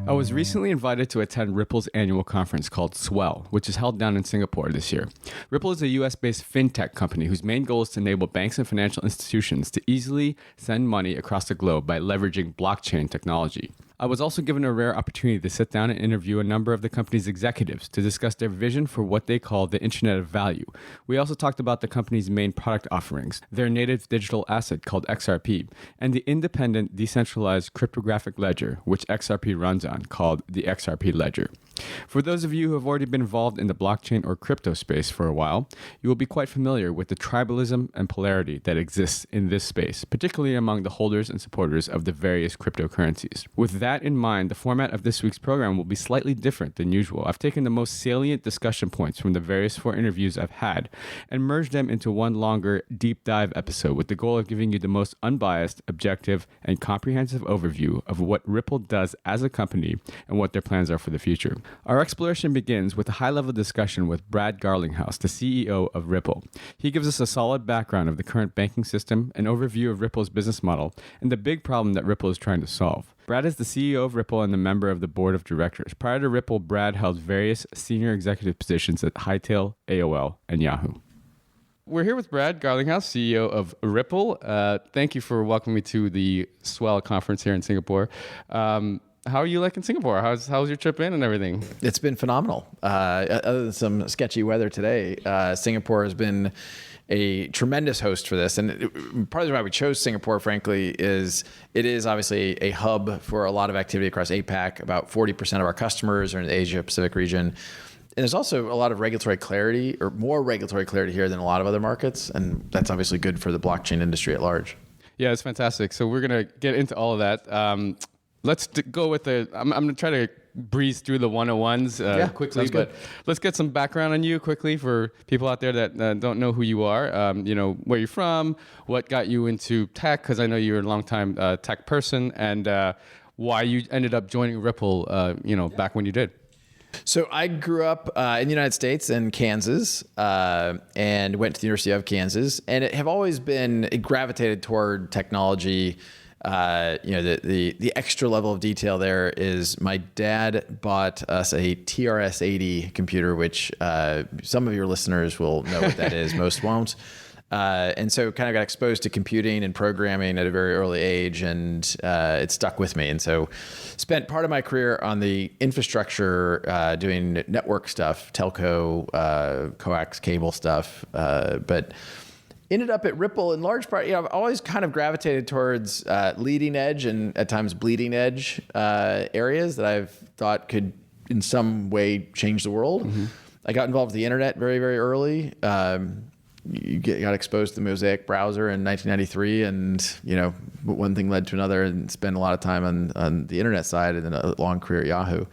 I was recently invited to attend Ripple's annual conference called Swell, which is held down in Singapore this year. Ripple is a US-based fintech company whose main goal is to enable banks and financial institutions to easily send money across the globe by leveraging blockchain technology. I was also given a rare opportunity to sit down and interview a number of the company's executives to discuss their vision for what they call the Internet of Value. We also talked about the company's main product offerings, their native digital asset called XRP, and the independent decentralized cryptographic ledger, which XRP runs on, called the XRP Ledger. For those of you who have already been involved in the blockchain or crypto space for a while, you will be quite familiar with the tribalism and polarity that exists in this space, particularly among the holders and supporters of the various cryptocurrencies. With that in mind, the format of this week's program will be slightly different than usual. I've taken the most salient discussion points from the various 4 interviews I've had and merged them into one longer deep dive episode with the goal of giving you the most unbiased, objective, and comprehensive overview of what Ripple does as a company and what their plans are for the future. Our exploration begins with a high-level discussion with Brad Garlinghouse, the CEO of Ripple. He gives us a solid background of the current banking system, an overview of Ripple's business model, and the big problem that Ripple is trying to solve. Brad is the CEO of Ripple and a member of the board of directors. Prior to Ripple, Brad held various senior executive positions at Hightail, AOL, and Yahoo. We're here with Brad Garlinghouse, CEO of Ripple. Thank you for welcoming me to the Swell conference here in Singapore. How are you liking Singapore? How's your trip in and everything? It's been phenomenal. Other than some sketchy weather today, Singapore has been a tremendous host for this. And part of the reason why we chose Singapore, frankly, is it is obviously a hub for a lot of activity across APAC. About 40% of our customers are in the Asia Pacific region. And there's also a lot of regulatory clarity, or more regulatory clarity here than a lot of other markets. And that's obviously good for the blockchain industry at large. Yeah, it's fantastic. So we're going to get into all of that. Let's go with I'm going to try to breeze through the 101s quickly, but let's get some background on you quickly for people out there that don't know who you are. Where you're from, what got you into tech, because I know you're a longtime tech person, and why you ended up joining Ripple, back when you did. So I grew up in the United States in Kansas and went to the University of Kansas, and have always been gravitated toward technology. The extra level of detail there is my dad bought us a TRS-80 computer, which some of your listeners will know what that is, most won't. And so kind of got exposed to computing and programming at a very early age, and it stuck with me. And so spent part of my career on the infrastructure doing network stuff, telco, coax cable stuff, but ended up at Ripple in large part. I've always kind of gravitated towards leading edge and at times bleeding edge areas that I've thought could in some way change the world. Mm-hmm. I got involved with the internet very, very early. Got exposed to the Mosaic browser in 1993, and one thing led to another, and spent a lot of time on the internet side, and then a long career at Yahoo.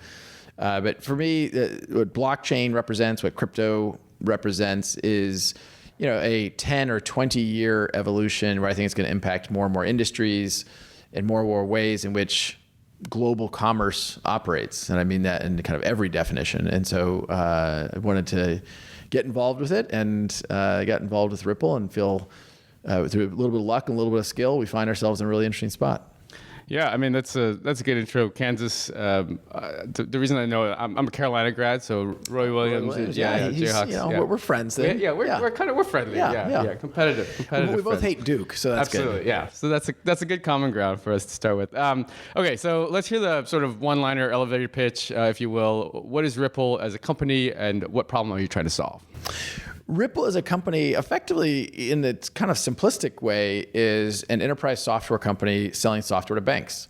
But for me, what blockchain represents, what crypto represents, is a 10 or 20 year evolution where I think it's going to impact more and more industries and more ways in which global commerce operates. And I mean that in kind of every definition. And so I wanted to get involved with it, and I got involved with Ripple, and feel through a little bit of luck and a little bit of skill, we find ourselves in a really interesting spot. Yeah, I mean, that's a good intro. Kansas, the reason I know it, I'm a Carolina grad, so Roy Williams, Jayhawks. We're friends then. We're friendly. Yeah, competitive. We both hate Duke, so that's absolutely good. Yeah. So that's a good common ground for us to start with. Okay, so let's hear the sort of one-liner elevator pitch, if you will. What is Ripple as a company, and what problem are you trying to solve? Ripple as a company, effectively, in its kind of simplistic way, is an enterprise software company selling software to banks.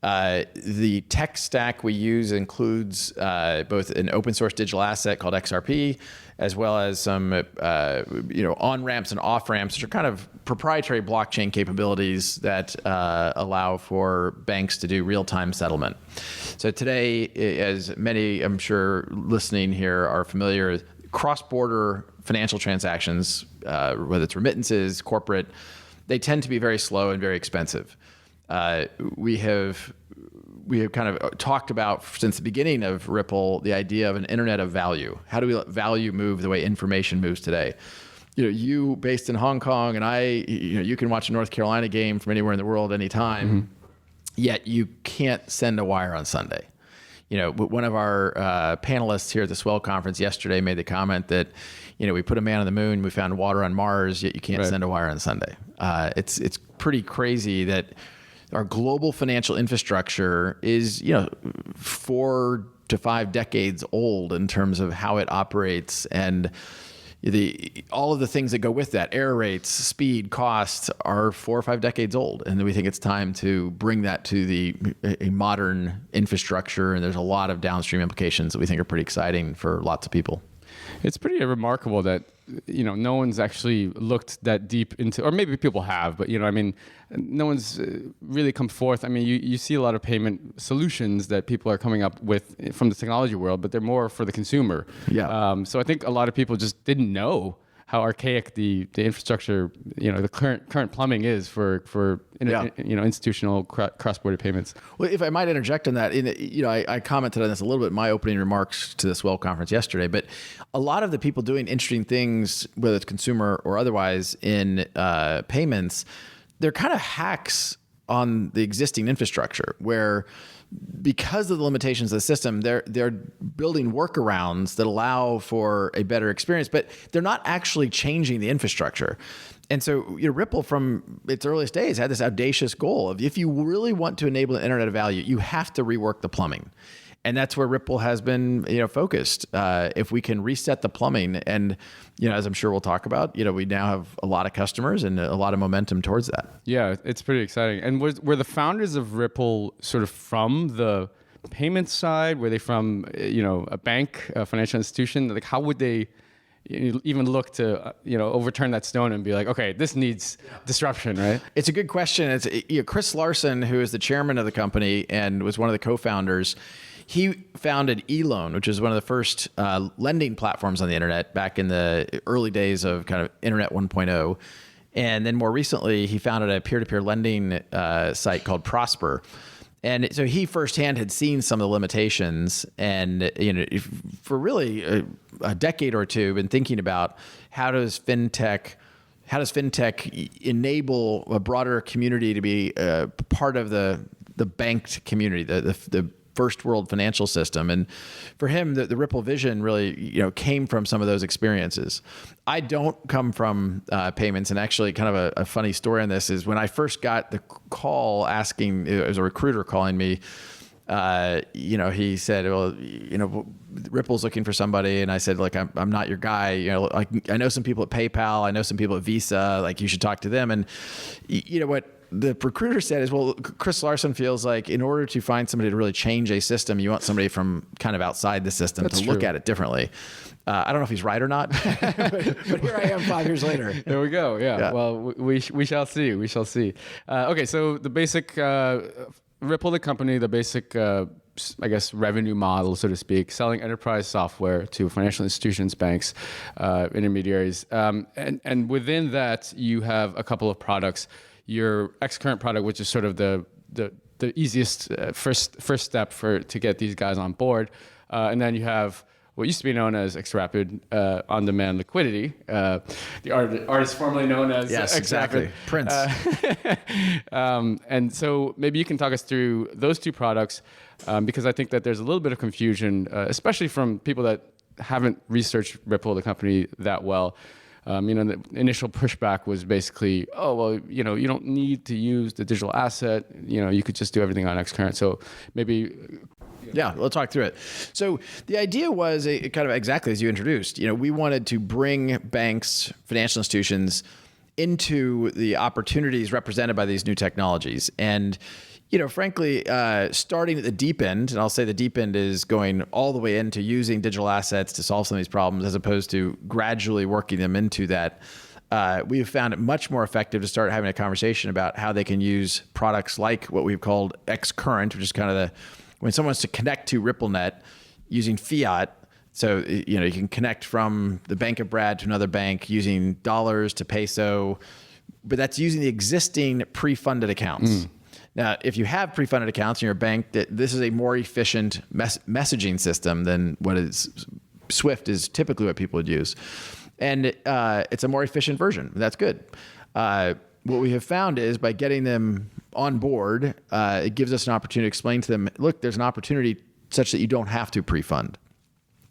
The tech stack we use includes both an open source digital asset called XRP, as well as some on-ramps and off-ramps, which are kind of proprietary blockchain capabilities that allow for banks to do real-time settlement. So today, as many, I'm sure, listening here are familiar, cross-border financial transactions, whether it's remittances, corporate, they tend to be very slow and very expensive. We have kind of talked about since the beginning of Ripple the idea of an internet of value. How do we let value move the way information moves today? You based in Hong Kong, and I, you can watch a North Carolina game from anywhere in the world anytime, mm-hmm. Yet you can't send a wire on Sunday. One of our panelists here at the Swell conference yesterday made the comment that, we put a man on the moon, we found water on Mars, yet you can't send a wire on Sunday. It's pretty crazy that our global financial infrastructure is, 4 to 5 decades old in terms of how it operates, and all of the things that go with that, error rates, speed, costs, are 4 or 5 decades old. And we think it's time to bring that to a modern infrastructure. And there's a lot of downstream implications that we think are pretty exciting for lots of people. It's pretty remarkable that, no one's actually looked that deep into, or maybe people have, but, no one's really come forth. You see a lot of payment solutions that people are coming up with from the technology world, but they're more for the consumer. Yeah. So I think a lot of people just didn't know how archaic the infrastructure, the current plumbing is for institutional cross-border payments. Well, if I might interject on that, I commented on this a little bit in my opening remarks to the Swell conference yesterday, but a lot of the people doing interesting things, whether it's consumer or otherwise, in payments, they're kind of hacks on the existing infrastructure where, because of the limitations of the system, they're building workarounds that allow for a better experience, but they're not actually changing the infrastructure. And so, Ripple from its earliest days had this audacious goal of, if you really want to enable the Internet of Value, you have to rework the plumbing. And that's where Ripple has been, focused. If we can reset the plumbing, and as I'm sure we'll talk about, we now have a lot of customers and a lot of momentum towards that. Yeah, it's pretty exciting. And were the founders of Ripple sort of from the payment side? Were they from a bank, a financial institution? Like, how would they even look to overturn that stone and be like, okay, this needs disruption, right? It's a good question. It's Chris Larson, who is the chairman of the company and was one of the co-founders. He founded eLoan, which is one of the first lending platforms on the internet back in the early days of kind of Internet 1.0. And then more recently, he founded a peer-to-peer lending site called Prosper. And so he firsthand had seen some of the limitations, and for really a decade or two, been thinking about how does fintech enable a broader community to be part of the banked community, the first world financial system. And for him, the Ripple vision really, came from some of those experiences. I don't come from payments, and actually kind of a funny story on this is when I first got the call asking, it was a recruiter calling me, he said, well, Ripple's looking for somebody. And I said, like, I'm not your guy. I know some people at PayPal. I know some people at Visa. Like, you should talk to them. And what the recruiter said is, well, Chris Larson feels like in order to find somebody to really change a system, you want somebody from kind of outside the system to look at it differently. I don't know if he's right or not, but here I am 5 years later. There we go. Yeah. Well, we shall see. We shall see. Okay. So the basic Ripple, the company, the basic, revenue model, so to speak, selling enterprise software to financial institutions, banks, intermediaries. And within that, you have a couple of products. Your X-Current product, which is sort of the easiest first step to get these guys on board. And then you have what used to be known as XRapid on-demand liquidity, the artist formerly known as yes, XRapid. Exactly. Prince. And so maybe you can talk us through those two products, because I think that there's a little bit of confusion, especially from people that haven't researched Ripple, the company, that well. The initial pushback was basically, oh, well, you don't need to use the digital asset. You could just do everything on XCurrent. So maybe... Yeah, we'll talk through it. So the idea was kind of exactly as you introduced. We wanted to bring banks, financial institutions into the opportunities represented by these new technologies. And, frankly, starting at the deep end, and I'll say the deep end is going all the way into using digital assets to solve some of these problems, as opposed to gradually working them into that. We have found it much more effective to start having a conversation about how they can use products like what we've called XCurrent, which is kind of when someone wants to connect to RippleNet using fiat. So, you can connect from the Bank of Brad to another bank using dollars to peso, but that's using the existing pre-funded accounts. Now, if you have pre-funded accounts in your bank, this is a more efficient messaging system than what is Swift is typically what people would use. And it's a more efficient version. That's good. What we have found is by getting them on board, it gives us an opportunity to explain to them, look, there's an opportunity such that you don't have to pre-fund.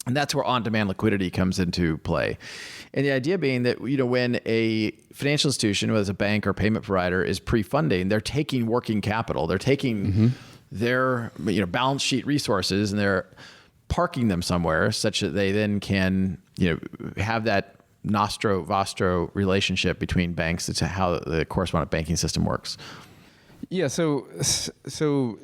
And that's where on-demand liquidity comes into play. And the idea being that, when a financial institution, whether it's a bank or payment provider, is pre-funding, they're taking working capital. They're taking their balance sheet resources and they're parking them somewhere such that they then can have that nostro-vostro relationship between banks. It's how the correspondent banking system works. Yeah, so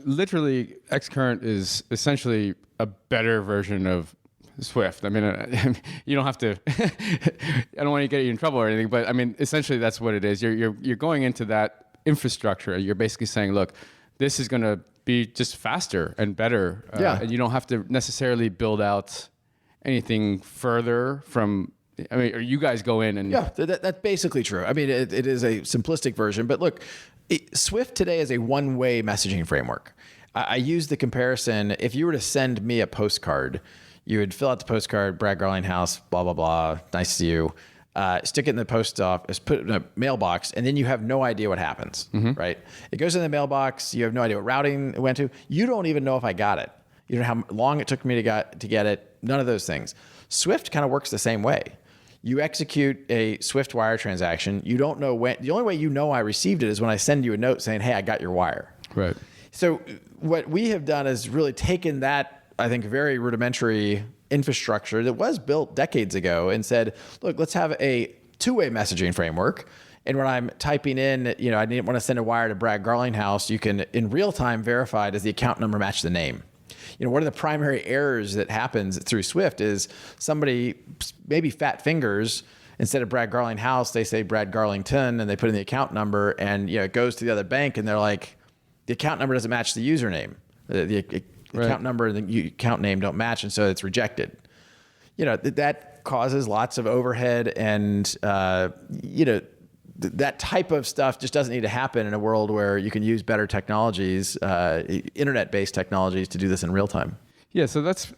literally, Xcurrent is essentially a better version of Swift. I mean, you don't have to. I don't want to get you in trouble or anything, but I mean, essentially, that's what it is. You're going into that infrastructure. You're basically saying, look, this is going to be just faster and better, and you don't have to necessarily build out anything further from. I mean, or you guys go in and that's basically true. I mean, it is a simplistic version, but look, Swift today is a one-way messaging framework. I use the comparison: if you were to send me a postcard, you would fill out the postcard, Brad Garlinghouse, blah, blah, blah, nice to see you, stick it in the post office, put it in a mailbox, and then you have no idea what happens, right? It goes in the mailbox, you have no idea what routing it went to. You don't even know if I got it. You don't know how long it took me to get it, none of those things. Swift kind of works the same way. You execute a Swift wire transaction, you don't know when. The only way you know I received it is when I send you a note saying, hey, I got your wire. Right. So what we have done is really taken that, I think, very rudimentary infrastructure that was built decades ago and said, look, let's have a two-way messaging framework. And when I'm typing in, I want to send a wire to Brad Garlinghouse, you can, in real time, verify does the account number match the name. One of the primary errors that happens through Swift is somebody, maybe fat fingers, instead of Brad Garlinghouse, they say Brad Garlington, and they put in the account number, and it goes to the other bank, and they're like, the account number doesn't match the username. The account number and the account name don't match, and so it's rejected. That causes lots of overhead, and that type of stuff just doesn't need to happen in a world where you can use better technologies, internet-based technologies, to do this in real time. Yeah, so that's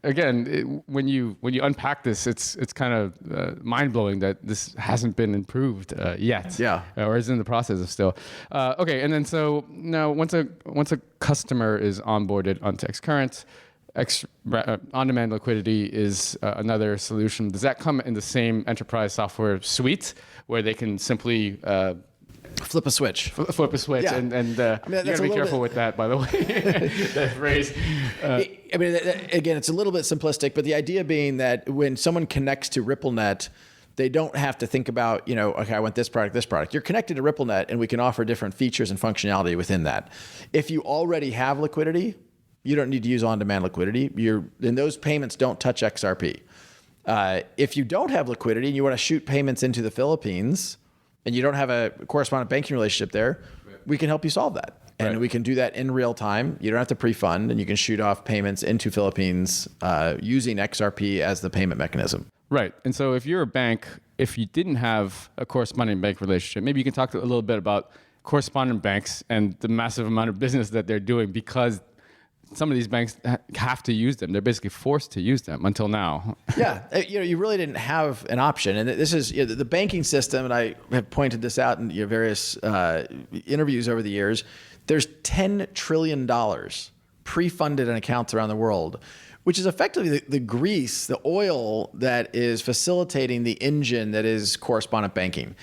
again, when you unpack this, it's kind of mind blowing that this hasn't been improved yet. Yeah, or is in the process of still. Okay, and then so now once a customer is onboarded onto Xcurrent, on-demand liquidity is another solution. Does that come in the same enterprise software suite where they can simply flip a switch? Flip a switch, and you gotta be careful with that, by the way. That phrase. Again, it's a little bit simplistic, but the idea being that when someone connects to RippleNet, they don't have to think about, okay, I want this product. You're connected to RippleNet, and we can offer different features and functionality within that. If you already have liquidity, you don't need to use on-demand liquidity. And those payments don't touch XRP. If you don't have liquidity and you want to shoot payments into the Philippines and you don't have a correspondent banking relationship there, we can help you solve that. And we can do that in real time. You don't have to pre-fund, and you can shoot off payments into Philippines using XRP as the payment mechanism. Right. And so if you're a bank, if you didn't have a correspondent bank relationship, maybe you can talk a little bit about correspondent banks and the massive amount of business that they're doing because some of these banks have to use them. They're basically forced to use them until now. Yeah, you really didn't have an option. And this is the banking system, and I have pointed this out in various interviews over the years. There's $10 trillion pre-funded in accounts around the world, which is effectively the grease, the oil that is facilitating the engine that is correspondent banking.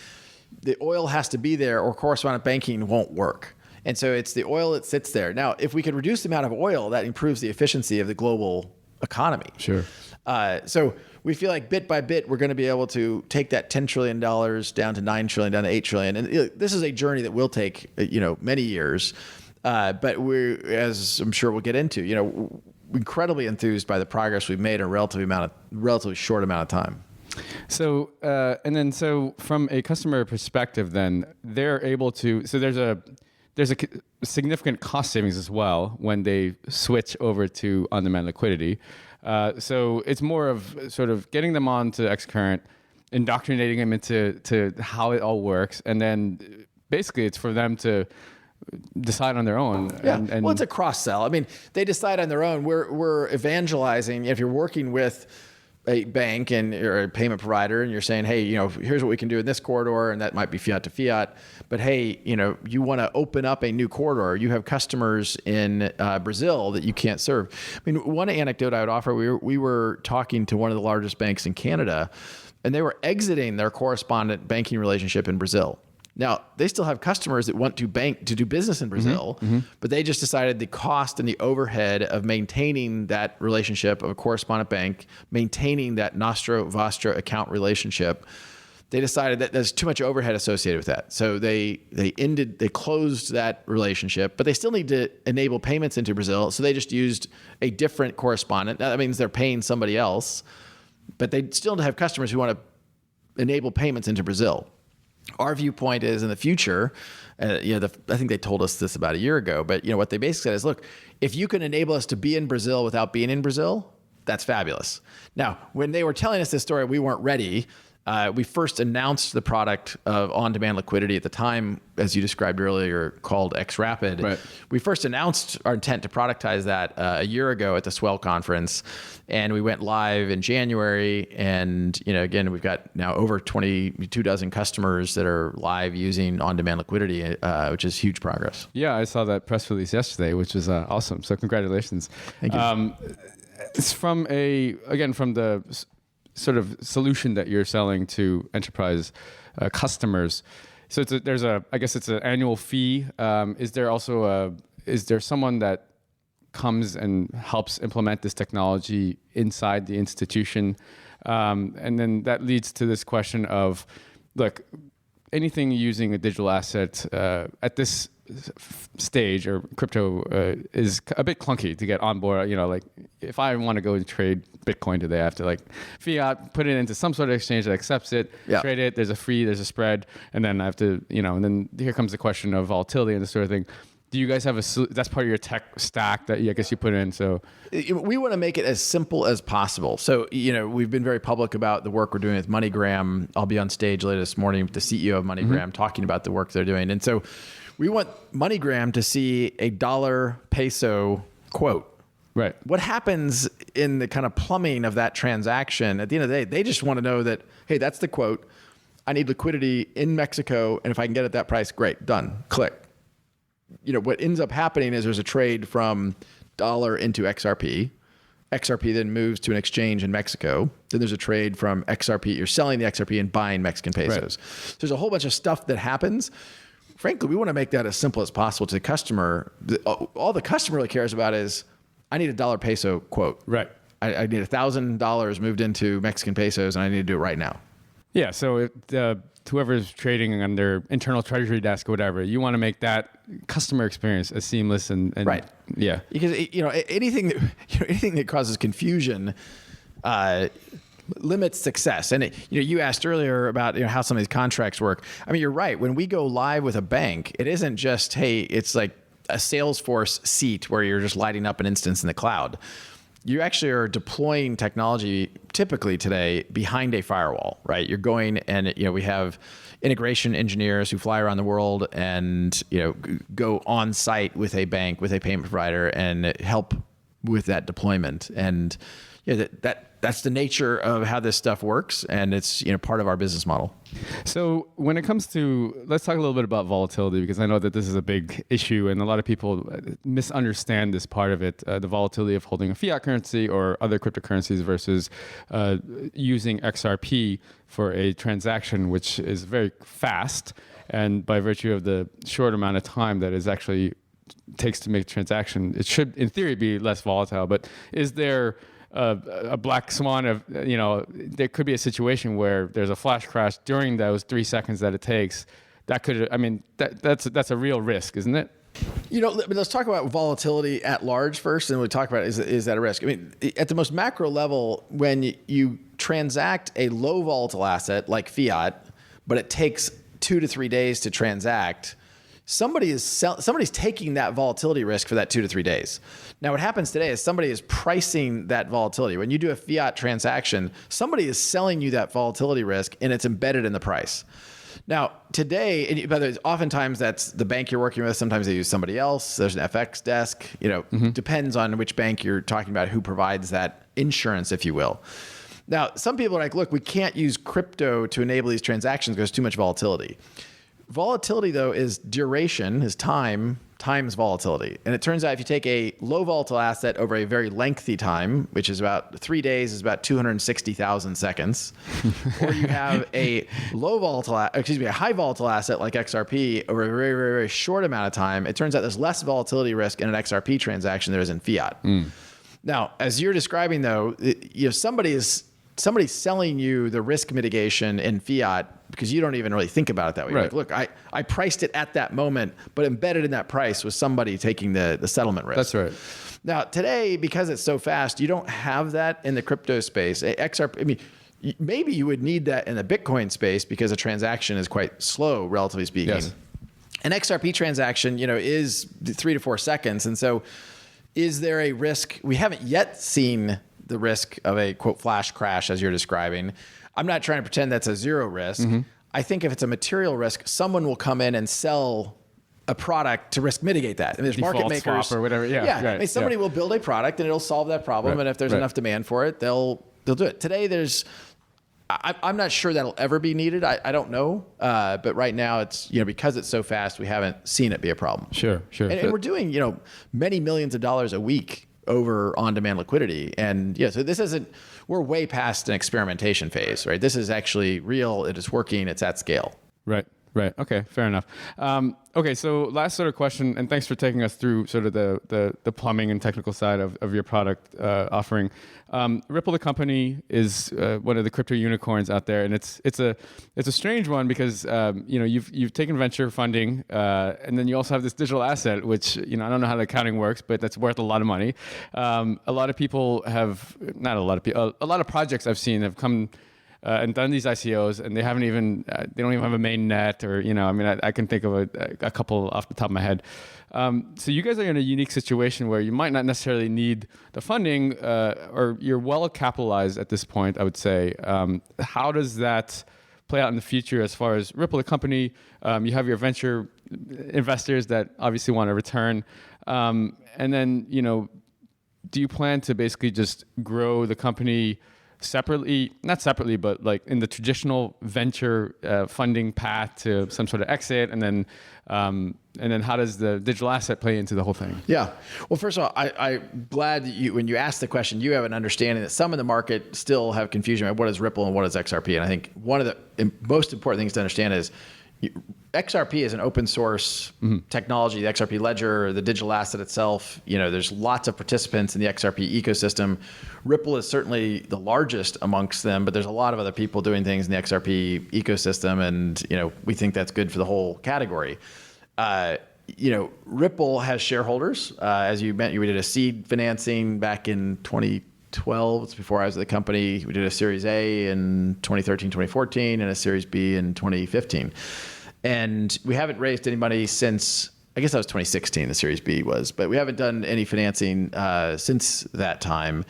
The oil has to be there or correspondent banking won't work. And so it's the oil that sits there. Now, if we could reduce the amount of oil, that improves the efficiency of the global economy. Sure. So we feel like bit by bit, we're going to be able to take that $10 trillion down to $9 trillion, down to $8 trillion. And this is a journey that will take, many years. But we're, as I'm sure we'll get into, incredibly enthused by the progress we've made in a relatively short amount of time. So, so from a customer perspective, then they're able to, so there's a significant cost savings as well when they switch over to on-demand liquidity. So it's more of sort of getting them on to Xcurrent, indoctrinating them into how it all works, and then basically it's for them to decide on their own. Yeah, well, it's a cross-sell. I mean, they decide on their own. We're evangelizing. If you're working with a bank or a payment provider, and you're saying, hey, here's what we can do in this corridor, and that might be fiat to fiat. But hey, you want to open up a new corridor. You have customers in Brazil that you can't serve. I mean, one anecdote I would offer: we were talking to one of the largest banks in Canada, and they were exiting their correspondent banking relationship in Brazil. Now, they still have customers that want to do business in Brazil, but they just decided the cost and the overhead of maintaining that relationship of a correspondent bank, maintaining that Nostro Vostra account relationship, they decided that there's too much overhead associated with that. So they closed that relationship, but they still need to enable payments into Brazil. So they just used a different correspondent. Now, that means they're paying somebody else, but they still have customers who want to enable payments into Brazil. Our viewpoint is in the future, I think they told us this about a year ago, but what they basically said is, look, if you can enable us to be in Brazil without being in Brazil, that's fabulous. Now, when they were telling us this story, we weren't ready. We first announced the product of on-demand liquidity at the time, as you described earlier, called XRP. Right. We first announced our intent to productize that a year ago at the Swell conference, and we went live in January. And again, we've got now over 22 dozen customers that are live using on-demand liquidity, which is huge progress. Yeah, I saw that press release yesterday, which was awesome. So congratulations. Thank you. It's from the sort of solution that you're selling to enterprise customers. So I guess it's an annual fee. Is there someone that comes and helps implement this technology inside the institution? And then that leads to this question of, look, anything using a digital asset at this stage or crypto is a bit clunky to get on board. Like if I want to go and trade Bitcoin today, I have to fiat, put it into some sort of exchange that accepts it, trade it. There's a spread, and then I have to, and then here comes the question of volatility and this sort of thing. Do you guys have that's part of your tech stack that I guess you put in? So we want to make it as simple as possible. So, we've been very public about the work we're doing with MoneyGram. I'll be on stage later this morning with the CEO of MoneyGram talking about the work they're doing. And so we want MoneyGram to see a dollar peso quote. Right. What happens in the kind of plumbing of that transaction? At the end of the day, they just want to know that, hey, that's the quote. I need liquidity in Mexico, and if I can get it at that price, great, done, click. What ends up happening is there's a trade from dollar into XRP. XRP then moves to an exchange in Mexico. Then there's a trade from XRP. You're selling the XRP and buying Mexican pesos. Right. So there's a whole bunch of stuff that happens. Frankly, we want to make that as simple as possible to the customer. All the customer really cares about is, I need a dollar peso quote. Right. I need $1,000 moved into Mexican pesos, and I need to do it right now. Yeah. So whoever's trading on their internal treasury desk or whatever, you want to make that customer experience as seamless and right. Yeah. Because anything that causes confusion limits success. And you asked earlier about how some of these contracts work. I mean, you're right. When we go live with a bank, it isn't just, hey, it's like a Salesforce seat where you're just lighting up an instance in the cloud. You actually are deploying technology typically today behind a firewall, right? You're going and we have integration engineers who fly around the world and go on site with a bank, with a payment provider, and help with that deployment. And that's the nature of how this stuff works, and it's part of our business model. So when it comes to, let's talk a little bit about volatility, because I know that this is a big issue and a lot of people misunderstand this part of it, the volatility of holding a fiat currency or other cryptocurrencies versus using XRP for a transaction, which is very fast, and by virtue of the short amount of time that is actually takes to make a transaction, it should in theory be less volatile. But is there a black swan of, there could be a situation where there's a flash crash during those 3 seconds that it takes? That could, that's a real risk, isn't it? Let's talk about volatility at large first, and we talk about is that a risk? I mean, at the most macro level, when you transact a low volatile asset like fiat, but it takes 2 to 3 days to transact, somebody's taking that volatility risk for that 2 to 3 days. Now, what happens today is somebody is pricing that volatility. When you do a fiat transaction, somebody is selling you that volatility risk, and it's embedded in the price. Now, today, and by the way, oftentimes that's the bank you're working with. Sometimes they use somebody else. There's an FX desk. Depends on which bank you're talking about, who provides that insurance, if you will. Now, some people are like, look, we can't use crypto to enable these transactions because there's too much volatility. Volatility, though, is duration, is time times volatility. And it turns out if you take a low volatile asset over a very lengthy time, which is about 3 days, is about 260,000 seconds, or you have a a high volatile asset like XRP over a very, very, very short amount of time, it turns out there's less volatility risk in an XRP transaction than there is in fiat. Now, as you're describing, though, somebody's selling you the risk mitigation in fiat because you don't even really think about it that way. Right. Like, look, I priced it at that moment, but embedded in that price was somebody taking the settlement risk. That's right. Now, today, because it's so fast, you don't have that in the crypto space. XRP, maybe you would need that in the Bitcoin space because a transaction is quite slow, relatively speaking. Yes. An XRP transaction, is 3 to 4 seconds. And so is there a risk? We haven't yet seen the risk of a, quote, flash crash, as you're describing. I'm not trying to pretend that's a zero risk. I think if it's a material risk, someone will come in and sell a product to risk mitigate that. There's market makers swap or whatever. Yeah. Somebody will build a product and it'll solve that problem. And if there's enough demand for it, they'll do it. Today, I'm not sure that'll ever be needed. I don't know. But right now, it's because it's so fast, we haven't seen it be a problem. Sure. And we're doing many millions of dollars a week over on-demand liquidity. And so this isn't, we're way past an experimentation phase, right? This is actually real. It is working. It's at scale. Right. Okay. Fair enough. Okay. So last sort of question, and thanks for taking us through sort of the plumbing and technical side of your product offering. Ripple, the company, is one of the crypto unicorns out there, and it's a strange one because you've taken venture funding, and then you also have this digital asset, which I don't know how the accounting works, but that's worth a lot of money. A lot of people have, not a lot of people, a lot of projects I've seen have come and done these ICOs, and they don't even have a main net, or I can think of a couple off the top of my head. So you guys are in a unique situation where you might not necessarily need the funding, or you're well capitalized at this point, I would say. How does that play out in the future as far as Ripple, the company? You have your venture investors that obviously want to return, and then do you plan to basically just grow the company not separately, but like in the traditional venture funding path to some sort of exit, and then how does the digital asset play into the whole thing? Yeah. Well, first of all, I'm glad that when you asked the question, you have an understanding that some in the market still have confusion about what is Ripple and what is XRP. And I think one of the most important things to understand is XRP is an open source technology, the XRP ledger, the digital asset itself. There's lots of participants in the XRP ecosystem. Ripple is certainly the largest amongst them, but there's a lot of other people doing things in the XRP ecosystem. And, we think that's good for the whole category. Ripple has shareholders. As you mentioned, we did a seed financing back in 2012. It's before I was at the company. We did a Series A in 2013, 2014, and a Series B in 2015. And we haven't raised any money since, I guess that was 2016, the Series B was, but we haven't done any financing since that time.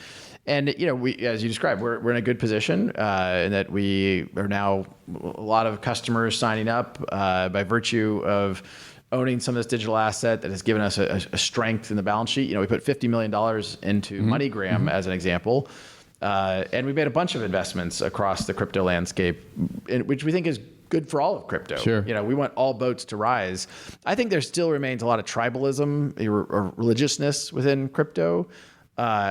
And, we, as you described, we're in a good position in that we are now a lot of customers signing up by virtue of owning some of this digital asset that has given us a strength in the balance sheet. We put $50 million into MoneyGram as an example. And we made a bunch of investments across the crypto landscape, which we think is good for all of crypto. Sure. We want all boats to rise. I think there still remains a lot of tribalism or religiousness within crypto,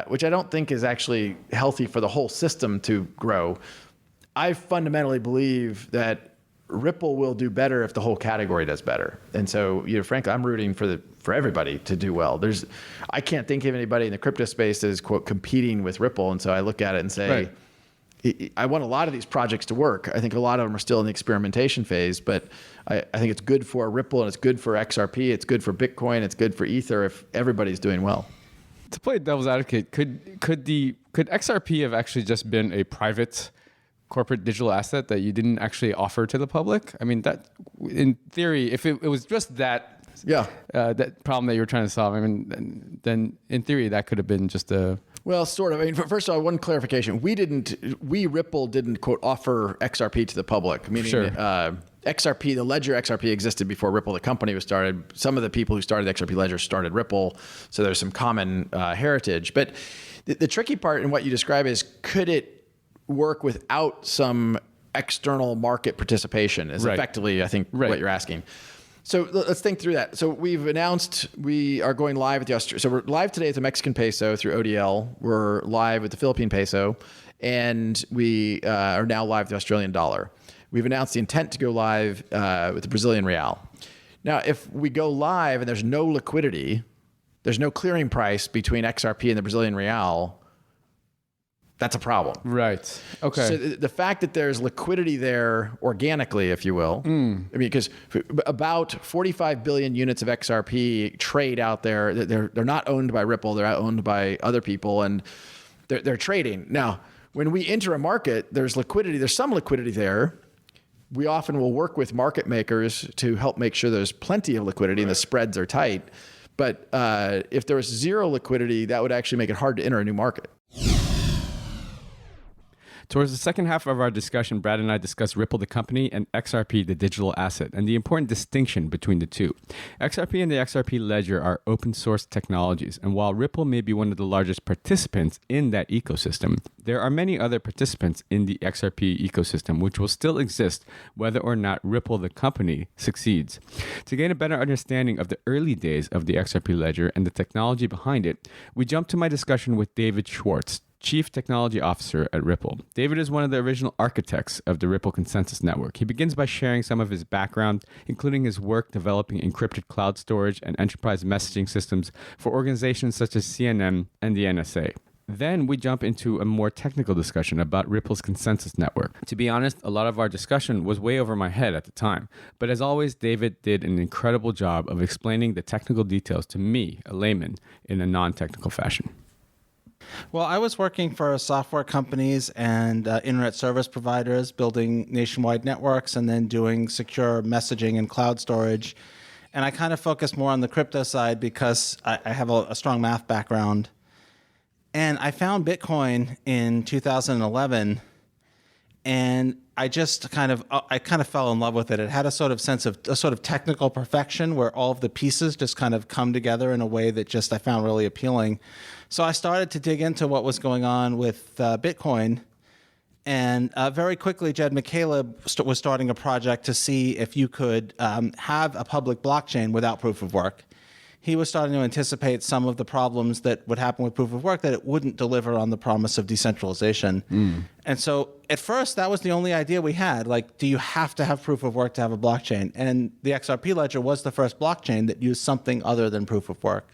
which I don't think is actually healthy for the whole system to grow. I fundamentally believe that Ripple will do better if the whole category does better. And so, frankly, I'm rooting for everybody to do well. I can't think of anybody in the crypto space that is, quote, competing with Ripple. And so I look at it and say, right. I want a lot of these projects to work. I think a lot of them are still in the experimentation phase, but I think it's good for Ripple and it's good for XRP. It's good for Bitcoin. It's good for Ether if everybody's doing well. To play devil's advocate, could XRP have actually just been a private corporate digital asset that you didn't actually offer to the public? I mean, that in theory, if it was just that problem that you were trying to solve, then in theory that could have been just a... Well, sort of. First of all, one clarification. Ripple didn't, quote, offer XRP to the public, meaning sure. XRP, the ledger XRP existed before Ripple, the company, was started. Some of the people who started the XRP ledger started Ripple, so there's some common heritage. But the tricky part in what you describe is, work without some external market participation is effectively, I think, what you're asking. So let's think through that. So we've announced we are going live at the So we're live today at the Mexican peso through ODL. We're live with the Philippine peso, and we are now live with the Australian dollar. We've announced the intent to go live with the Brazilian real. Now, if we go live and there's no liquidity, there's no clearing price between XRP and the Brazilian real, that's a problem. Right. Okay. So the fact that there's liquidity there organically, if you will, I mean, because about 45 billion units of XRP trade out there. They're not owned by Ripple. They're owned by other people, and they're trading. Now, when we enter a market, there's liquidity. There's some liquidity there. We often will work with market makers to help make sure there's plenty of liquidity and the spreads are tight. But if there was zero liquidity, that would actually make it hard to enter a new market. Towards the second half of our discussion, Brad and I discussed Ripple, the company, and XRP, the digital asset, and the important distinction between the two. XRP and the XRP ledger are open source technologies, and while Ripple may be one of the largest participants in that ecosystem, there are many other participants in the XRP ecosystem which will still exist whether or not Ripple, the company, succeeds. To gain a better understanding of the early days of the XRP ledger and the technology behind it, we jump to my discussion with David Schwartz, Chief Technology Officer at Ripple. David is one of the original architects of the Ripple Consensus Network. He begins by sharing some of his background, including his work developing encrypted cloud storage and enterprise messaging systems for organizations such as CNN and the NSA. Then we jump into a more technical discussion about Ripple's Consensus Network. To be honest, a lot of our discussion was way over my head at the time. But as always, David did an incredible job of explaining the technical details to me, a layman, in a non-technical fashion. Well, I was working for software companies and internet service providers, building nationwide networks and then doing secure messaging and cloud storage. And I kind of focused more on the crypto side because I have a strong math background. And I found Bitcoin in 2011, and I kind of fell in love with it. It had a sort of technical perfection where all of the pieces just kind of come together in a way that just I found really appealing. So I started to dig into what was going on with Bitcoin, and very quickly, Jed McCaleb was starting a project to see if you could have a public blockchain without proof of work. He was starting to anticipate some of the problems that would happen with proof of work, that it wouldn't deliver on the promise of decentralization. And so at first, that was the only idea we had. Like, do you have to have proof of work to have a blockchain? And the XRP ledger was the first blockchain that used something other than proof of work.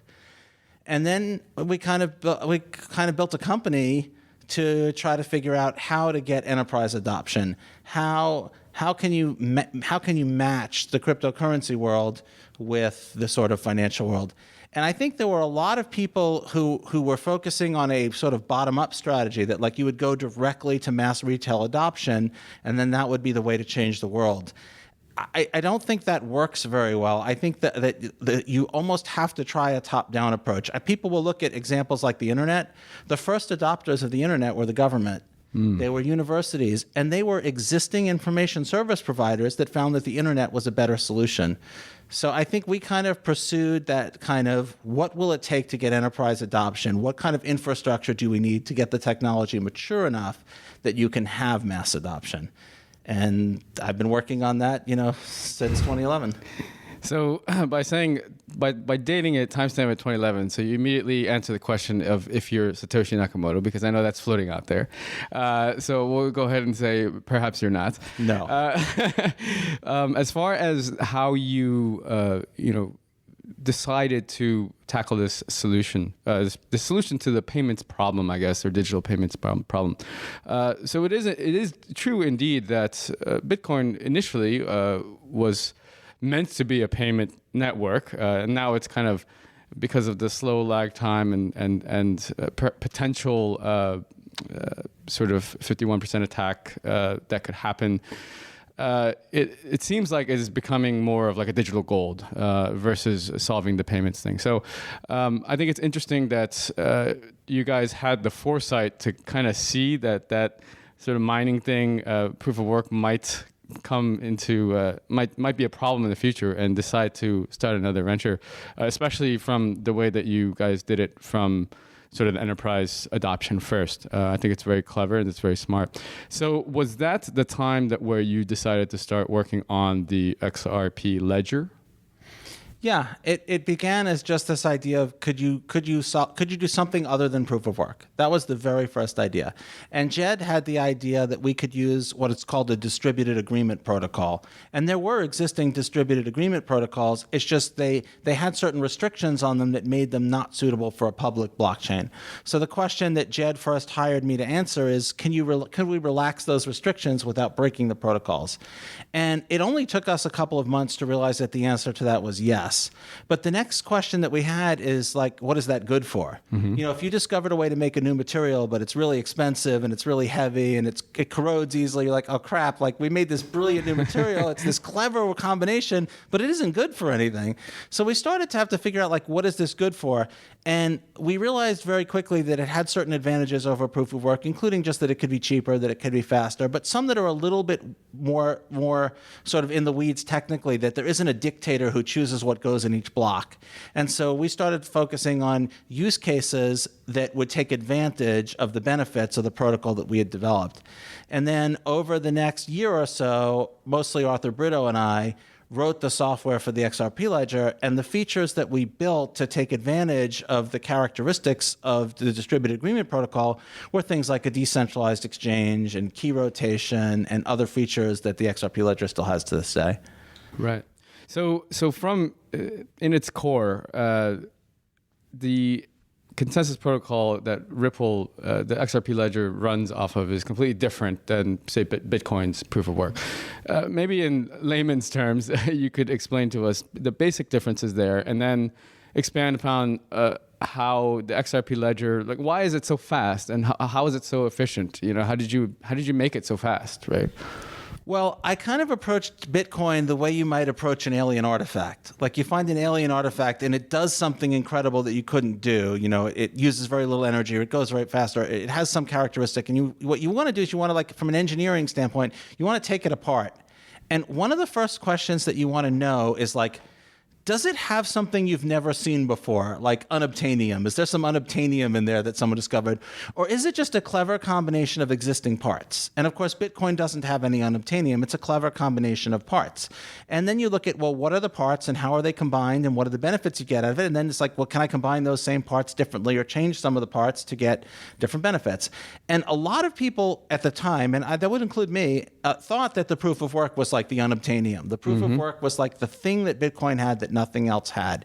And then we kind of built a company to try to figure out how to get enterprise adoption. How can you match the cryptocurrency world with the sort of financial world? And I think there were a lot of people who were focusing on a sort of bottom-up strategy that, like, you would go directly to mass retail adoption, and then that would be the way to change the world. I don't think that works very well. I think that you almost have to try a top-down approach. People will look at examples like the internet. The first adopters of the internet were the government. They were universities, and they were existing information service providers that found that the internet was a better solution. So I think we kind of pursued that kind of, what will it take to get enterprise adoption? What kind of infrastructure do we need to get the technology mature enough that you can have mass adoption? And I've been working on that, since 2011. So by dating it, timestamp at 2011, so you immediately answer the question of if you're Satoshi Nakamoto, because I know that's floating out there. So we'll go ahead and say perhaps you're not. No. As far as how you decided to tackle this solution, the solution to the payments problem, I guess, or digital payments problem. So it is true indeed that Bitcoin initially was meant to be a payment network. And now it's kind of, because of the slow lag time and potential sort of 51% attack that could happen, it seems like it is becoming more of like a digital gold versus solving the payments thing. So I think it's interesting that you guys had the foresight to kind of see that sort of mining thing, proof of work might come into might be a problem in the future, and decide to start another venture, especially from the way that you guys did it from sort of the enterprise adoption first. I think it's very clever and it's very smart. So was that the time that where you decided to start working on the XRP ledger? Yeah, it began as just this idea of could you do something other than proof of work? That was the very first idea. And Jed had the idea that we could use what it's called a distributed agreement protocol. And there were existing distributed agreement protocols. It's just they had certain restrictions on them that made them not suitable for a public blockchain. So the question that Jed first hired me to answer is, can we relax those restrictions without breaking the protocols? And it only took us a couple of months to realize that the answer to that was yes. But the next question that we had is like, what is that good for? You know, if you discovered a way to make a new material, but it's really expensive and it's really heavy and it corrodes easily, you're like, oh crap, like we made this brilliant new material. It's this clever combination, but it isn't good for anything. So we started to have to figure out like, what is this good for? And we realized very quickly that it had certain advantages over proof of work, including just that it could be cheaper, that it could be faster, but some that are a little bit more sort of in the weeds technically, that there isn't a dictator who chooses what goes in each block. And so we started focusing on use cases that would take advantage of the benefits of the protocol that we had developed. And then over the next year or so, mostly Arthur Brito and I wrote the software for the XRP ledger, and the features that we built to take advantage of the characteristics of the distributed agreement protocol were things like a decentralized exchange and key rotation and other features that the XRP ledger still has to this day. Right. So from in its core, the consensus protocol that Ripple, the XRP ledger runs off of is completely different than, say, Bitcoin's proof of work. Maybe in layman's terms, you could explain to us the basic differences there, and then expand upon how the XRP ledger, like, why is it so fast, and how is it so efficient? You know, how did you make it so fast, right? Well, I kind of approached Bitcoin the way you might approach an alien artifact. Like you find an alien artifact and it does something incredible that you couldn't do. You know, it uses very little energy, or it goes right faster. It has some characteristic, and what you want to do is you want to, like, from an engineering standpoint, you want to take it apart. And one of the first questions that you want to know is like, does it have something you've never seen before, like unobtainium? Is there some unobtainium in there that someone discovered? Or is it just a clever combination of existing parts? And of course, Bitcoin doesn't have any unobtainium. It's a clever combination of parts. And then you look at, well, what are the parts and how are they combined and what are the benefits you get out of it? And then it's like, well, can I combine those same parts differently or change some of the parts to get different benefits? And a lot of people at the time, and that would include me, thought that the proof of work was like the unobtainium. The proof of work was like the thing that Bitcoin had that nothing else had.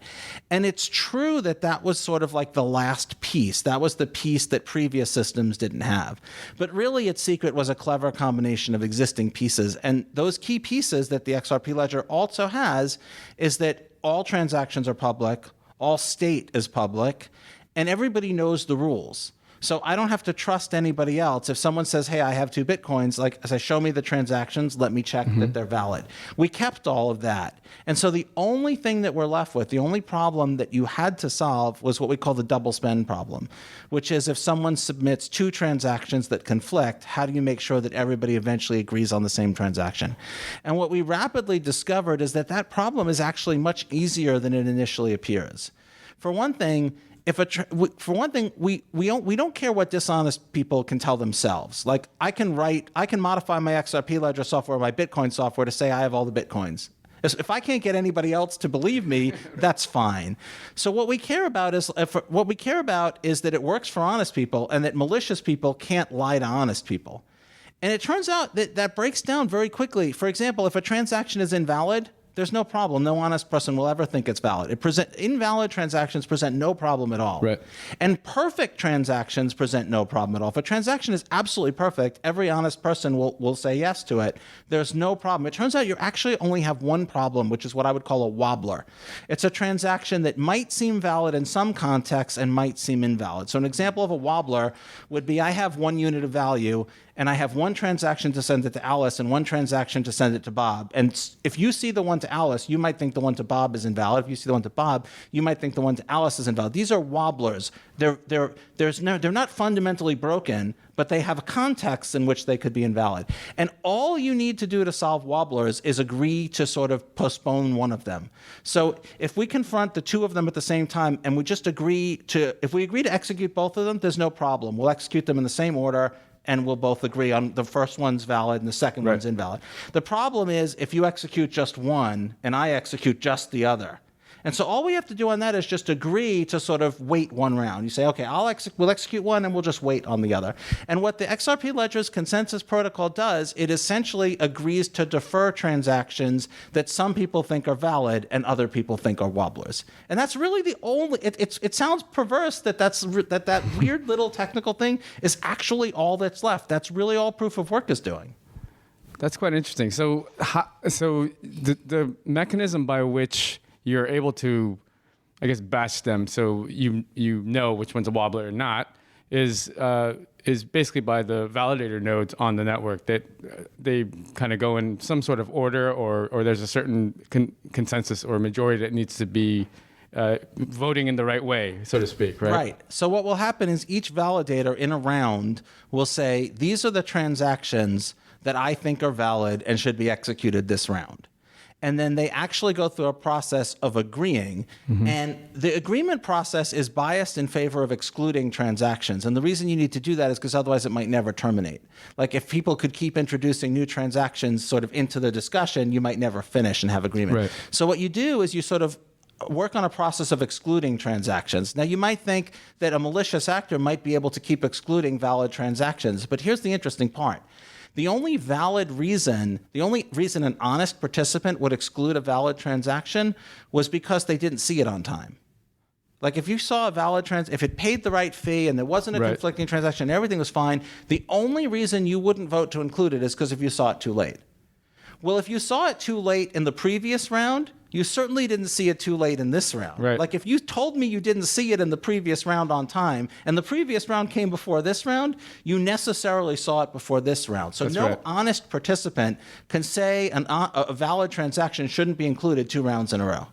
And it's true that that was sort of like the last piece. That was the piece that previous systems didn't have. But really, its secret was a clever combination of existing pieces. And those key pieces that the XRP ledger also has is that all transactions are public, all state is public, and everybody knows the rules. So I don't have to trust anybody else. If someone says, hey, I have 2 Bitcoins, like, as I show me the transactions, let me check that they're valid. We kept all of that. And so the only thing that we're left with, the only problem that you had to solve was what we call the double spend problem, which is if someone submits 2 transactions that conflict, how do you make sure that everybody eventually agrees on the same transaction? And what we rapidly discovered is that that problem is actually much easier than it initially appears. For one thing, we don't care what dishonest people can tell themselves. Like I can modify my XRP ledger software, my Bitcoin software to say I have all the Bitcoins. If I can't get anybody else to believe me, that's fine. So what we care about is that it works for honest people and that malicious people can't lie to honest people. And it turns out that that breaks down very quickly. For example, if a transaction is invalid, there's no problem. No honest person will ever think it's valid. Invalid transactions present no problem at all. Right. And perfect transactions present no problem at all. If a transaction is absolutely perfect, every honest person will say yes to it. There's no problem. It turns out you actually only have one problem, which is what I would call a wobbler. It's a transaction that might seem valid in some contexts and might seem invalid. So an example of a wobbler would be I have 1 unit of value, and I have one transaction to send it to Alice and one transaction to send it to Bob. And if you see the one to Alice, you might think the one to Bob is invalid. If you see the one to Bob, you might think the one to Alice is invalid. These are wobblers. They're not fundamentally broken, but they have a context in which they could be invalid. And all you need to do to solve wobblers is agree to sort of postpone one of them. So if we confront the two of them at the same time and we just agree to execute both of them, there's no problem. We'll execute them in the same order, and we'll both agree on the first one's valid and the second one's invalid. The problem is if you execute just one and I execute just the other. And so all we have to do on that is just agree to sort of wait one round. You say, okay, we'll execute one and we'll just wait on the other. And what the XRP Ledger's consensus protocol does, it essentially agrees to defer transactions that some people think are valid and other people think are wobblers. And that's really the only, it sounds perverse that weird little technical thing is actually all that's left. That's really all proof of work is doing. That's quite interesting. So the mechanism by which you're able to, I guess, batch them so you know which one's a wobbler or not is basically by the validator nodes on the network that they kind of go in some sort of order or there's a certain consensus or majority that needs to be voting in the right way, so to speak, right? Right. So what will happen is each validator in a round will say, these are the transactions that I think are valid and should be executed this round. And then they actually go through a process of agreeing. Mm-hmm. And the agreement process is biased in favor of excluding transactions. And the reason you need to do that is because otherwise it might never terminate. Like if people could keep introducing new transactions sort of into the discussion, you might never finish and have agreement. Right. So what you do is you sort of work on a process of excluding transactions. Now, you might think that a malicious actor might be able to keep excluding valid transactions. But here's the interesting part. The only reason an honest participant would exclude a valid transaction was because they didn't see it on time. Like if you saw a valid if it paid the right fee and there wasn't a conflicting transaction, everything was fine, the only reason you wouldn't vote to include it is because if you saw it too late. Well, if you saw it too late in the previous round, you certainly didn't see it too late in this round. Right. Like if you told me you didn't see it in the previous round on time, and the previous round came before this round, you necessarily saw it before this round. So no honest participant can say a valid transaction shouldn't be included 2 rounds in a row.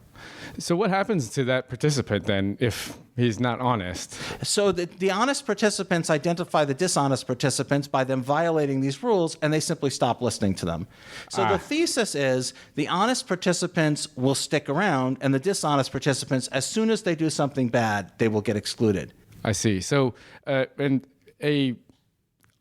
So what happens to that participant then if he's not honest? So the honest participants identify the dishonest participants by them violating these rules, and they simply stop listening to them. So the thesis is the honest participants will stick around, and the dishonest participants, as soon as they do something bad, they will get excluded. I see. So and a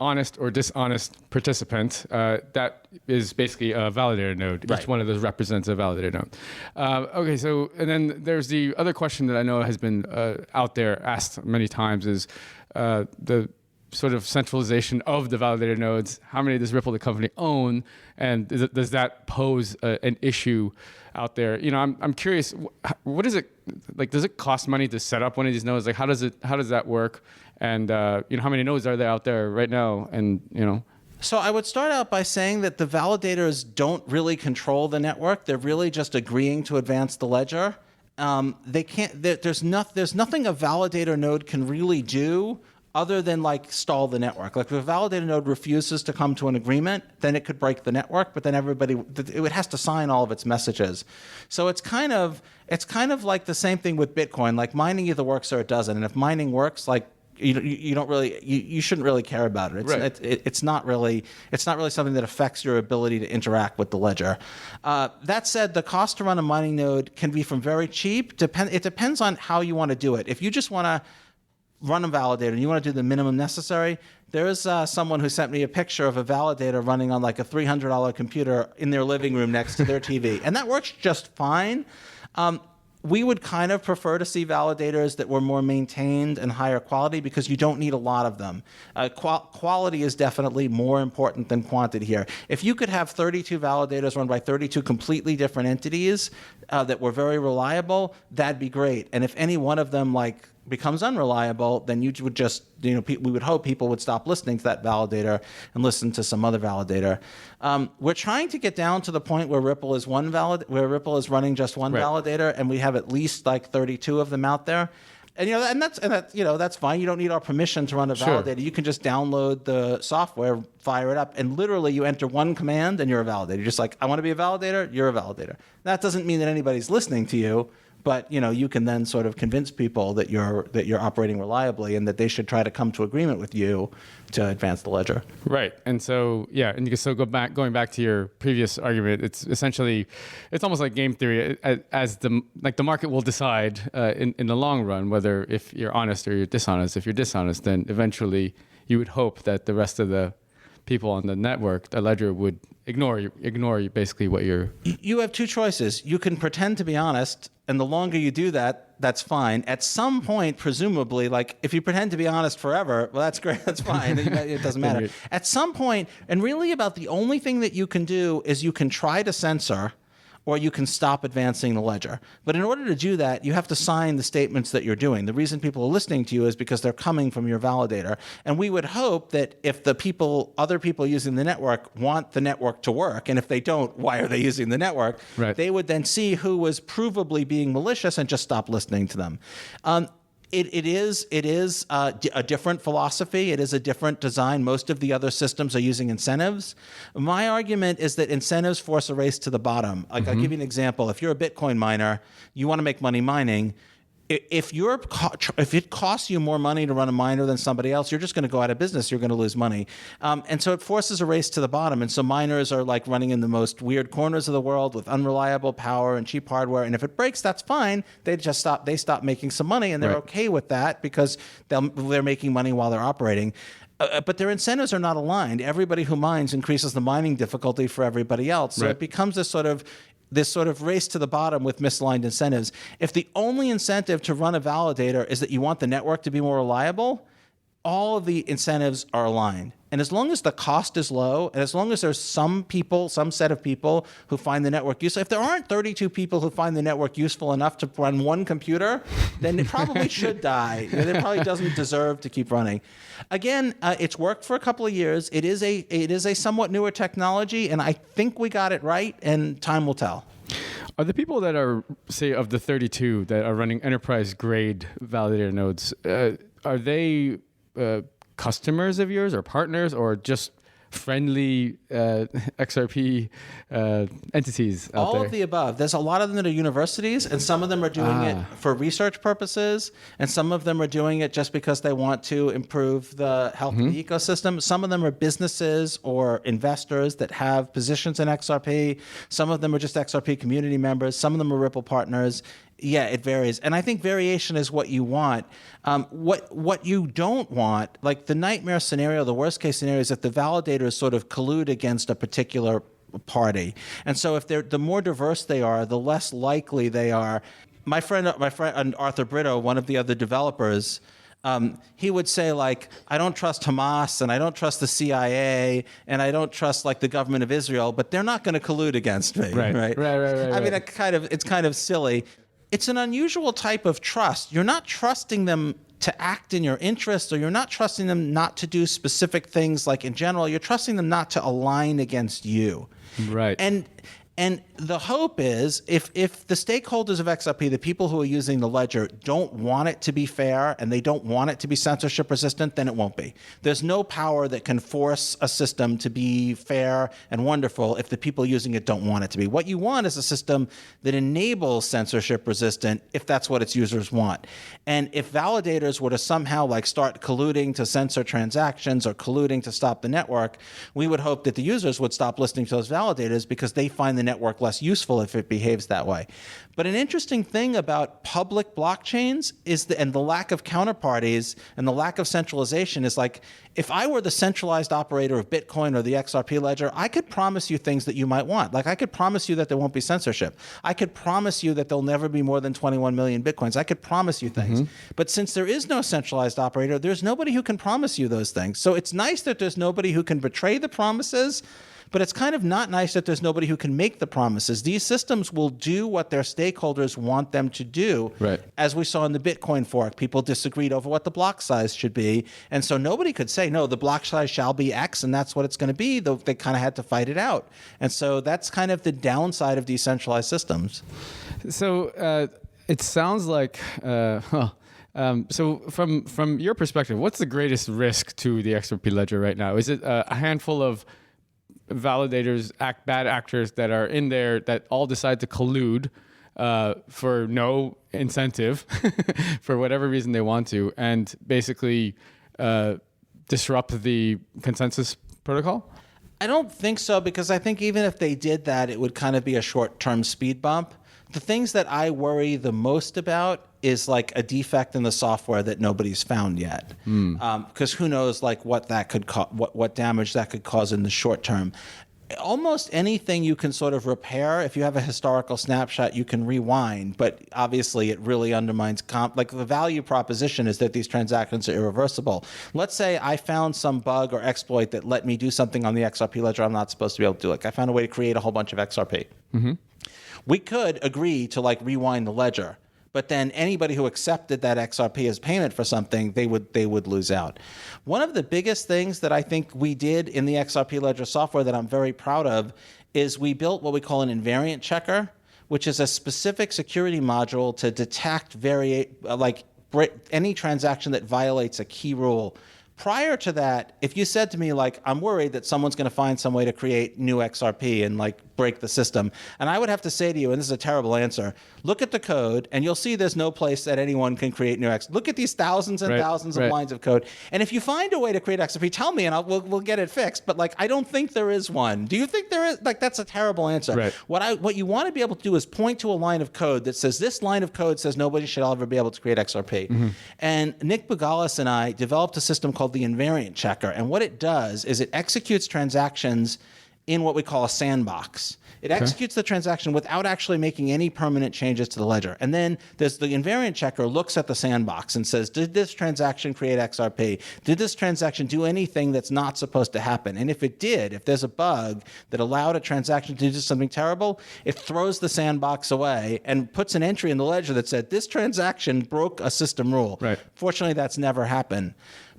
honest or dishonest participant, that is basically a validator node. Right. Each one of those represents a validator node. Okay, so, and then there's the other question that I know has been out there, asked many times, is the sort of centralization of the validator nodes. How many does Ripple, the company, own? And does that pose an issue out there? You know, I'm curious, what is it, like, does it cost money to set up one of these nodes? Like, how does that work? And, you know, how many nodes are there out there right now? And, you know. So I would start out by saying that the validators don't really control the network. They're really just agreeing to advance the ledger. They can't, there's nothing a validator node can really do other than like stall the network. Like if a validator node refuses to come to an agreement, then it could break the network, but then it has to sign all of its messages. So it's kind of like the same thing with Bitcoin. Like mining either works or it doesn't. And if mining works, like you don't really, you shouldn't really care about it. It's not really something that affects your ability to interact with the ledger. That said, the cost to run a mining node can be from very cheap. It depends on how you want to do it. If you just want to run a validator and you want to do the minimum necessary, there's someone who sent me a picture of a validator running on like a $300 computer in their living room next to their TV. And that works just fine. We would kind of prefer to see validators that were more maintained and higher quality because you don't need a lot of them. Quality is definitely more important than quantity here. If you could have 32 validators run by 32 completely different entities that were very reliable, that'd be great. And if any one of them becomes unreliable, then you would just, we would hope people would stop listening to that validator and listen to some other validator. We're trying to get down to the point where Ripple is running just one validator, and we have at least 32 of them out there. And that's fine. You don't need our permission to run a Sure. validator. You can just download the software, fire it up, and literally you enter one command and you're a validator. You're just like, I want to be a validator. You're a validator. That doesn't mean that anybody's listening to you, but you can then sort of convince people that you're operating reliably and that they should try to come to agreement with you to advance the ledger. Right. And so, yeah, and you can still going back to your previous argument, it's essentially, it's almost like game theory, as the market will decide in the long run, whether if you're honest or you're dishonest. If you're dishonest, then eventually you would hope that the rest of the people on the network, the ledger, would ignore basically what you're... You have two choices. You can pretend to be honest, and the longer you do that, that's fine. At some point, presumably, like if you pretend to be honest forever, well, that's great, that's fine. It doesn't matter. At some point, and really about the only thing that you can do is you can try to censor, or you can stop advancing the ledger. But in order to do that, you have to sign the statements that you're doing. The reason people are listening to you is because they're coming from your validator. And we would hope that if other people using the network want the network to work, and if they don't, why are they using the network? Right. They would then see who was provably being malicious and just stop listening to them. It is a different philosophy. It is a different design. Most of the other systems are using incentives. My argument is that incentives force a race to the bottom. Like, I'll give you an example. If you're a Bitcoin miner, you want to make money mining. If it costs you more money to run a miner than somebody else, you're just going to go out of business. You're going to lose money. And so it forces a race to the bottom. And so miners are like running in the most weird corners of the world with unreliable power and cheap hardware. And if it breaks, that's fine. They stop making some money, and they're okay with that because they're making money while they're operating. But their incentives are not aligned. Everybody who mines increases the mining difficulty for everybody else. So it becomes this sort of race to the bottom with misaligned incentives. If the only incentive to run a validator is that you want the network to be more reliable, all of the incentives are aligned. And as long as the cost is low, and as long as there's some set of people who find the network useful, if there aren't 32 people who find the network useful enough to run one computer, then it probably should die. It probably doesn't deserve to keep running. Again, it's worked for a couple of years. It is a somewhat newer technology, and I think we got it right, and time will tell. Are the people that are, say, of the 32 that are running enterprise-grade validator nodes, are they customers of yours or partners or just friendly XRP entities out there? All of the above. There's a lot of them that are universities, and some of them are doing it for research purposes, and some of them are doing it just because they want to improve the health of the ecosystem. Some of them are businesses or investors that have positions in XRP. Some of them are just XRP community members. Some of them are Ripple partners. Yeah, it varies. And I think variation is what you want. What you don't want, like the nightmare scenario, the worst case scenario is if the validators sort of collude against a particular party. And so if the more diverse they are, the less likely they are. My friend Arthur Brito, one of the other developers, he would say, like, I don't trust Hamas and I don't trust the CIA and I don't trust like the government of Israel, but they're not going to collude against me. Right. I mean, it's kind of silly. It's an unusual type of trust. You're not trusting them to act in your interest, or you're not trusting them not to do specific things like in general. You're trusting them not to align against you. Right. And the hope is if the stakeholders of XRP, the people who are using the ledger, don't want it to be fair and they don't want it to be censorship resistant, then it won't be. There's no power that can force a system to be fair and wonderful if the people using it don't want it to be. What you want is a system that enables censorship resistant if that's what its users want. And if validators were to somehow like start colluding to censor transactions or colluding to stop the network, we would hope that the users would stop listening to those validators because they find the network less useful if it behaves that way. But an interesting thing about public blockchains is and the lack of counterparties and the lack of centralization is like, if I were the centralized operator of Bitcoin or the XRP ledger, I could promise you things that you might want. Like I could promise you that there won't be censorship. I could promise you that there'll never be more than 21 million Bitcoins. I could promise you things. But since there is no centralized operator, there's nobody who can promise you those things. So it's nice that there's nobody who can betray the promises, but it's kind of not nice that there's nobody who can make the promises. These systems will do what their stakeholders want them to do. Right. As we saw in the Bitcoin fork, people disagreed over what the block size should be. And so nobody could say, no, the block size shall be X, and that's what it's going to be. They kind of had to fight it out. And so that's kind of the downside of decentralized systems. So it sounds like, So from your perspective, what's the greatest risk to the XRP ledger right now? Is it a handful of validators, bad actors that are in there that all decide to collude for no incentive, for whatever reason they want to, and basically disrupt the consensus protocol? I don't think so, because I think even if they did that, it would kind of be a short-term speed bump. The things that I worry the most about is like a defect in the software that nobody's found yet, because who knows like what that could what damage that could cause in the short term. Almost anything you can sort of repair. If you have a historical snapshot, you can rewind, but obviously it really undermines like the value proposition is that these transactions are irreversible. Let's say I found some bug or exploit that let me do something on the XRP ledger I'm not supposed to be able to do. Like I found a way to create a whole bunch of XRP. We could agree to like rewind the ledger, but then anybody who accepted that XRP as payment for something, they would lose out. One of the biggest things that I think we did in the XRP ledger software that I'm very proud of is we built what we call an invariant checker, which is a specific security module to detect any transaction that violates a key rule. Prior to that, if you said to me, like, I'm worried that someone's going to find some way to create new XRP and like break the system, and I would have to say to you, and this is a terrible answer, look at the code and you'll see there's no place that anyone can create new XRP. Look at these thousands and thousands of lines of code. And if you find a way to create XRP, tell me and we'll get it fixed. But like, I don't think there is one. Do you think there is? Like, that's a terrible answer. Right. What you want to be able to do is point to a line of code that says this line of code says nobody should ever be able to create XRP. And Nick Bogalis and I developed a system called the invariant checker. And what it does is it executes transactions in what we call a sandbox. It executes the transaction without actually making any permanent changes to the ledger. And then there's the invariant checker looks at the sandbox and says, did this transaction create XRP? Did this transaction do anything that's not supposed to happen? And if it did, if there's a bug that allowed a transaction to do something terrible, it throws the sandbox away and puts an entry in the ledger that said, this transaction broke a system rule. Right. Fortunately, that's never happened.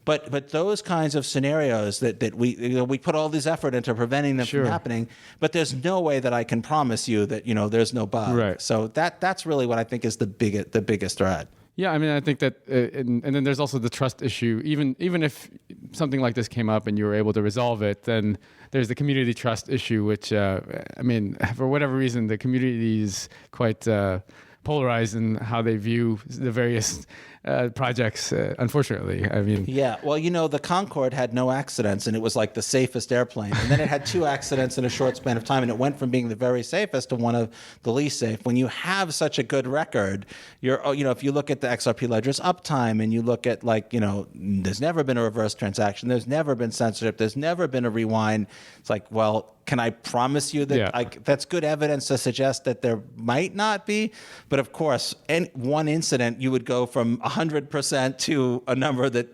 But those kinds of scenarios that we put all this effort into preventing them from happening, but there's no way that I can promise you that there's no bug. Right. So that's really what I think is the biggest threat. Yeah, I mean, I think that, and then there's also the trust issue. Even if something like this came up and you were able to resolve it, then there's the community trust issue, which I mean, for whatever reason, the community is quite polarized in how they view the various projects, unfortunately. I mean, yeah. Well, the Concorde had no accidents, and it was like the safest airplane. And then it had 2 accidents in a short span of time, and it went from being the very safest to one of the least safe. When you have such a good record, if you look at the XRP ledger's uptime, and you look at there's never been a reverse transaction, there's never been censorship, there's never been a rewind. It's like, well, can I promise you that that's good evidence to suggest that there might not be? But of course, one incident, you would go from 100% to a number that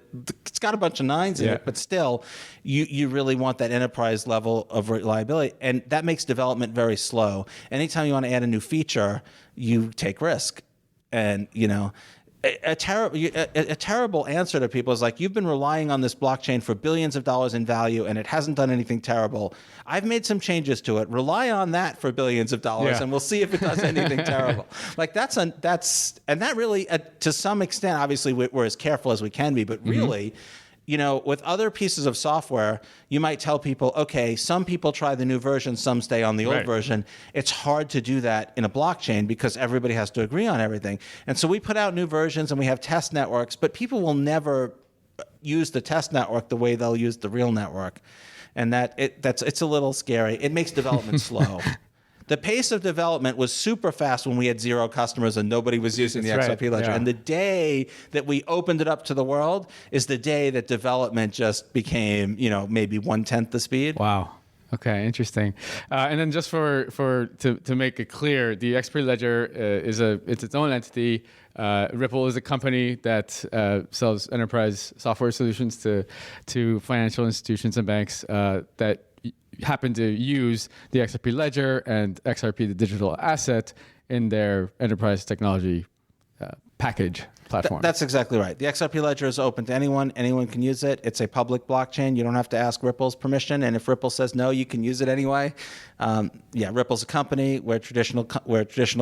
it's got a bunch of 9s in it, but still, you really want that enterprise level of reliability, and that makes development very slow. Anytime you want to add a new feature, you take risk, and a terrible answer to people is like, you've been relying on this blockchain for billions of dollars in value and it hasn't done anything terrible. I've made some changes to it. Rely on that for billions of dollars and we'll see if it does anything terrible. Like and that really, to some extent, obviously we're as careful as we can be, but really, with other pieces of software, you might tell people, okay, some people try the new version, some stay on the old version. It's hard to do that in a blockchain because everybody has to agree on everything. And so we put out new versions and we have test networks, but people will never use the test network the way they'll use the real network. And it's a little scary. It makes development slow. The pace of development was super fast when we had 0 customers and nobody was using the XRP ledger. And the day that we opened it up to the world is the day that development just became, maybe 1/10 the speed. Wow. Okay, interesting. And then just to make it clear, the XP Ledger it's its own entity. Ripple is a company that sells enterprise software solutions to financial institutions and banks that happen to use the XRP Ledger and XRP, the digital asset, in their enterprise technology package platform. That's exactly right. The XRP Ledger is open to anyone. Anyone can use it. It's a public blockchain. You don't have to ask Ripple's permission. And if Ripple says no, you can use it anyway. Ripple's a company. We're a traditional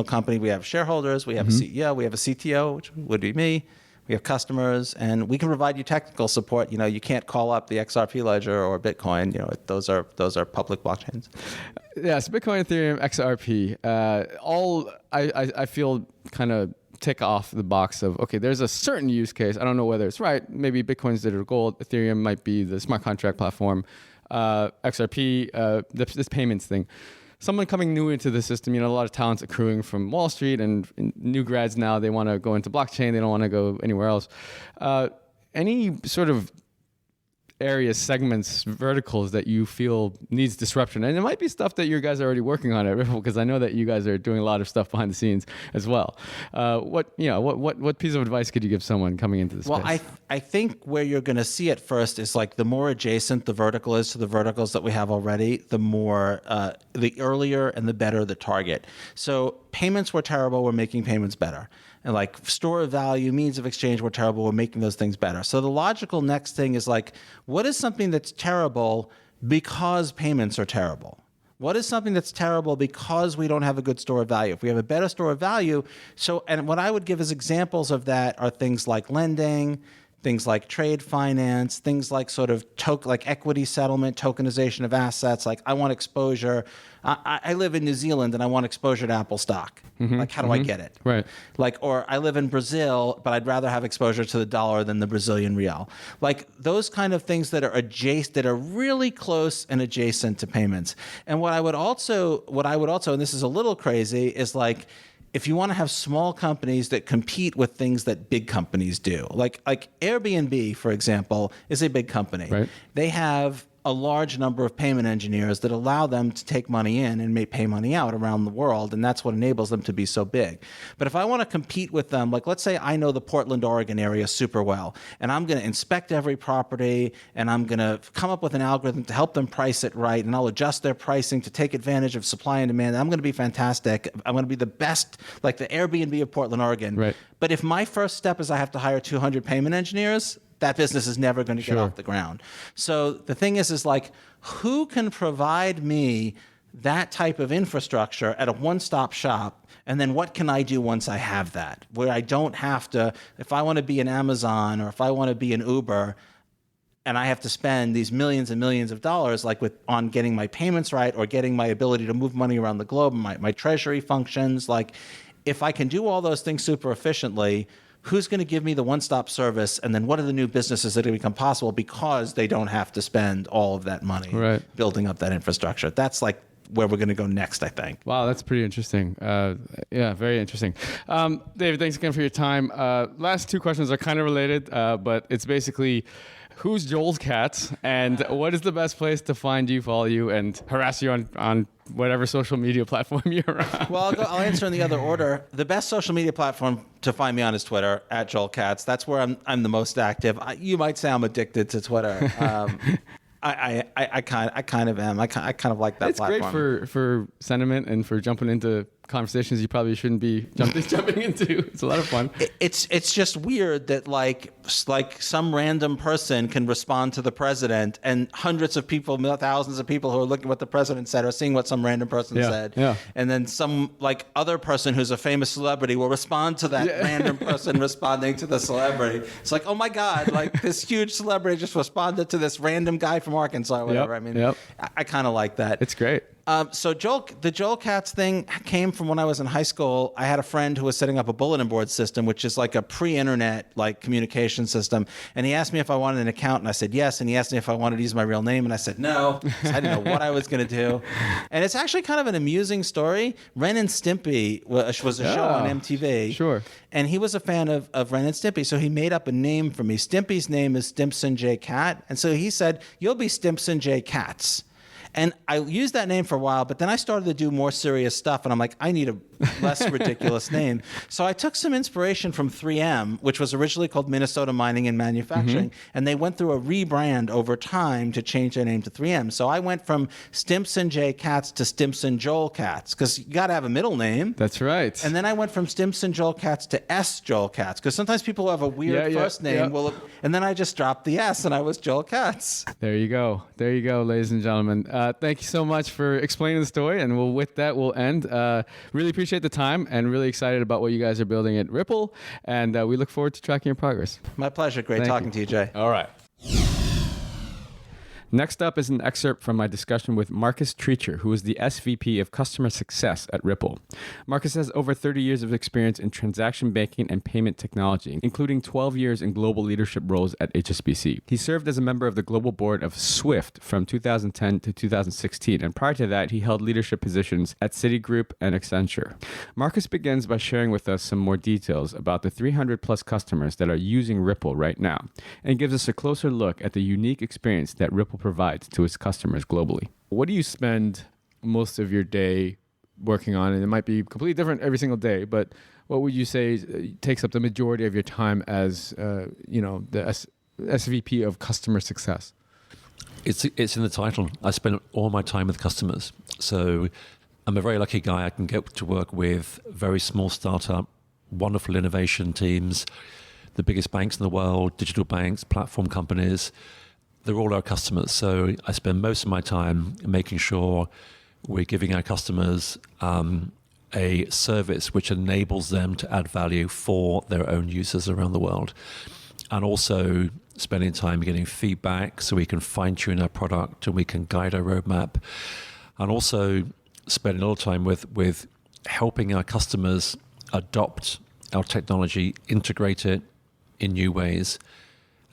company. We have shareholders. We have a CEO. We have a CTO, which would be me. we have customers, and we can provide you technical support. You can't call up the XRP ledger or Bitcoin. Those are public blockchains. Yes, Bitcoin, Ethereum, XRP. I feel kind of tick off the box of, okay, there's a certain use case. I don't know whether it's right. Maybe Bitcoin's digital gold. Ethereum might be the smart contract platform. XRP, this payments thing. Someone coming new into the system, a lot of talent's accruing from Wall Street and new grads now, they want to go into blockchain. They don't want to go anywhere else. Any sort of areas, segments, verticals that you feel needs disruption? And it might be stuff that you guys are already working on at Ripple, because I know that you guys are doing a lot of stuff behind the scenes as well. What piece of advice could you give someone coming into this space? Well, I think where you're going to see it first is like the more adjacent the vertical is to the verticals that we have already, the more, the earlier and the better the target. So payments were terrible, we're making payments better. And like store of value, means of exchange were terrible, we're making those things better. So the logical next thing is like, what is something that's terrible because payments are terrible? What is something that's terrible because we don't have a good store of value? If we have a better store of value, and what I would give as examples of that are things like lending, things like trade finance, things like sort of like equity settlement, tokenization of assets. Like I want exposure. I live in New Zealand and I want exposure to Apple stock. Like how do I get it? Right. Like, or I live in Brazil, but I'd rather have exposure to the dollar than the Brazilian real. Like those kind of things that are adjacent, that are really close and adjacent to payments. And what I would also, and this is a little crazy, is like, if you want to have small companies that compete with things that big companies do, like Airbnb, for example, is a big company. Right. They have a large number of payment engineers that allow them to take money in and may pay money out around the world, and that's what enables them to be so big. But if I want to compete with them, like let's say I know the Portland, Oregon area super well, and I'm going to inspect every property, and I'm going to come up with an algorithm to help them price it right, and I'll adjust their pricing to take advantage of supply and demand. I'm going to be fantastic. I'm going to be the best, like the Airbnb of Portland, Oregon. Right. But if my first step is I have to hire 200 payment engineers, that business is never going to get off the ground. So the thing is like, who can provide me that type of infrastructure at a one-stop shop? And then what can I do once I have that? Where I don't have to, if I want to be an Amazon or if I want to be an Uber, and I have to spend these millions and millions of dollars like on getting my payments right or getting my ability to move money around the globe, my treasury functions, like if I can do all those things super efficiently, who's going to give me the one-stop service, and then what are the new businesses that are going to become possible because they don't have to spend all of that money building up that infrastructure? That's like where we're going to go next, I think. Wow, that's pretty interesting. Yeah, very interesting. David, thanks again for your time. Last two questions are kind of related, but it's basically, who's Joel's cat, and what is the best place to find you, follow you, and harass you on whatever social media platform you're on? Well, I'll answer in the other order. The best social media platform to find me on is Twitter, @JoelKatz. That's where I'm the most active. You might say I'm addicted to Twitter. I kind of am. I kind of like that platform. It's great for sentiment and for jumping into conversations you probably shouldn't be jumping into. It's a lot of fun. It's just weird that like some random person can respond to the president, and hundreds of people, thousands of people who are looking at what the president said are seeing what some random person said. Yeah. And then some like other person who's a famous celebrity will respond to that random person responding to the celebrity. It's like, oh my God, like this huge celebrity just responded to this random guy from Arkansas or whatever. I kind of like that. It's great. So the Joel Katz thing came from when I was in high school. I had a friend who was setting up a bulletin board system, which is like a pre-internet like communication system. And he asked me if I wanted an account, and I said yes. And he asked me if I wanted to use my real name, and I said no. I didn't know what I was going to do. And it's actually kind of an amusing story. Ren and Stimpy was a show on MTV. Sure. And he was a fan of Ren and Stimpy, so he made up a name for me. Stimpy's name is Stimpson J. Cat, and so he said, "You'll be Stimpson J. Katz." And I used that name for a while, but then I started to do more serious stuff, and I'm like, I need a less ridiculous name. So I took some inspiration from 3M, which was originally called Minnesota Mining and Manufacturing, and they went through a rebrand over time to change their name to 3M. So I went from Stimpson J. Katz to Stimpson Joel Katz, because you got to have a middle name. That's right. And then I went from Stimpson Joel Katz to S. Joel Katz, because sometimes people have a weird first name. And then I just dropped the S, and I was Joel Katz. There you go, ladies and gentlemen. thank you so much for explaining the story. And with that, we'll end. Really appreciate the time and really excited about what you guys are building at Ripple. And we look forward to tracking your progress. My pleasure. Great talking to you, Jay. All right. Next up is an excerpt from my discussion with Marcus Treacher, who is the SVP of Customer Success at Ripple. Marcus has over 30 years of experience in transaction banking and payment technology, including 12 years in global leadership roles at HSBC. He served as a member of the global board of Swift from 2010 to 2016, and prior to that, he held leadership positions at Citigroup and Accenture. Marcus begins by sharing with us some more details about the 300 plus customers that are using Ripple right now, and gives us a closer look at the unique experience that Ripple provides to its customers globally. What do you spend most of your day working on? And it might be completely different every single day, but what would you say takes up the majority of your time as the SVP of customer success? It's in the title. I spend all my time with customers. So I'm a very lucky guy. I can get to work with very small startup, wonderful innovation teams, the biggest banks in the world, digital banks, platform companies. They're all our customers. So I spend most of my time making sure we're giving our customers a service which enables them to add value for their own users around the world. And also spending time getting feedback so we can fine-tune our product and we can guide our roadmap. And also spending a little time with helping our customers adopt our technology, integrate it in new ways,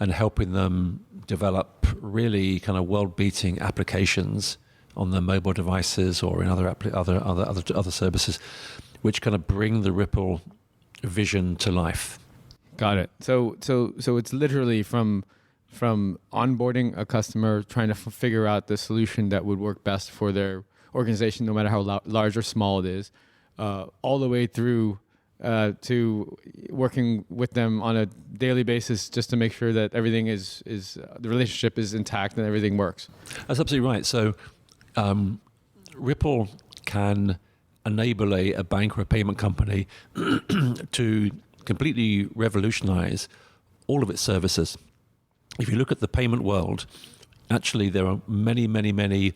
and helping them develop really kind of world-beating applications on their mobile devices or in other services, which kind of bring the Ripple vision to life. Got it. So it's literally from onboarding a customer, trying to figure out the solution that would work best for their organization, no matter how large or small it is, all the way through to working with them on a daily basis just to make sure that everything is the relationship is intact and everything works. That's absolutely right. So Ripple can enable a bank or a payment company to completely revolutionize all of its services. If you look at the payment world, actually there are many, many, many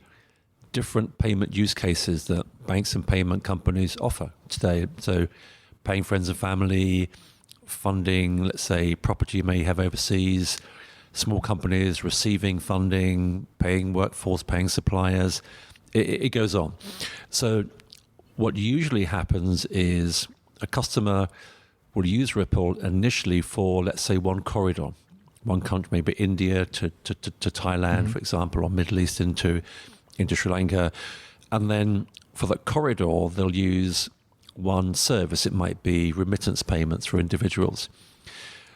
different payment use cases that banks and payment companies offer today. So paying friends and family, funding, let's say, property you may have overseas, small companies receiving funding, paying workforce, paying suppliers. It goes on. So what usually happens is a customer will use Ripple initially for, let's say, one corridor, one country, maybe India to Thailand, for example, or Middle East into Sri Lanka. And then for that corridor, they'll use one service. It might be remittance payments for individuals.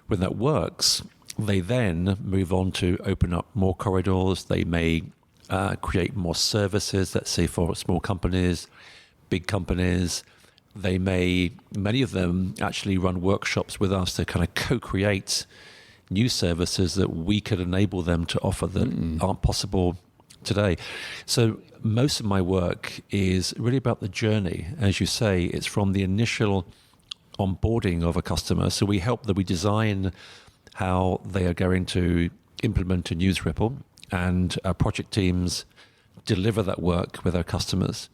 When that works, they then move on to open up more corridors. They may create more services, let's say for small companies, big companies. They may, many of them actually run workshops with us to kind of co-create new services that we could enable them to offer that aren't possible today. So most of my work is really about the journey. As you say, it's from the initial onboarding of a customer. So we help that we design how they are going to implement and use Ripple, and our project teams deliver that work with our customers.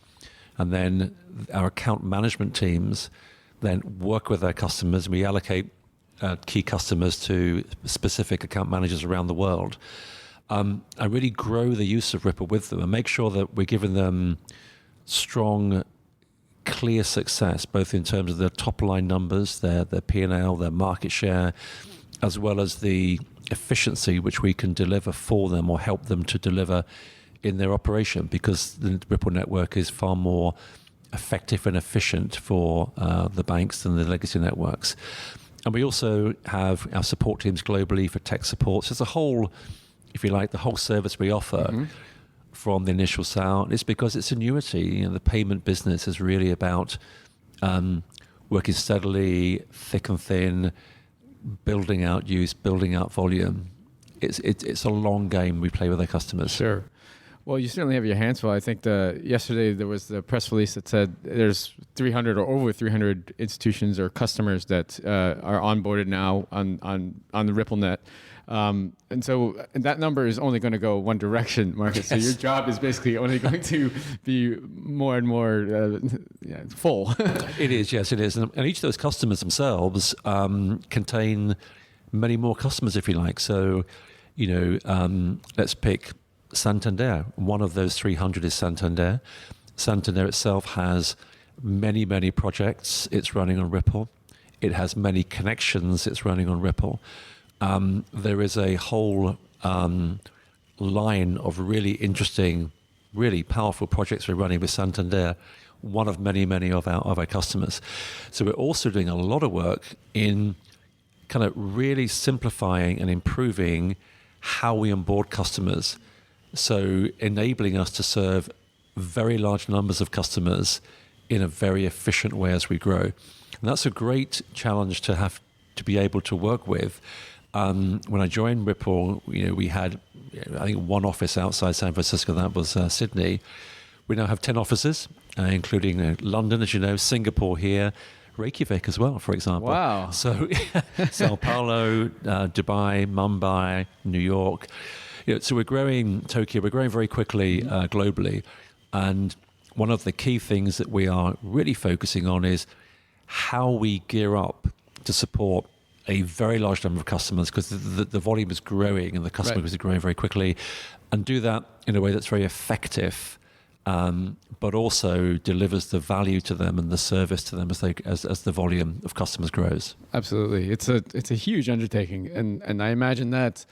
And then our account management teams then work with our customers. We allocate key customers to specific account managers around the world. I really grow the use of Ripple with them and make sure that we're giving them strong, clear success, both in terms of their top line numbers, their P&L, their market share, as well as the efficiency which we can deliver for them or help them to deliver in their operation, because the Ripple network is far more effective and efficient for the banks than the legacy networks. And we also have our support teams globally for tech support. So it's a whole, if you like, the whole service we offer from the initial sale. It's because it's annuity. You know, the payment business is really about working steadily, thick and thin, building out use, building out volume. It's a long game we play with our customers. Sure. Well, you certainly have your hands full. I think yesterday there was the press release that said there's 300 or over 300 institutions or customers that are onboarded now on the RippleNet. And that number is only going to go one direction, Marcus. So your job is basically only going to be more and more full. It is, yes, it is. And each of those customers themselves contain many more customers, if you like. So, let's pick Santander. One of those 300 is Santander. Santander itself has many, many projects. It's running on Ripple. It has many connections. It's running on Ripple. There is a whole line of really interesting, really powerful projects we're running with Santander, one of many, many of our customers. So we're also doing a lot of work in kind of really simplifying and improving how we onboard customers. So enabling us to serve very large numbers of customers in a very efficient way as we grow. And that's a great challenge to have to be able to work with. When I joined Ripple, we had, I think, one office outside San Francisco. That was Sydney. We now have 10 offices, including London, as you know, Singapore here, Reykjavik as well, for example. Wow. So Sao Paulo, Dubai, Mumbai, New York. So we're growing, Tokyo, we're growing very quickly globally. And one of the key things that we are really focusing on is how we gear up to support a very large number of customers, because the volume is growing and the customer base is growing very quickly, and do that in a way that's very effective, but also delivers the value to them and the service to them as the volume of customers grows. Absolutely. It's a huge undertaking. And I imagine that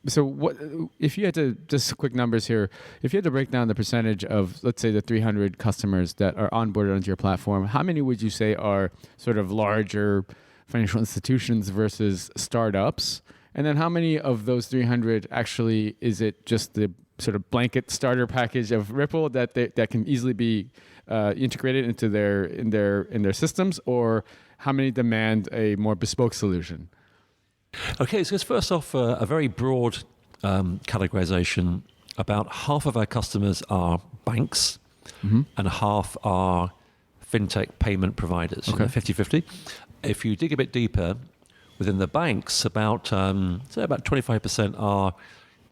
so what if you had to, just quick numbers here, if you had to break down the percentage of, let's say, the 300 customers that are onboarded onto your platform, how many would you say are sort of larger financial institutions versus startups? And then how many of those 300 actually is it just the sort of blanket starter package of Ripple that can easily be integrated into their systems, or how many demand a more bespoke solution? Okay, so first off, a very broad categorization. About half of our customers are banks, and half are fintech payment providers, 50-50. If you dig a bit deeper, within the banks, about 25% are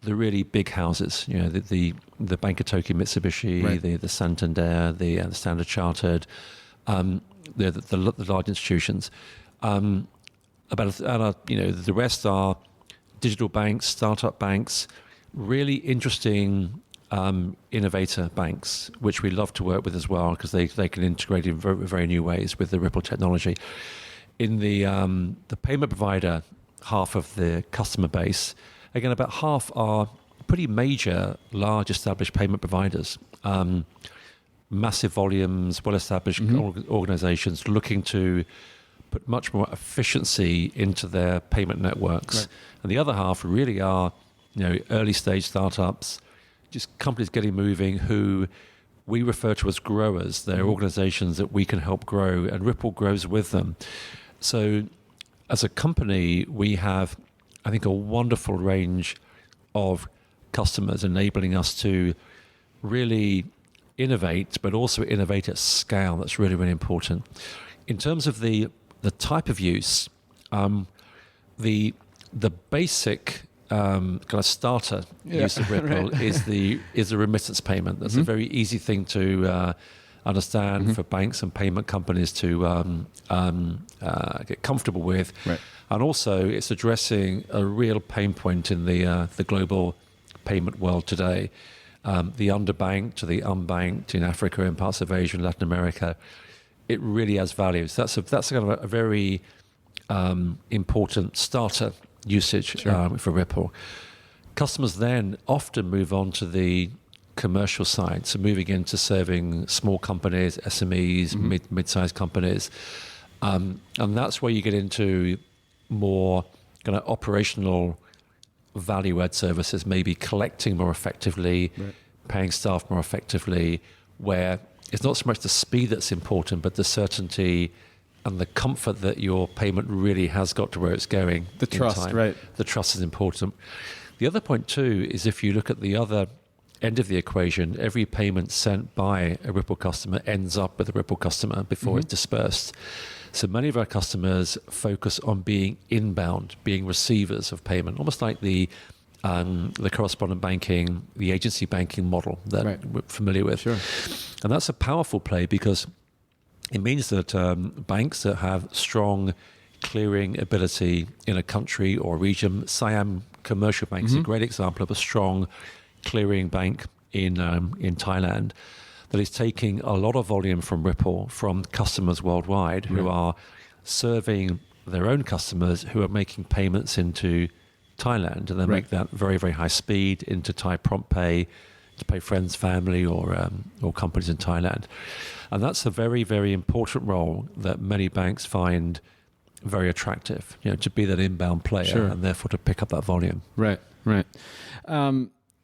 the really big houses, the Bank of Tokyo Mitsubishi, the Santander, the Standard Chartered, the large institutions. The rest are digital banks, startup banks, really interesting innovator banks, which we love to work with as well, because they can integrate in very, very new ways with the Ripple technology. In the payment provider half of the customer base, again, about half are pretty major, large established payment providers. Massive volumes, well-established organizations looking to put much more efficiency into their payment networks. Right. And the other half really are, early stage startups, just companies getting moving who we refer to as growers. They're organizations that we can help grow, and Ripple grows with them. So as a company, we have, I think, a wonderful range of customers enabling us to really innovate, but also innovate at scale. That's really, really important. In terms of the type of use, the basic kind of starter use of Ripple is the remittance payment. That's a very easy thing to understand for banks and payment companies to get comfortable with. Right. And also, it's addressing a real pain point in the global payment world today. The underbanked to the unbanked in Africa and parts of Asia and Latin America. It really has value. So that's kind of a very important starter usage for Ripple. Customers then often move on to the commercial side, so moving into serving small companies, SMEs, mid-sized companies. And that's where you get into more kind of operational value-add services, maybe collecting more effectively, paying staff more effectively, where it's not so much the speed that's important, but the certainty and the comfort that your payment really has got to where it's going. The trust, right. The trust is important. The other point too is if you look at the other end of the equation, every payment sent by a Ripple customer ends up with a Ripple customer before it's dispersed. So many of our customers focus on being inbound, being receivers of payment, almost like the correspondent banking, the agency banking model that we're familiar with. Sure. And that's a powerful play because it means that banks that have strong clearing ability in a country or region, Siam Commercial Bank is a great example of a strong clearing bank in Thailand that is taking a lot of volume from Ripple from customers worldwide who are serving their own customers who are making payments into Thailand, and they make that very, very high speed into Thai prompt pay to pay friends, family, or companies in Thailand. And that's a very, very important role that many banks find very attractive, to be that inbound player and therefore to pick up that volume. Right.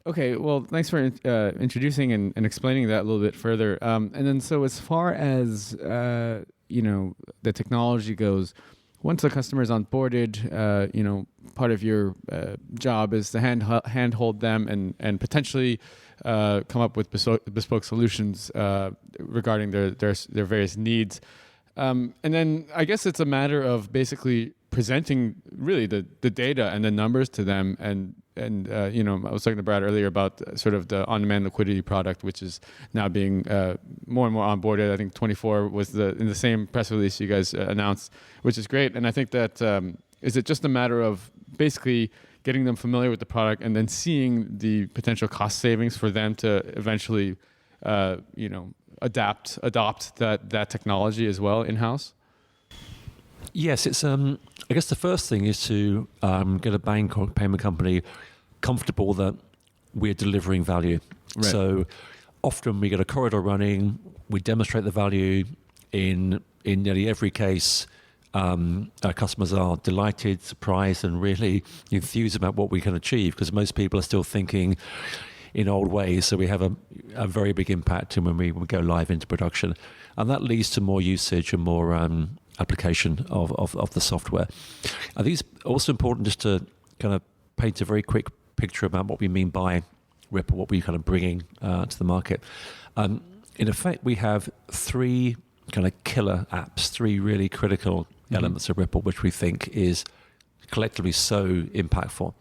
Okay, well, thanks for introducing and explaining that a little bit further. And then, so as far as the technology goes, once a customer is onboarded, part of your job is to handhold them and potentially come up with bespoke solutions regarding their various needs. And then I guess it's a matter of basically presenting really the data and the numbers to them. And I was talking to Brad earlier about sort of the on-demand liquidity product, which is now being more and more onboarded. I think 24 was in the same press release you guys announced, which is great. And I think that is it just a matter of basically getting them familiar with the product and then seeing the potential cost savings for them to eventually, adopt that technology as well in-house? Yes, it's. I guess the first thing is to get a bank or payment company comfortable that we're delivering value. Right. So often we get a corridor running, we demonstrate the value in nearly every case. Our customers are delighted, surprised, and really enthused about what we can achieve because most people are still thinking in old ways. So we have a very big impact when we go live into production. And that leads to more usage and more application of the software. I think it's also important just to kind of paint a very quick picture about what we mean by Ripple, what we're kind of bringing to the market. In effect, we have three kind of killer apps, three really critical elements of Ripple, which we think is collectively so impactful.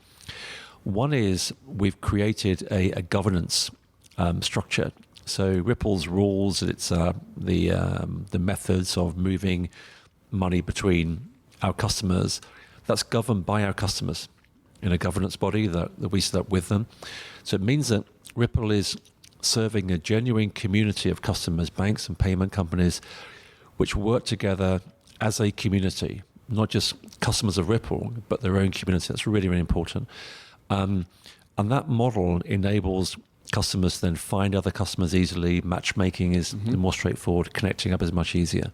One is we've created a governance structure. So Ripple's rules, it's the methods of moving money between our customers, that's governed by our customers in a governance body that we set up with them. So it means that Ripple is serving a genuine community of customers, banks and payment companies, which work together as a community, not just customers of Ripple, but their own community. That's really, really important. And that model enables customers to then find other customers easily. Matchmaking is more straightforward. Connecting up is much easier.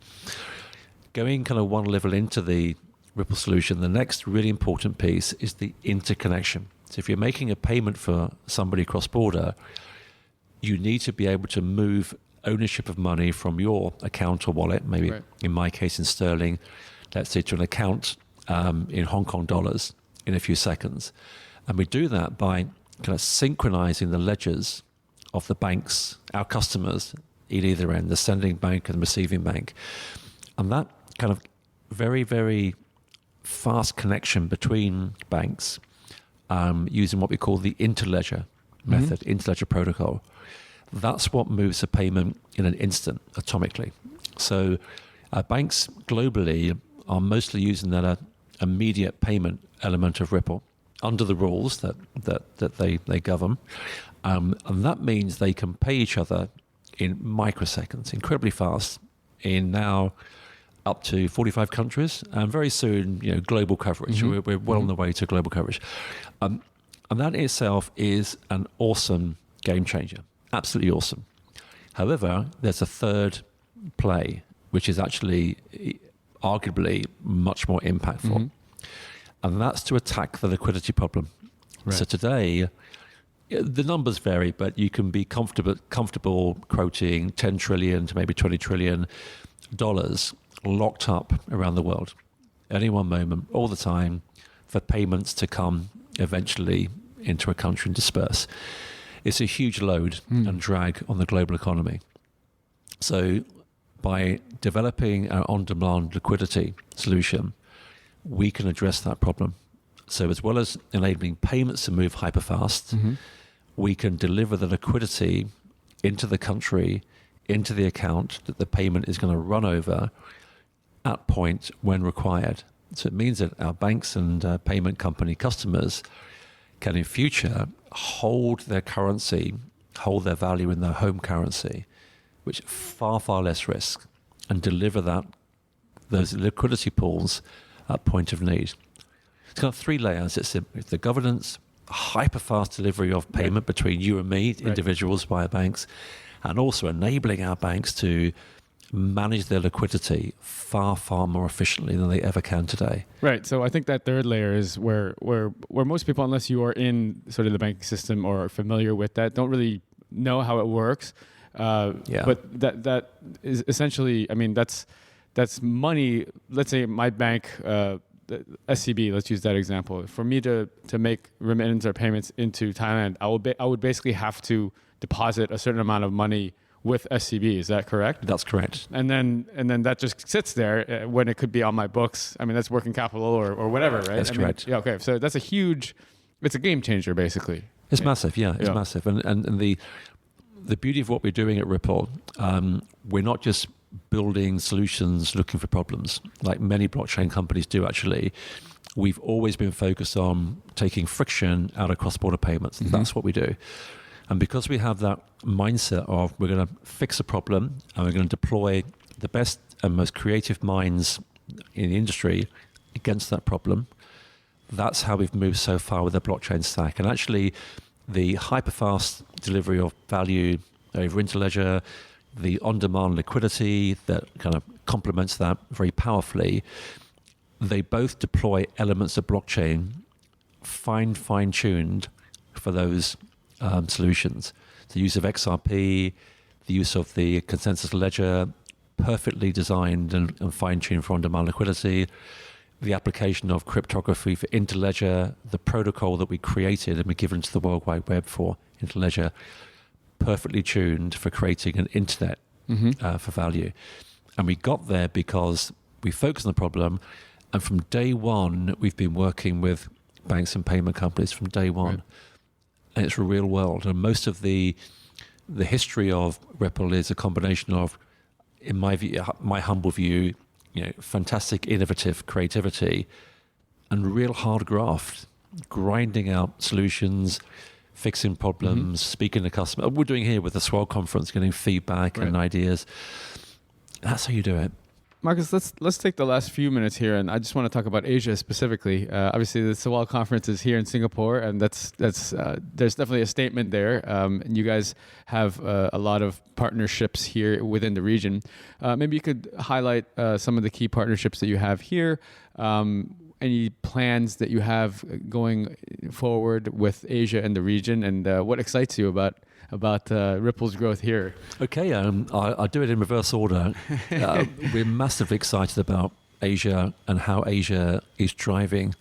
Going kind of one level into the Ripple solution, the next really important piece is the interconnection. So if you're making a payment for somebody cross-border, you need to be able to move ownership of money from your account or wallet, maybe in my case in sterling, let's say to an account in Hong Kong dollars in a few seconds. And we do that by kind of synchronizing the ledgers of the banks, our customers, at either end, the sending bank and the receiving bank. And that kind of very, very fast connection between banks using what we call the interledger method, interledger protocol. That's what moves a payment in an instant, atomically. So banks globally are mostly using that immediate payment element of Ripple under the rules that they govern. And that means they can pay each other in microseconds, incredibly fast, in now up to 45 countries, and very soon, global coverage. We're well on the way to global coverage. And that in itself is an awesome game changer. Absolutely awesome. However, there's a third play, which is actually arguably much more impactful. And that's to attack the liquidity problem. Right. So today, the numbers vary, but you can be comfortable quoting 10 trillion to maybe $20 trillion locked up around the world. Any one moment, all the time, for payments to come eventually into a country and disperse. It's a huge load and drag on the global economy. So by developing our on-demand liquidity solution, we can address that problem. So as well as enabling payments to move hyperfast, we can deliver the liquidity into the country, into the account that the payment is going to run over at point when required. So it means that our banks and payment company customers can in future hold their currency, hold their value in their home currency, which far, far less risk, and deliver those liquidity pools at point of need. It's got 3 layers. It's the governance, hyper-fast delivery of payment between you and me, individuals via banks, and also enabling our banks to manage their liquidity far, far more efficiently than they ever can today. Right. So I think that third layer is where most people, unless you are in sort of the banking system or are familiar with that, don't really know how it works. But that is essentially, I mean, that's money. Let's say my bank, the SCB, let's use that example. For me to make remittance or payments into Thailand, I would basically have to deposit a certain amount of money with SCB. Is that correct? That's correct. And then that just sits there when it could be on my books. I mean, that's working capital or whatever, right? That's correct. Yeah. Okay. So that's it's a game changer, basically. It's massive. Yeah, it's massive. And the beauty of what we're doing at Ripple, we're not just building solutions looking for problems like many blockchain companies do actually. We've always been focused on taking friction out of cross-border payments. That's what we do. And because we have that mindset of we're going to fix a problem and we're going to deploy the best and most creative minds in the industry against that problem, that's how we've moved so far with the blockchain stack. And actually, the hyperfast delivery of value over Interledger, the on-demand liquidity that kind of complements that very powerfully, they both deploy elements of blockchain fine-tuned for those solutions. The use of XRP, the use of the consensus ledger, perfectly designed and fine-tuned for on-demand liquidity, the application of cryptography for Interledger, the protocol that we created and we given to the World Wide Web for Interledger, perfectly tuned for creating an internet for value. And we got there because we focused on the problem, and from day one, we've been working with banks and payment companies from day one. Right. And it's a real world. And most of the history of Ripple is a combination of, in my view, my humble view, fantastic innovative creativity and real hard graft, grinding out solutions, fixing problems, speaking to customers. We're doing here with the Swell conference, getting feedback and ideas. That's how you do it. Marcus, let's take the last few minutes here, and I just want to talk about Asia specifically. Obviously, the Swell conference is here in Singapore, and that's there's definitely a statement there. And you guys have a lot of partnerships here within the region. Maybe you could highlight some of the key partnerships that you have here. Any plans that you have going forward with Asia and the region, and what excites you about Ripple's growth here? Okay, I'll do it in reverse order. We're massively excited about Asia and how Asia is driving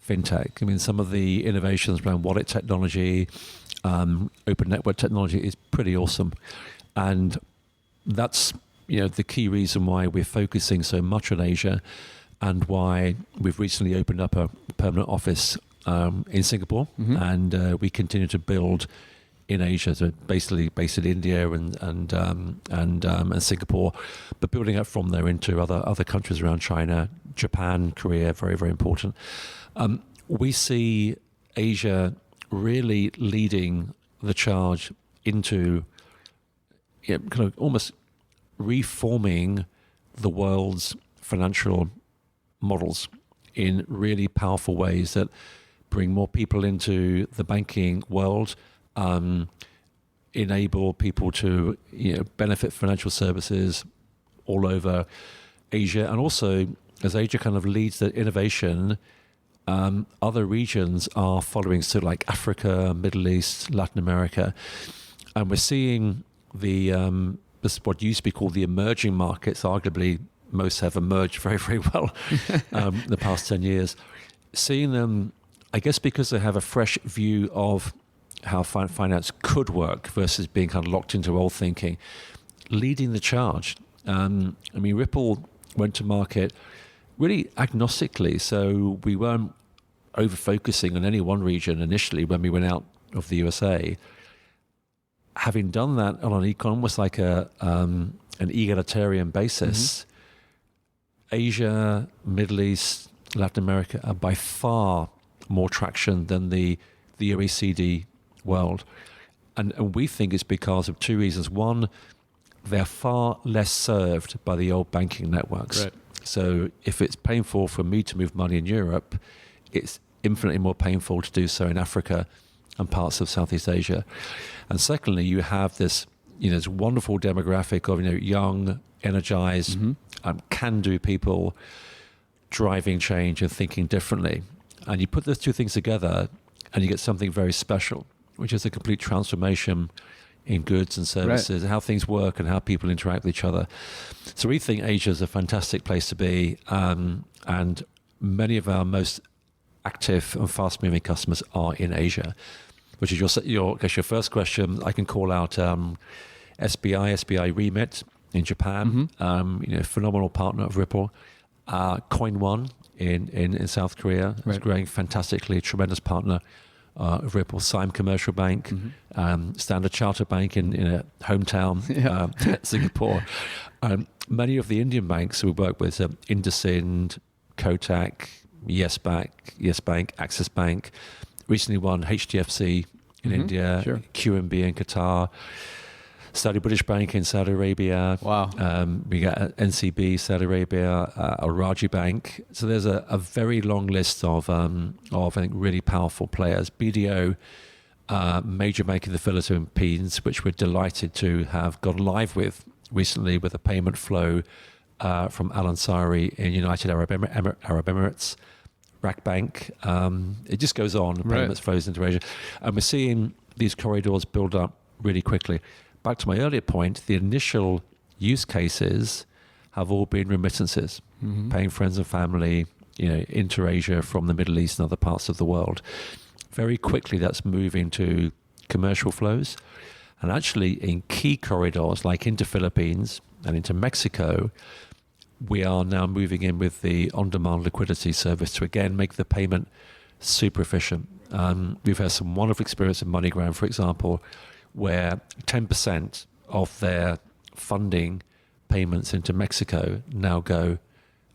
fintech. I mean, some of the innovations around wallet technology, open network technology is pretty awesome. And that's the key reason why we're focusing so much on Asia and why we've recently opened up a permanent office in Singapore, and we continue to build in Asia, so basically based in India and Singapore, but building up from there into other countries around China, Japan, Korea, very, very important. We see Asia really leading the charge into kind of almost reforming the world's financial models in really powerful ways that bring more people into the banking world, enable people to benefit financial services all over Asia, and also as Asia kind of leads the innovation, other regions are following, so like Africa, Middle East, Latin America, and we're seeing this what used to be called the emerging markets. Arguably, most have emerged very, very well in the past 10 years. Seeing them, I guess, because they have a fresh view of how finance could work versus being kind of locked into old thinking, leading the charge Ripple went to market really agnostically, so we weren't over-focusing on any one region initially when we went out of the USA. Having done that on an almost like an egalitarian basis, Asia, Middle East, Latin America are by far more traction than the OECD world. And we think it's because of two reasons. One, they're far less served by the old banking networks. Right. So if it's painful for me to move money in Europe, it's infinitely more painful to do so in Africa and parts of Southeast Asia. And secondly, you have this, this wonderful demographic of, young, energized, can-do people driving change and thinking differently. And you put those two things together and you get something very special, which is a complete transformation in goods and services, how things work and how people interact with each other. So we think Asia is a fantastic place to be, and many of our most active and fast-moving customers are in Asia, which is your first question. I can call out SBI Remit in Japan, phenomenal partner of Ripple. Coin1 in South Korea is growing fantastically, tremendous partner of Ripple. Sime Commercial Bank, Standard Chartered Bank in a hometown, Singapore. Many of the Indian banks we work with, IndusInd, Kotak, Yes Bank, Axis Bank, recently won HDFC in India, QNB in Qatar, Saudi British Bank in Saudi Arabia. Wow. We got NCB, Saudi Arabia, Al Rajhi Bank. So there's a very long list of I think really powerful players. BDO, major bank in the Philippines, which we're delighted to have gone live with recently with a payment flow from Al Ansari in United Arab Emirates. Rack Bank. It just goes on. Payments flows into Asia. And we're seeing these corridors build up really quickly. Back to my earlier point, the initial use cases have all been remittances, paying friends and family, inter-Asia from the Middle East and other parts of the world. Very quickly, that's moving to commercial flows. And actually, in key corridors like into Philippines and into Mexico, we are now moving in with the on-demand liquidity service to, again, make the payment super efficient. We've had some wonderful experience in MoneyGram, for example, where 10% of their funding payments into Mexico now go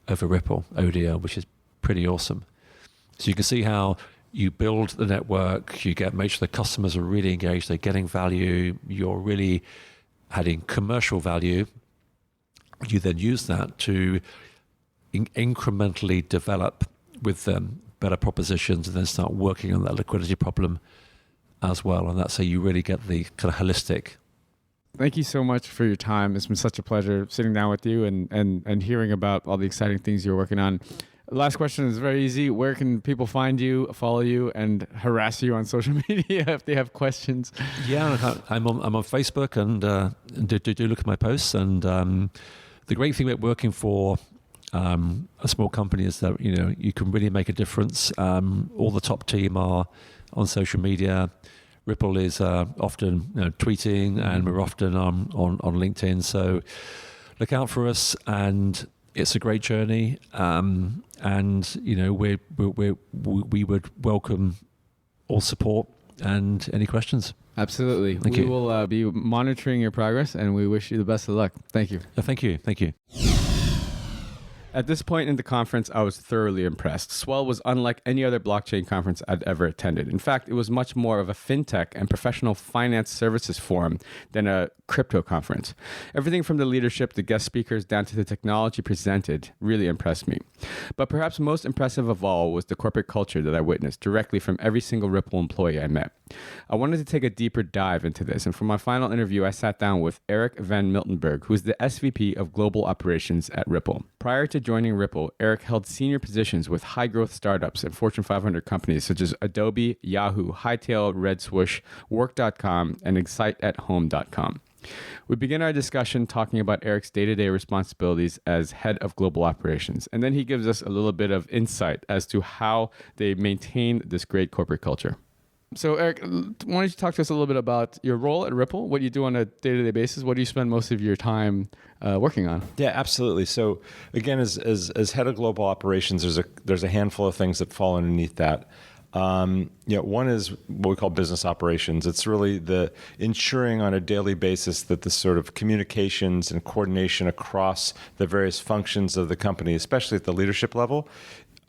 over Ripple, ODL, which is pretty awesome. So you can see how you build the network, make sure the customers are really engaged, they're getting value, you're really adding commercial value. You then use that to incrementally develop with them better propositions and then start working on that liquidity problem as well. And that's how you really get the kind of holistic. Thank you so much for your time. It's been such a pleasure sitting down with you and hearing about all the exciting things you're working on. Last question is very easy. Where can people find you, follow you, and harass you on social media if they have questions? Yeah, I'm on Facebook and do look at my posts. And the great thing about working for a small company is that you can really make a difference. All the top team are on social media. Ripple is often tweeting, and we're often on LinkedIn. So look out for us, and it's a great journey. And we would welcome all support and any questions. Absolutely. Thank you. We will be monitoring your progress, and we wish you the best of luck. Thank you. Thank you. Thank you. At this point in the conference, I was thoroughly impressed. Swell was unlike any other blockchain conference I'd ever attended. In fact, it was much more of a fintech and professional finance services forum than a crypto conference. Everything from the leadership, the guest speakers, down to the technology presented really impressed me. But perhaps most impressive of all was the corporate culture that I witnessed directly from every single Ripple employee I met. I wanted to take a deeper dive into this, and for my final interview, I sat down with Eric Van Miltenberg, who's the SVP of Global Operations at Ripple. Prior to joining Ripple, Eric held senior positions with high-growth startups and Fortune 500 companies such as Adobe, Yahoo, Hightail, Red Swoosh, Work.com, and ExciteAtHome.com. We begin our discussion talking about Eric's day-to-day responsibilities as head of global operations, and then he gives us a little bit of insight as to how they maintain this great corporate culture. So Eric, why don't you talk to us a little bit about your role at Ripple, what you do on a day-to-day basis? What do you spend most of your time working on? Yeah, absolutely. So again, as head of global operations, there's a handful of things that fall underneath that. One is what we call business operations. It's really the ensuring on a daily basis that the sort of communications and coordination across the various functions of the company, especially at the leadership level,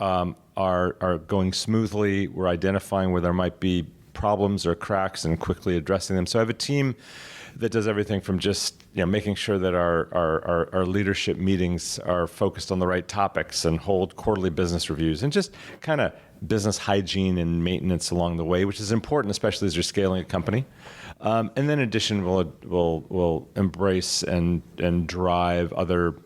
are going smoothly. We're identifying where there might be problems or cracks and quickly addressing them. So I have a team that does everything from just making sure that our leadership meetings are focused on the right topics and hold quarterly business reviews and just kind of business hygiene and maintenance along the way, which is important, especially as you're scaling a company. And then in addition, we'll embrace and drive other,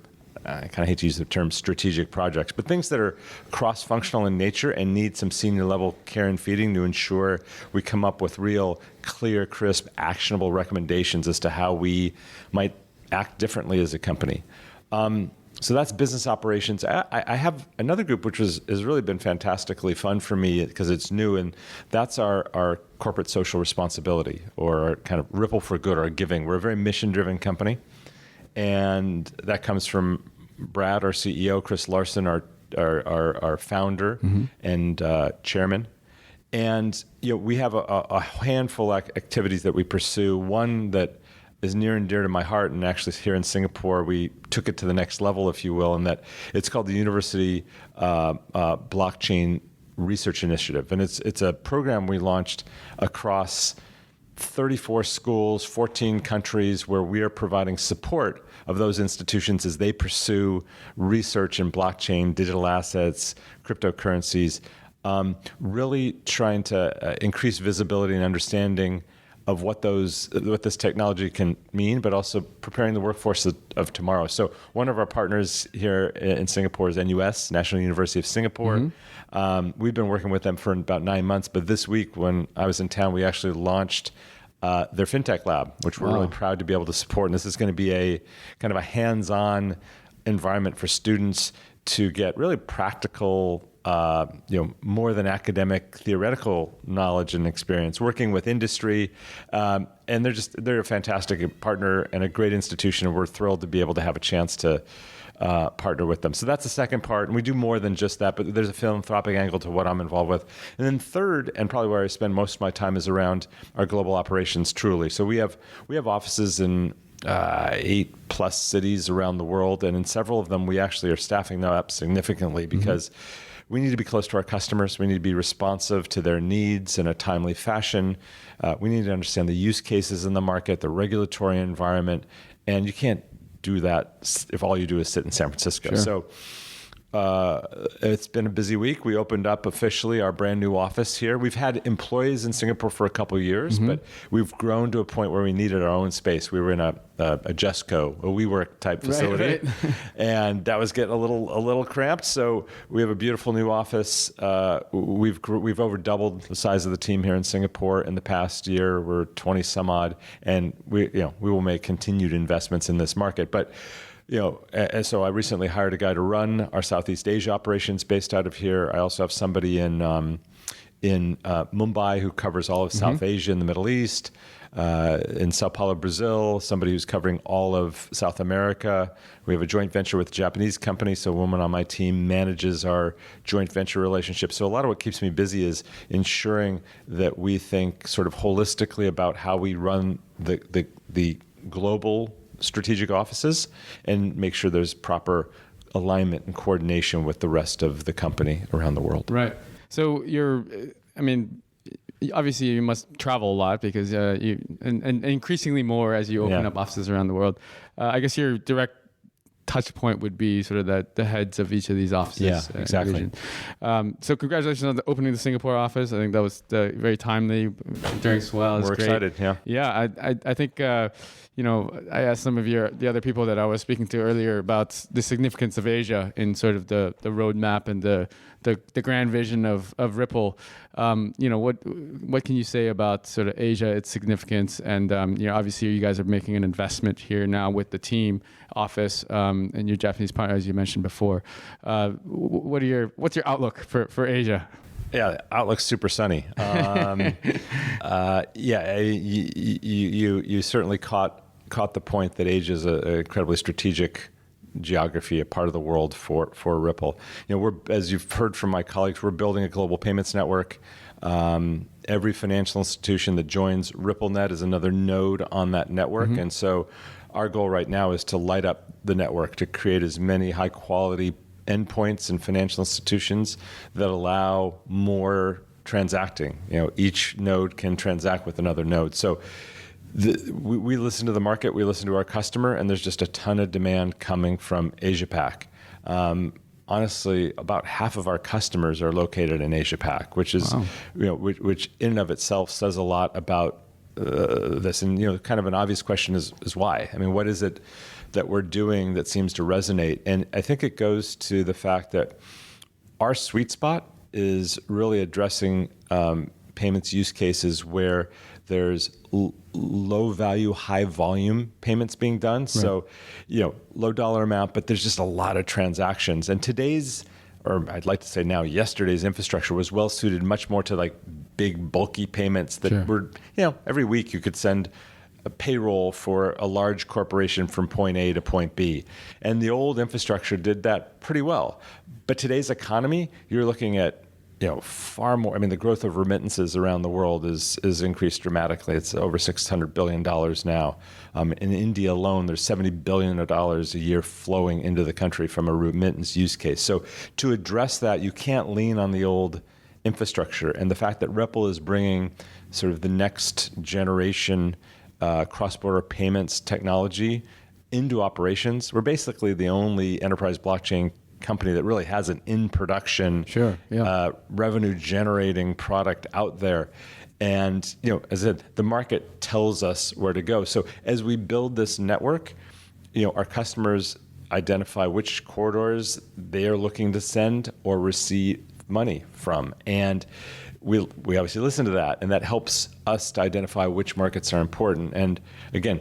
I kind of hate to use the term strategic projects, but things that are cross-functional in nature and need some senior level care and feeding to ensure we come up with real, clear, crisp, actionable recommendations as to how we might act differently as a company. So that's business operations. I have another group which has really been fantastically fun for me because it's new, and that's our corporate social responsibility, or our kind of Ripple for Good, or giving. We're a very mission-driven company, and that comes from Brad, our CEO, Chris Larson, our founder and chairman. And we have a handful of activities that we pursue. One that is near and dear to my heart, and actually here in Singapore, we took it to the next level, if you will, and that it's called the University Blockchain Research Initiative. And it's a program we launched across 34 schools, 14 countries, where we are providing support of those institutions as they pursue research in blockchain, digital assets, cryptocurrencies, really trying to increase visibility and understanding of what this technology can mean, but also preparing the workforce of tomorrow. So one of our partners here in Singapore is NUS, National University of Singapore. We've been working with them for about 9 months, but this week when I was in town, we actually launched their FinTech Lab, which we're really proud to be able to support. And this is going to be a kind of a hands-on environment for students to get really practical, more than academic, theoretical knowledge and experience working with industry. And they're a fantastic partner and a great institution. And we're thrilled to be able to have a chance to partner with them. So that's the second part. And we do more than just that, but there's a philanthropic angle to what I'm involved with. And then third, and probably where I spend most of my time, is around our global operations, truly. So we have offices in 8+ cities around the world. And in several of them, we actually are staffing them up significantly because we need to be close to our customers. We need to be responsive to their needs in a timely fashion. We need to understand the use cases in the market, the regulatory environment, and you can't do that if all you do is sit in San Francisco. Sure. So it's been a busy week. We opened up officially our brand new office here. We've had employees in Singapore for a couple of years, but we've grown to a point where we needed our own space. We were in a Justco, a WeWork type facility, right. and that was getting a little cramped. So we have a beautiful new office. We've over doubled the size of the team here in Singapore in the past year. We're 20 some odd, and we will make continued investments in this market. But and so I recently hired a guy to run our Southeast Asia operations based out of here. I also have somebody in Mumbai who covers all of South Asia and the Middle East. In Sao Paulo, Brazil, somebody who's covering all of South America. We have a joint venture with a Japanese company, so a woman on my team manages our joint venture relationship. So a lot of what keeps me busy is ensuring that we think sort of holistically about how we run the global strategic offices and make sure there's proper alignment and coordination with the rest of the company around the world. Right. So obviously you must travel a lot because and increasingly more as you open up offices around the world. I guess your direct touch point would be sort of the heads of each of these offices. Yeah, exactly. So congratulations on opening the Singapore office. I think that was very timely during Swell. We're excited. Yeah. Yeah. I think, I asked some of the other people that I was speaking to earlier about the significance of Asia in sort of the roadmap and the grand vision of Ripple. What can you say about sort of Asia, its significance, and obviously you guys are making an investment here now with the team office and your Japanese partner, as you mentioned before. What's your outlook for Asia? Yeah, outlook's super sunny. You certainly caught the point that Asia is an incredibly strategic geography, a part of the world for Ripple. We're, as you've heard from my colleagues, we're building a global payments network. Every financial institution that joins RippleNet is another node on that network, and so our goal right now is to light up the network to create as many high quality endpoints and financial institutions that allow more transacting. Each node can transact with another node. So we listen to the market, we listen to our customer, and there's just a ton of demand coming from Asia Pac. Honestly, about half of our customers are located in Asia Pac, which is, which in and of itself says a lot about this. And kind of an obvious question is why? I mean, what is it that we're doing that seems to resonate? And I think it goes to the fact that our sweet spot is really addressing payments use cases where there's low value, high volume payments being done. Right. So, low dollar amount, but there's just a lot of transactions. And today's, or I'd like to say now, yesterday's infrastructure was well suited much more to like big bulky payments that were, every week you could send a payroll for a large corporation from point A to point B. And the old infrastructure did that pretty well. But today's economy, you're looking at far more. I mean, the growth of remittances around the world is increased dramatically. It's over $600 billion now. In India alone, there's $70 billion a year flowing into the country from a remittance use case. So to address that, you can't lean on the old infrastructure. And the fact that Ripple is bringing sort of the next generation cross-border payments technology into operations, we're basically the only enterprise blockchain company that really has an in-production revenue-generating product out there. And as I said, the market tells us where to go. So as we build this network, our customers identify which corridors they are looking to send or receive money from. And we obviously listen to that, and that helps us to identify which markets are important. And again,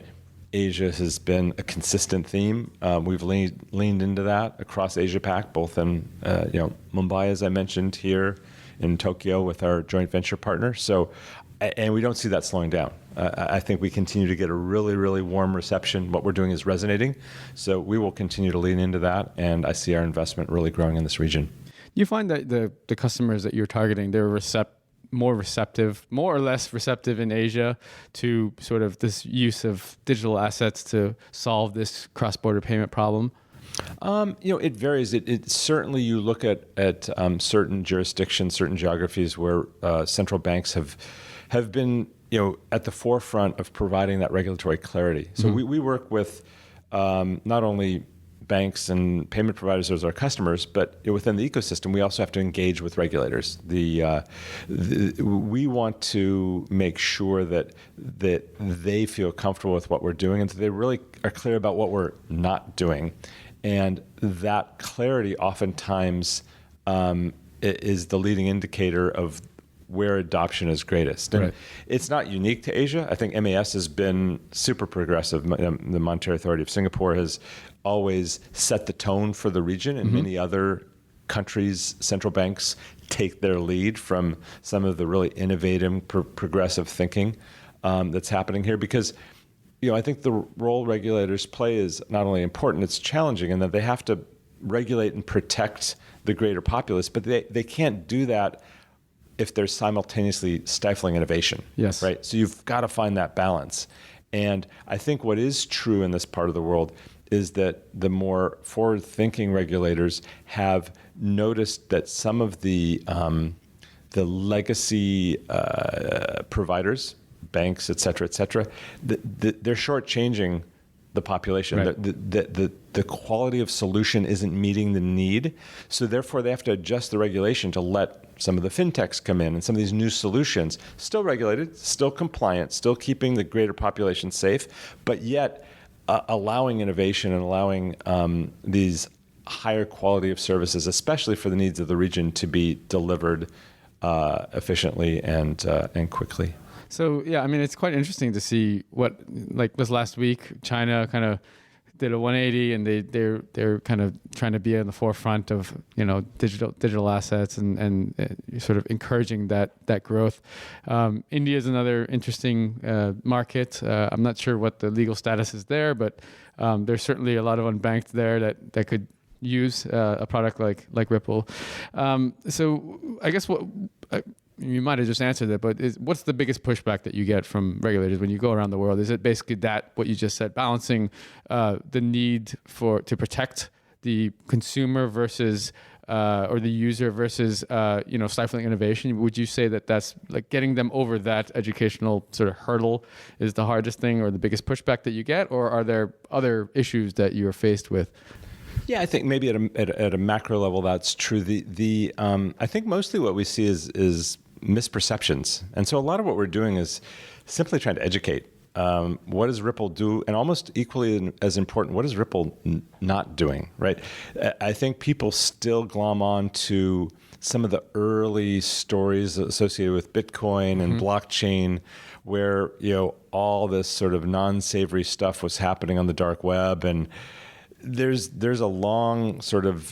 Asia has been a consistent theme. We've leaned into that across Asia Pac, both in Mumbai, as I mentioned, here in Tokyo with our joint venture partner. So, and we don't see that slowing down. I think we continue to get a really, really warm reception. What we're doing is resonating. So we will continue to lean into that, and I see our investment really growing in this region. You find that the customers that you're targeting, they're more or less receptive in Asia to sort of this use of digital assets to solve this cross-border payment problem? It varies. It certainly, you look at certain jurisdictions, certain geographies where central banks have been at the forefront of providing that regulatory clarity. So we work with not only banks and payment providers as our customers, but within the ecosystem, we also have to engage with regulators. We want to make sure that they feel comfortable with what we're doing, and that they really are clear about what we're not doing. And that clarity oftentimes is the leading indicator of where adoption is greatest. And it's not unique to Asia. I think MAS has been super progressive. The Monetary Authority of Singapore has always set the tone for the region, and many other countries' central banks take their lead from some of the really innovative, progressive thinking that's happening here. Because I think the role regulators play is not only important, it's challenging, in that they have to regulate and protect the greater populace, but they can't do that if they're simultaneously stifling innovation. Yes. Right? So you've got to find that balance. And I think what is true in this part of the world is that the more forward-thinking regulators have noticed that some of the legacy providers, banks, et cetera, they're shortchanging the population. Right. The quality of solution isn't meeting the need. So therefore, they have to adjust the regulation to let some of the fintechs come in and some of these new solutions, still regulated, still compliant, still keeping the greater population safe, but yet allowing innovation and allowing these higher quality of services, especially for the needs of the region, to be delivered efficiently and quickly. So, yeah, I mean, it's quite interesting to see what, like this last week, China kind of did a 180, and they're kind of trying to be in the forefront of digital assets and sort of encouraging that growth. India is another interesting market. I'm not sure what the legal status is there, but there's certainly a lot of unbanked there that could use a product like Ripple. So I guess you might have just answered it, but what's the biggest pushback that you get from regulators when you go around the world? Is it basically that what you just said, balancing the need to protect the consumer versus or the user versus stifling innovation? Would you say that that's like getting them over that educational sort of hurdle is the hardest thing or the biggest pushback that you get, or are there other issues that you're faced with? Yeah, I think maybe at a macro level that's true. I think mostly what we see is misperceptions, and so a lot of what we're doing is simply trying to educate. What does Ripple do? And almost equally as important, what is Ripple not doing? Right? I think people still glom on to some of the early stories associated with Bitcoin and blockchain, where all this sort of non-savory stuff was happening on the dark web, and there's a long sort of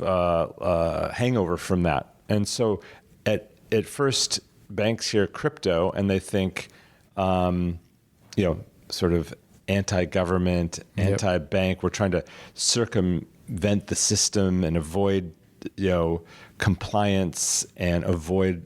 hangover from that. And so at first, banks hear crypto and they think, sort of anti-government, anti-bank. We're trying to circumvent the system and avoid, compliance and avoid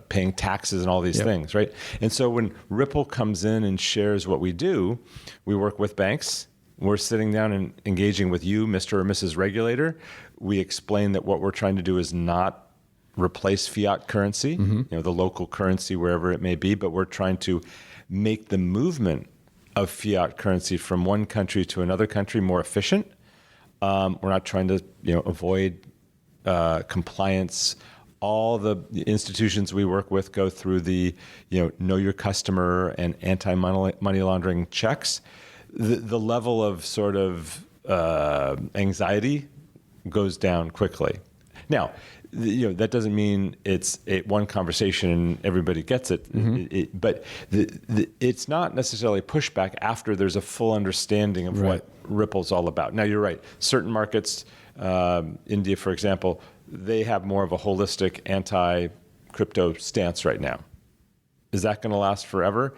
paying taxes and all these things, right? And so when Ripple comes in and shares what we do, we work with banks. We're sitting down and engaging with you, Mr. or Mrs. Regulator. We explain that what we're trying to do is not replace fiat currency, the local currency, wherever it may be, but we're trying to make the movement of fiat currency from one country to another country more efficient. We're not trying to, avoid compliance. All the institutions we work with go through the, know your customer and anti-money laundering checks. The level of sort of anxiety goes down quickly. Now, that doesn't mean it's one conversation and everybody gets it. But it's not necessarily pushback after there's a full understanding of what Ripple's all about. Now, you're right. Certain markets, India, for example, they have more of a holistic anti-crypto stance right now. Is that going to last forever?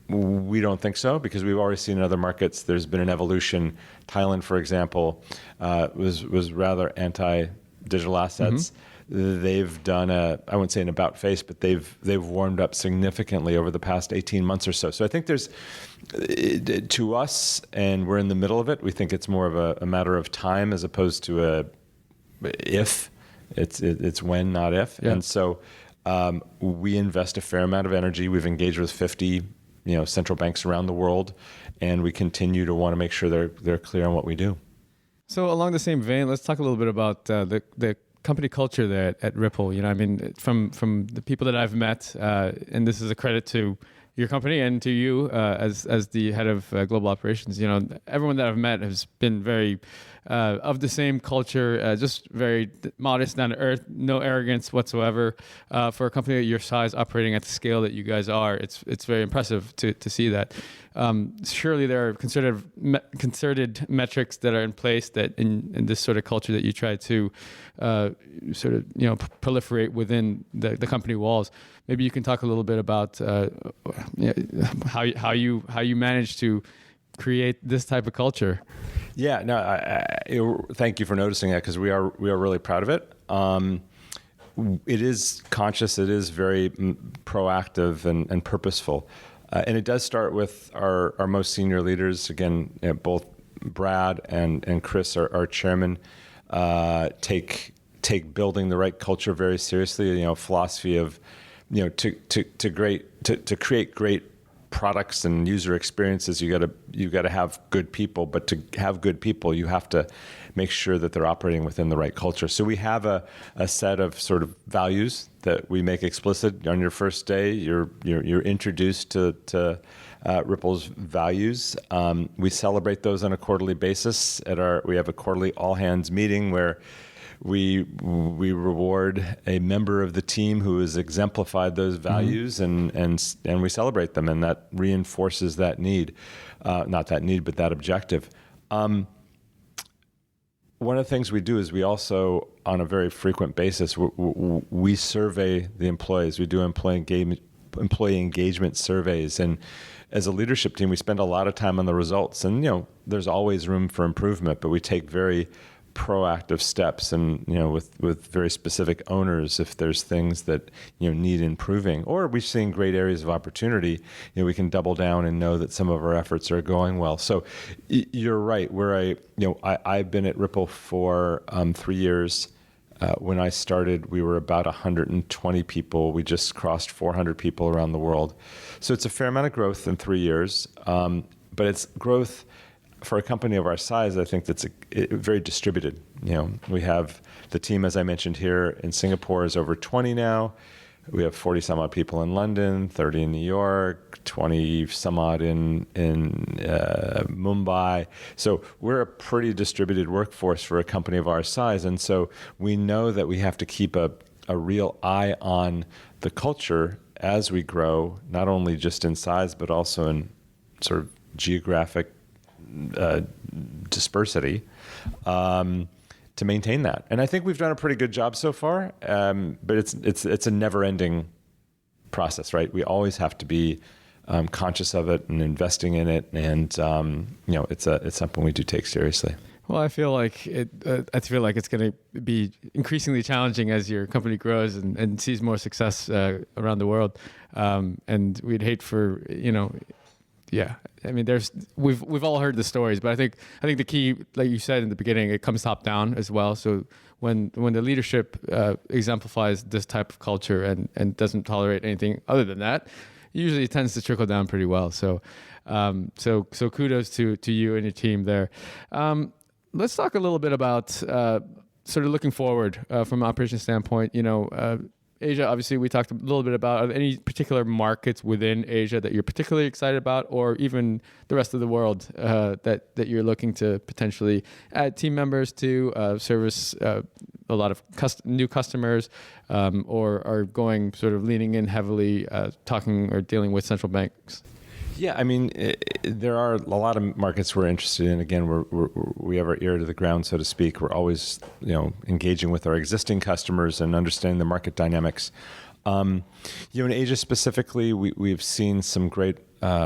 We don't think so, because we've already seen in other markets there's been an evolution. Thailand, for example, was rather anti-digital assets. They've done I wouldn't say an about face, but they've warmed up significantly over the past 18 months or so. So I think there's, to us, and we're in the middle of it, we think it's more of a matter of time as opposed to a if. It's when, not if. Yeah. And so we invest a fair amount of energy. We've engaged with 50 central banks around the world, and we continue to want to make sure they're clear on what we do. So along the same vein, let's talk a little bit about the company culture there at Ripple. From the people that I've met, and this is a credit to your company and to you as the head of global operations. Everyone that I've met has been very of the same culture, just very modest, down to earth, no arrogance whatsoever. For a company your size operating at the scale that you guys are, it's very impressive to see that. Surely there are concerted metrics that are in place that in this sort of culture that you try to proliferate within the company walls. Maybe you can talk a little bit about how you manage to create this type of culture. Yeah, no, thank you for noticing that, because we are really proud of it. It is conscious, it is very proactive and purposeful. And it does start with our most senior leaders. Again, both Brad and Chris, our chairman, take building the right culture very seriously. Philosophy of to create great products and user experiences, you got to have good people. But to have good people, you have to make sure that they're operating within the right culture. So we have a set of sort of values that we make explicit. On your first day, you're introduced to Ripple's values. We celebrate those on a quarterly basis. We have a quarterly all hands meeting where we reward a member of the team who has exemplified those values, and we celebrate them, and that reinforces that need, not that need, but that objective. One of the things we do is we also, on a very frequent basis, we survey the employees. We do employee engagement surveys, and as a leadership team, we spend a lot of time on the results. And there's always room for improvement, but we take very proactive steps, and with very specific owners if there's things that need improving, or we're seeing great areas of opportunity. We can double down and know that some of our efforts are going well. So you're right. I've been at Ripple for 3 years. When I started, we were about 120 people. We just crossed 400 people around the world. So it's a fair amount of growth in 3 years, but it's growth for a company of our size. I think that's very distributed. We have the team, as I mentioned here in Singapore, is over 20 now. We have 40 some odd people in London, 30 in New York, 20 some odd in Mumbai. So we're a pretty distributed workforce for a company of our size. And so we know that we have to keep a real eye on the culture as we grow, not only just in size, but also in sort of geographic dispersity, to maintain that. And I think we've done a pretty good job so far, but it's a never-ending process, right? We always have to be conscious of it and investing in it, and it's something we do take seriously. Well, I feel like it's going to be increasingly challenging as your company grows and sees more success around the world, and we'd hate for Yeah, I mean, we've all heard the stories, but I think the key, like you said in the beginning, it comes top down as well. So when the leadership exemplifies this type of culture and doesn't tolerate anything other than that, usually it tends to trickle down pretty well. So so kudos to you and your team there. Let's talk a little bit about sort of looking forward from an operations standpoint. Asia, obviously, we talked a little bit about. Are there any particular markets within Asia that you're particularly excited about, or even the rest of the world that you're looking to potentially add team members to, service a lot of new customers, or are going sort of leaning in heavily, talking or dealing with central banks? Yeah, I mean, there are a lot of markets we're interested in. Again, we have our ear to the ground, so to speak. We're always, engaging with our existing customers and understanding the market dynamics. In Asia specifically, we've seen some great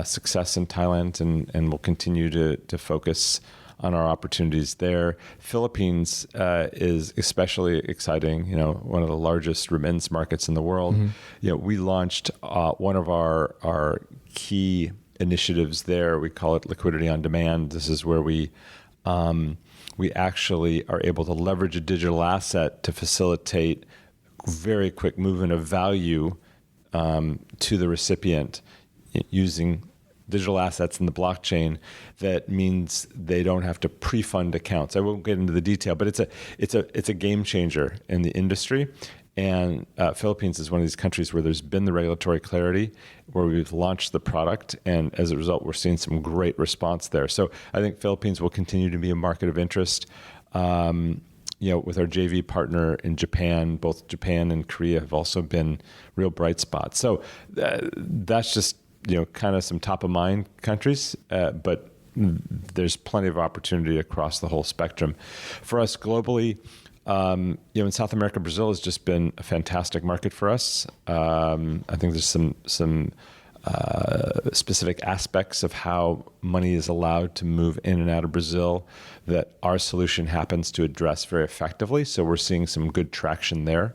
success in Thailand, and we'll continue to focus on our opportunities there. Philippines is especially exciting. One of the largest remittance markets in the world. Mm-hmm. We launched one of our key initiatives there. We call it Liquidity on Demand. This is where we actually are able to leverage a digital asset to facilitate very quick movement of value to the recipient using digital assets in the blockchain. That means they don't have to pre-fund accounts. I won't get into the detail, but it's a game changer in the industry. And Philippines is one of these countries where there's been the regulatory clarity, where we've launched the product, and as a result, we're seeing some great response there. So I think Philippines will continue to be a market of interest. With our JV partner in Japan, both Japan and Korea have also been real bright spots. So that's just kind of some top of mind countries, but there's plenty of opportunity across the whole spectrum. For us globally, in South America, Brazil has just been a fantastic market for us. I think there's some specific aspects of how money is allowed to move in and out of Brazil that our solution happens to address very effectively. So we're seeing some good traction there.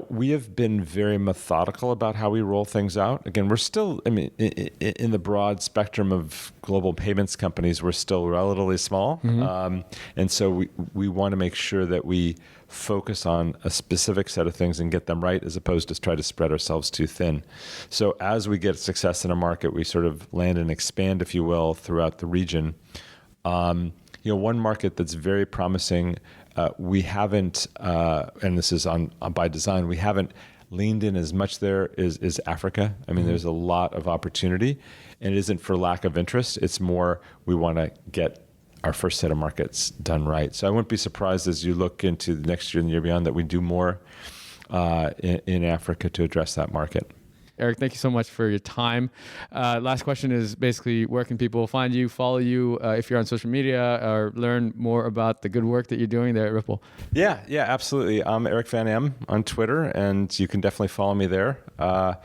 We have been very methodical about how we roll things out. Again, we're still, in the broad spectrum of global payments companies, we're still relatively small. Mm-hmm. And so we want to make sure that we focus on a specific set of things and get them right, as opposed to try to spread ourselves too thin. So as we get success in a market, we sort of land and expand, if you will, throughout the region. One market that's very promising, we haven't, and this is by design, we haven't leaned in as much there is Africa. There's a lot of opportunity, and it isn't for lack of interest. It's more we want to get our first set of markets done right. So I wouldn't be surprised as you look into the next year and the year beyond that we do more in Africa to address that market. Eric, thank you so much for your time. Last question is basically, where can people find you, follow you, if you're on social media, or learn more about the good work that you're doing there at Ripple? Yeah, absolutely. I'm Eric Van Am on Twitter, and you can definitely follow me there. I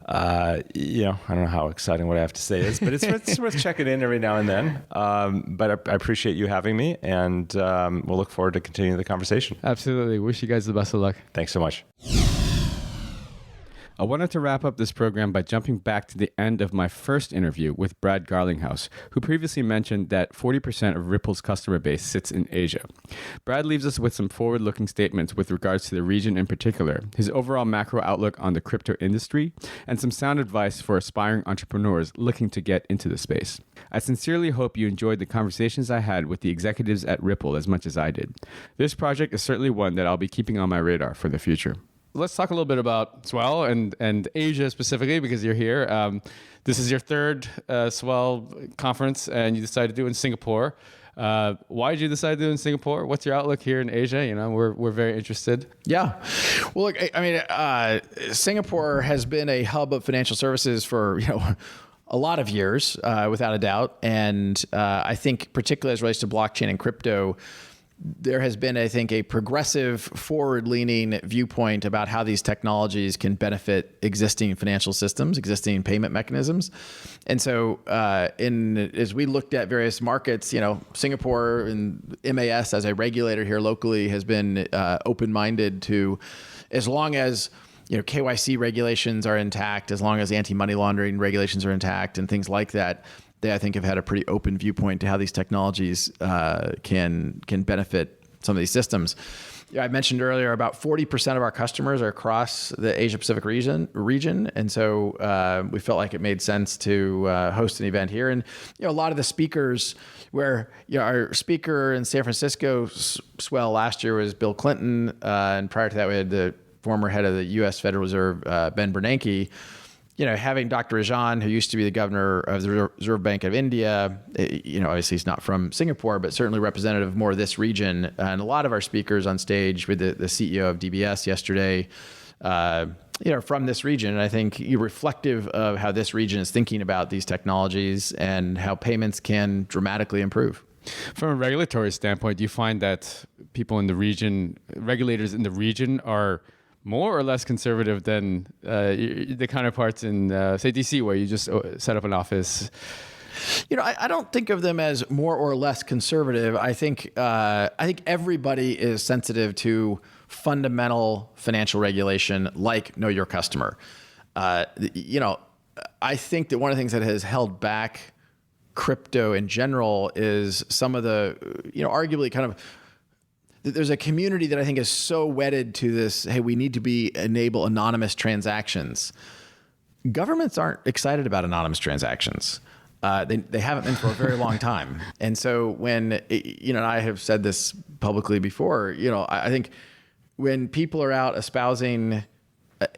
don't know how exciting what I have to say is, but it's worth checking in every now and then. But I appreciate you having me, and we'll look forward to continuing the conversation. Absolutely. Wish you guys the best of luck. Thanks so much. I wanted to wrap up this program by jumping back to the end of my first interview with Brad Garlinghouse, who previously mentioned that 40% of Ripple's customer base sits in Asia. Brad leaves us with some forward-looking statements with regards to the region in particular, his overall macro outlook on the crypto industry, and some sound advice for aspiring entrepreneurs looking to get into the space. I sincerely hope you enjoyed the conversations I had with the executives at Ripple as much as I did. This project is certainly one that I'll be keeping on my radar for the future. Let's talk a little bit about Swell and Asia specifically, because you're here. This is your third Swell conference, and you decided to do it in Singapore. Why did you decide to do it in Singapore? What's your outlook here in Asia? We're very interested. Yeah. Well, look, I mean, Singapore has been a hub of financial services for, a lot of years, without a doubt. And I think particularly as it relates to blockchain and crypto, there has been, I think, a progressive, forward-leaning viewpoint about how these technologies can benefit existing financial systems, existing payment mechanisms. And so as we looked at various markets, Singapore and MAS as a regulator here locally has been open-minded to, as long as KYC regulations are intact, as long as anti-money laundering regulations are intact and things like that, they, I think, have had a pretty open viewpoint to how these technologies can benefit some of these systems. I mentioned earlier, about 40% of our customers are across the Asia Pacific region. And so we felt like it made sense to host an event here. And, a lot of the speakers where, our speaker in San Francisco Swell last year was Bill Clinton. And prior to that, we had the former head of the U.S. Federal Reserve, Ben Bernanke. Having Dr. Rajan, who used to be the governor of the Reserve Bank of India, obviously he's not from Singapore, but certainly representative of more of this region. And a lot of our speakers on stage with the CEO of DBS yesterday, from this region. And I think reflective of how this region is thinking about these technologies and how payments can dramatically improve. From a regulatory standpoint, do you find that people in the region, regulators in the region, are more or less conservative than the counterparts in, say, DC, where you just set up an office? I don't think of them as more or less conservative. I think everybody is sensitive to fundamental financial regulation, like know your customer. I think that one of the things that has held back crypto in general is some of the, arguably kind of, there's a community that I think is so wedded to this, hey, we need to enable anonymous transactions. Governments aren't excited about anonymous transactions. They haven't been for a very long time. And so when, and I have said this publicly before, I think when people are out espousing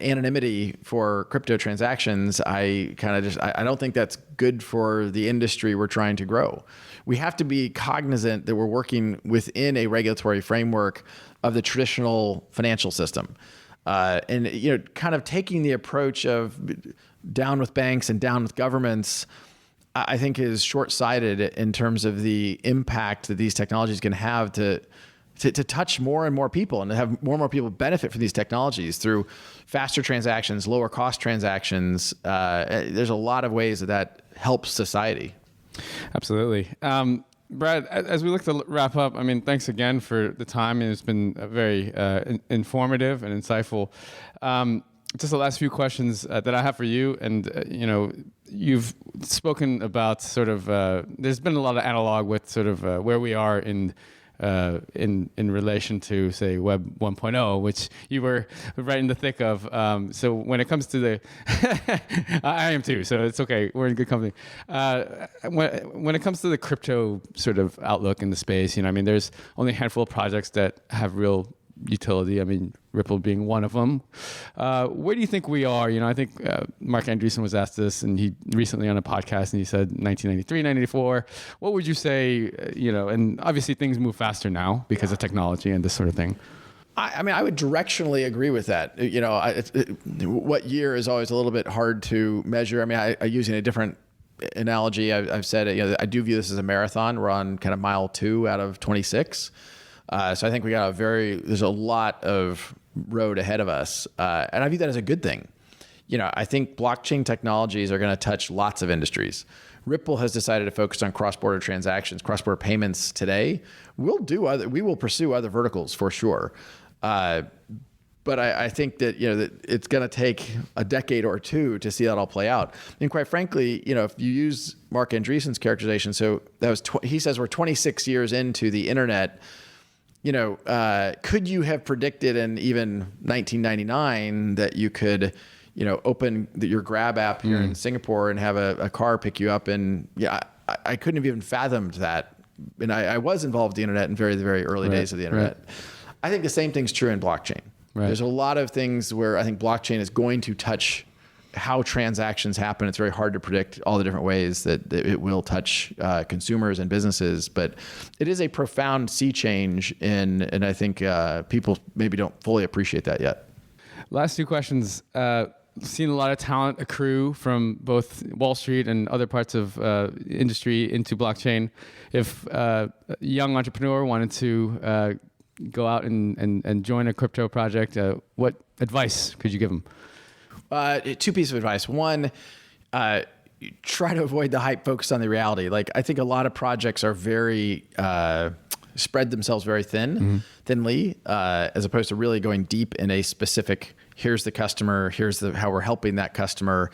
anonymity for crypto transactions, I don't think that's good for the industry we're trying to grow. We have to be cognizant that we're working within a regulatory framework of the traditional financial system. And kind of taking the approach of down with banks and down with governments, I think is short-sighted in terms of the impact that these technologies can have to touch more and more people and to have more and more people benefit from these technologies through faster transactions, lower cost transactions. There's a lot of ways that helps society. Absolutely. Brad, as we look to wrap up, thanks again for the time. It's been very informative and insightful. Just the last few questions that I have for you. And, you've spoken about sort of, there's been a lot of analog with sort of where we are in relation to, say, Web 1.0, which you were right in the thick of. So when it comes to the, I am too, so it's okay. We're in good company. When it comes to the crypto sort of outlook in the space, there's only a handful of projects that have real utility. Ripple being one of them. Where do you think we are? I think Mark Andreessen was asked this, and he recently on a podcast, and he said 1993, 1994. What would you say? And obviously things move faster now because of technology and this sort of thing. I mean, I would directionally agree with that. You know, what year is always a little bit hard to measure. I mean, I using a different analogy. I've said it. You know, I do view this as a marathon. We're on kind of mile 2 out of 26. So I think there's a lot of road ahead of us, and I view that as a good thing. You know, I think blockchain technologies are going to touch lots of industries. Ripple has decided to focus on cross-border transactions, cross-border payments today. We will pursue other verticals for sure. But I think that, you know, that it's going to take a decade or two to see that all play out. And quite frankly, you know, if you use Mark Andreessen's characterization, so that was he says we're 26 years into the internet. You know, could you have predicted in even 1999 that you could, you know, open your Grab app here in Singapore and have a car pick you up? And yeah, I couldn't have even fathomed that. And I was involved in the internet in the very early days of the internet. Right. I think the same thing's true in blockchain. Right. There's a lot of things where I think blockchain is going to touch how transactions happen. It's very hard to predict all the different ways that it will touch consumers and businesses, but it is a profound sea change and I think people maybe don't fully appreciate that yet. Last 2 questions. Seen a lot of talent accrue from both Wall Street and other parts of industry into blockchain. If a young entrepreneur wanted to go out and join a crypto project, what advice could you give them? 2 pieces of advice. One, try to avoid the hype, focus on the reality. Like, I think a lot of projects are very spread themselves very thinly, as opposed to really going deep in a specific, here's the customer, here's how we're helping that customer.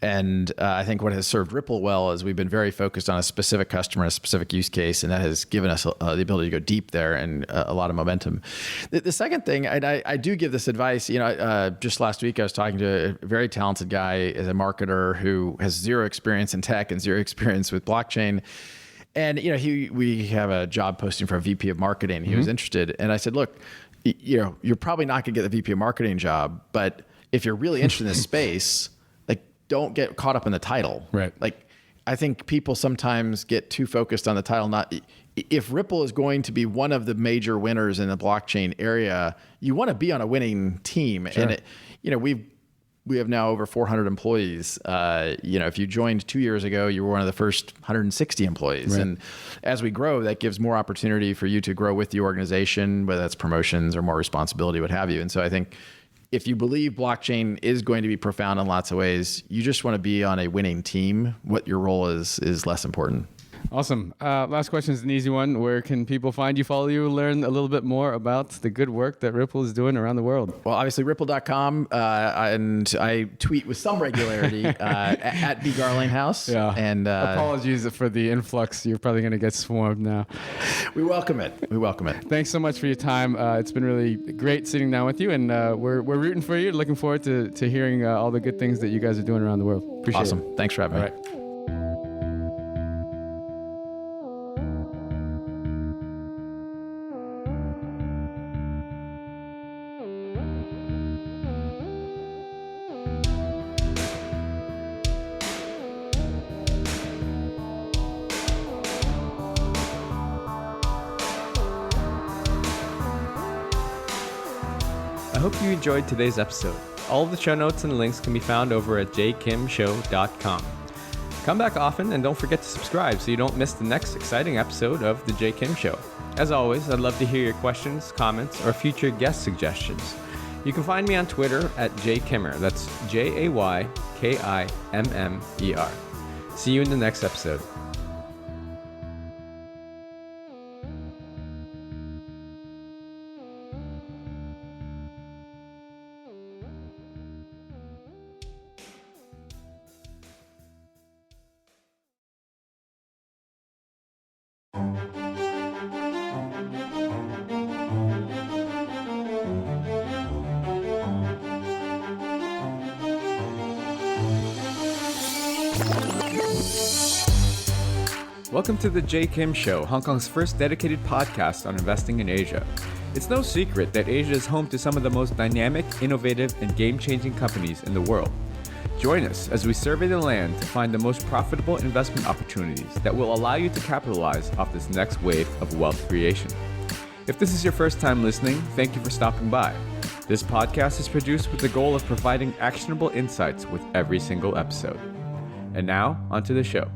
And I think what has served Ripple well is we've been very focused on a specific customer, a specific use case, and that has given us the ability to go deep there and a lot of momentum. The second thing, I do give this advice. You know, just last week I was talking to a very talented guy as a marketer who has 0 experience in tech and 0 experience with blockchain. And you know, we have a job posting for a VP of marketing. He was interested, and I said, look, you know, you're probably not going to get the VP of marketing job, but if you're really interested in this space, don't get caught up in the title. Right. Like, I think people sometimes get too focused on the title. If Ripple is going to be one of the major winners in the blockchain area, you want to be on a winning team. Sure. And you know, we have now over 400 employees. You know, if you joined 2 years ago, you were one of the first 160 employees. Right. And as we grow, that gives more opportunity for you to grow with the organization, whether that's promotions or more responsibility, what have you. And so I think, if you believe blockchain is going to be profound in lots of ways, you just want to be on a winning team. What your role is less important. Awesome. Last question is an easy one. Where can people find you, follow you, learn a little bit more about the good work that Ripple is doing around the world? Well, obviously ripple.com, and I tweet with some regularity at bgarlinghouse. Yeah. And apologies for the influx. You're probably going to get swarmed now. We welcome it. Thanks so much for your time. It's been really great sitting down with you, and we're rooting for you. Looking forward to hearing all the good things that you guys are doing around the world. Appreciate it. Awesome. Thanks for having me. All right. I hope you enjoyed today's episode. All of the show notes and links can be found over at jkimshow.com. Come back often and don't forget to subscribe so you don't miss the next exciting episode of The Jay Kim Show. As always, I'd love to hear your questions, comments, or future guest suggestions. You can find me on Twitter at jaykimmer. That's JAYKIMMER. See you in the next episode. Welcome to The Jay Kim Show, Hong Kong's first dedicated podcast on investing in Asia. It's no secret that Asia is home to some of the most dynamic, innovative, and game-changing companies in the world. Join us as we survey the land to find the most profitable investment opportunities that will allow you to capitalize off this next wave of wealth creation. If this is your first time listening, thank you for stopping by. This podcast is produced with the goal of providing actionable insights with every single episode. And now, onto the show.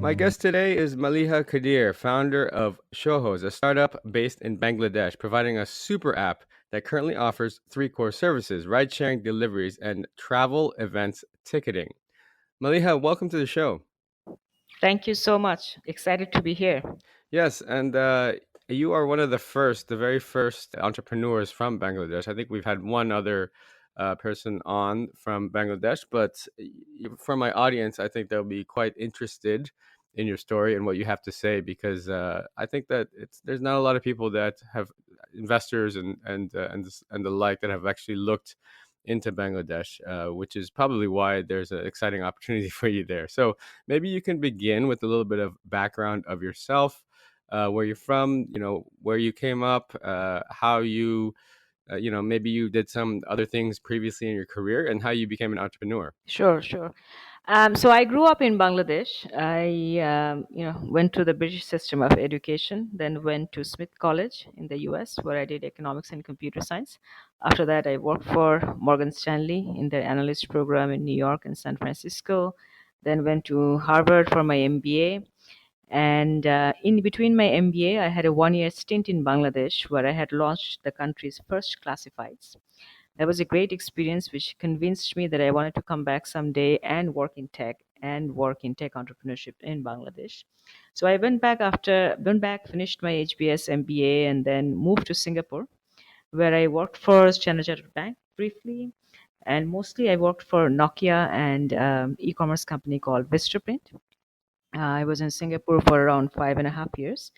My guest today is Maliha Kadir, founder of Shohos, a startup based in Bangladesh, providing a super app that currently offers 3 core services: ride-sharing, deliveries, and travel events ticketing. Maliha, welcome to the show. Thank you so much. Excited to be here. Yes, and you are one of the very first entrepreneurs from Bangladesh. I think we've had one other person on from Bangladesh, but for my audience, I think they'll be quite interested in your story and what you have to say, because I think that there's not a lot of people that have investors and the like that have actually looked into Bangladesh, which is probably why there's an exciting opportunity for you there. So maybe you can begin with a little bit of background of yourself, where you're from, where you came up, how you, maybe you did some other things previously in your career, and how you became an entrepreneur. Sure, sure. So I grew up in Bangladesh. I, went through the British system of education, then went to Smith College in the U.S., where I did economics and computer science. After that, I worked for Morgan Stanley in their analyst program in New York and San Francisco. Then went to Harvard for my MBA. And in between my MBA, I had a 1-year stint in Bangladesh where I had launched the country's first classifieds. That was a great experience, which convinced me that I wanted to come back someday and work in tech entrepreneurship in Bangladesh. So I went back, finished my HBS MBA, and then moved to Singapore, where I worked for Standard Chartered Bank briefly. And mostly I worked for Nokia and e-commerce company called Vistaprint. I was in Singapore for around 5.5 years.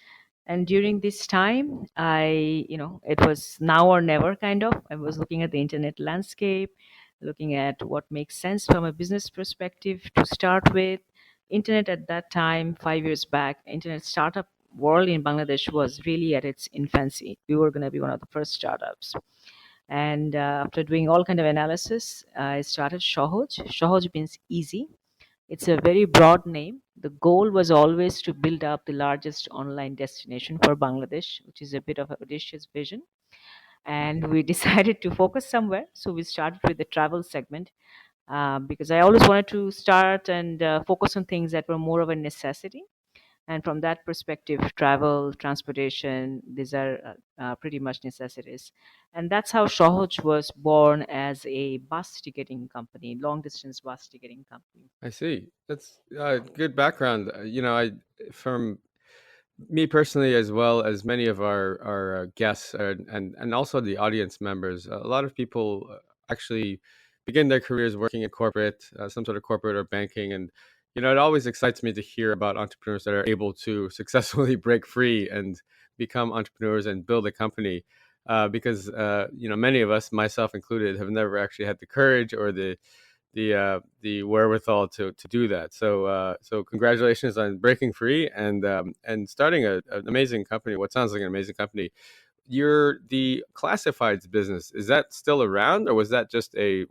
And during this time, it was now or never kind of. I was looking at the internet landscape, looking at what makes sense from a business perspective to start with. Internet at that time, 5 years back, internet startup world in Bangladesh was really at its infancy. We were going to be one of the first startups. And after doing all kind of analysis, I started Shohoj. Shohoj means easy. It's a very broad name. The goal was always to build up the largest online destination for Bangladesh, which is a bit of an audacious vision. And we decided to focus somewhere. So we started with the travel segment, because I always wanted to start and focus on things that were more of a necessity. And from that perspective, travel, transportation, these are pretty much necessities. And that's how Shohoj was born, as a bus ticketing company, long distance bus ticketing company. I see. That's good background. From me personally, as well as many of our guests, and also the audience members, a lot of people actually begin their careers working in corporate, some sort of corporate or banking, and it always excites me to hear about entrepreneurs that are able to successfully break free and become entrepreneurs and build a company, because many of us, myself included, have never actually had the courage or the wherewithal to do that. So congratulations on breaking free and starting an amazing company. What sounds like an amazing company. The classifieds business, is that still around, or was that just a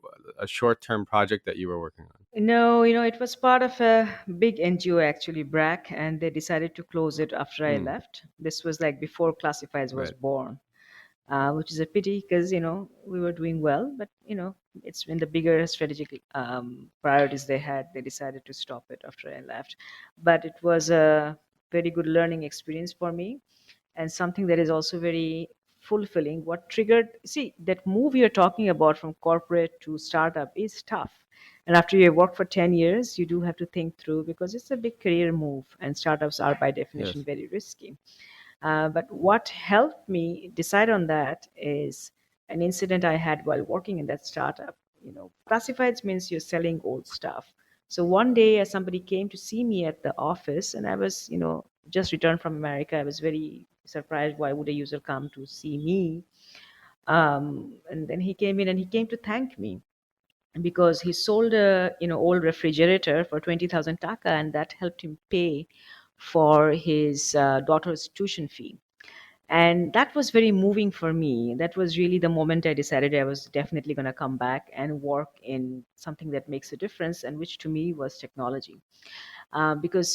short-term project that you were working on? No, it was part of a big NGO actually, BRAC, and they decided to close it after I left. This was like before Classifieds was Right. born, which is a pity because, we were doing well, but, it's in the bigger strategic priorities they had. They decided to stop it after I left. But it was a very good learning experience for me, and something that is also very fulfilling. What triggered, see, that move you're talking about from corporate to startup is tough. And after you have worked for 10 years, you do have to think through, because it's a big career move, and startups are by definition Yes. very risky. But what helped me decide on that is an incident I had while working in that startup. Classifieds means you're selling old stuff. So one day, somebody came to see me at the office, and I was, just returned from America. I was very surprised. Why would a user come to see me? And then he came in and he came to thank me because he sold a old refrigerator for 20,000 taka, and that helped him pay for his daughter's tuition fee. And that was very moving for me. That was really the moment I decided I was definitely going to come back and work in something that makes a difference, and which to me was technology. Because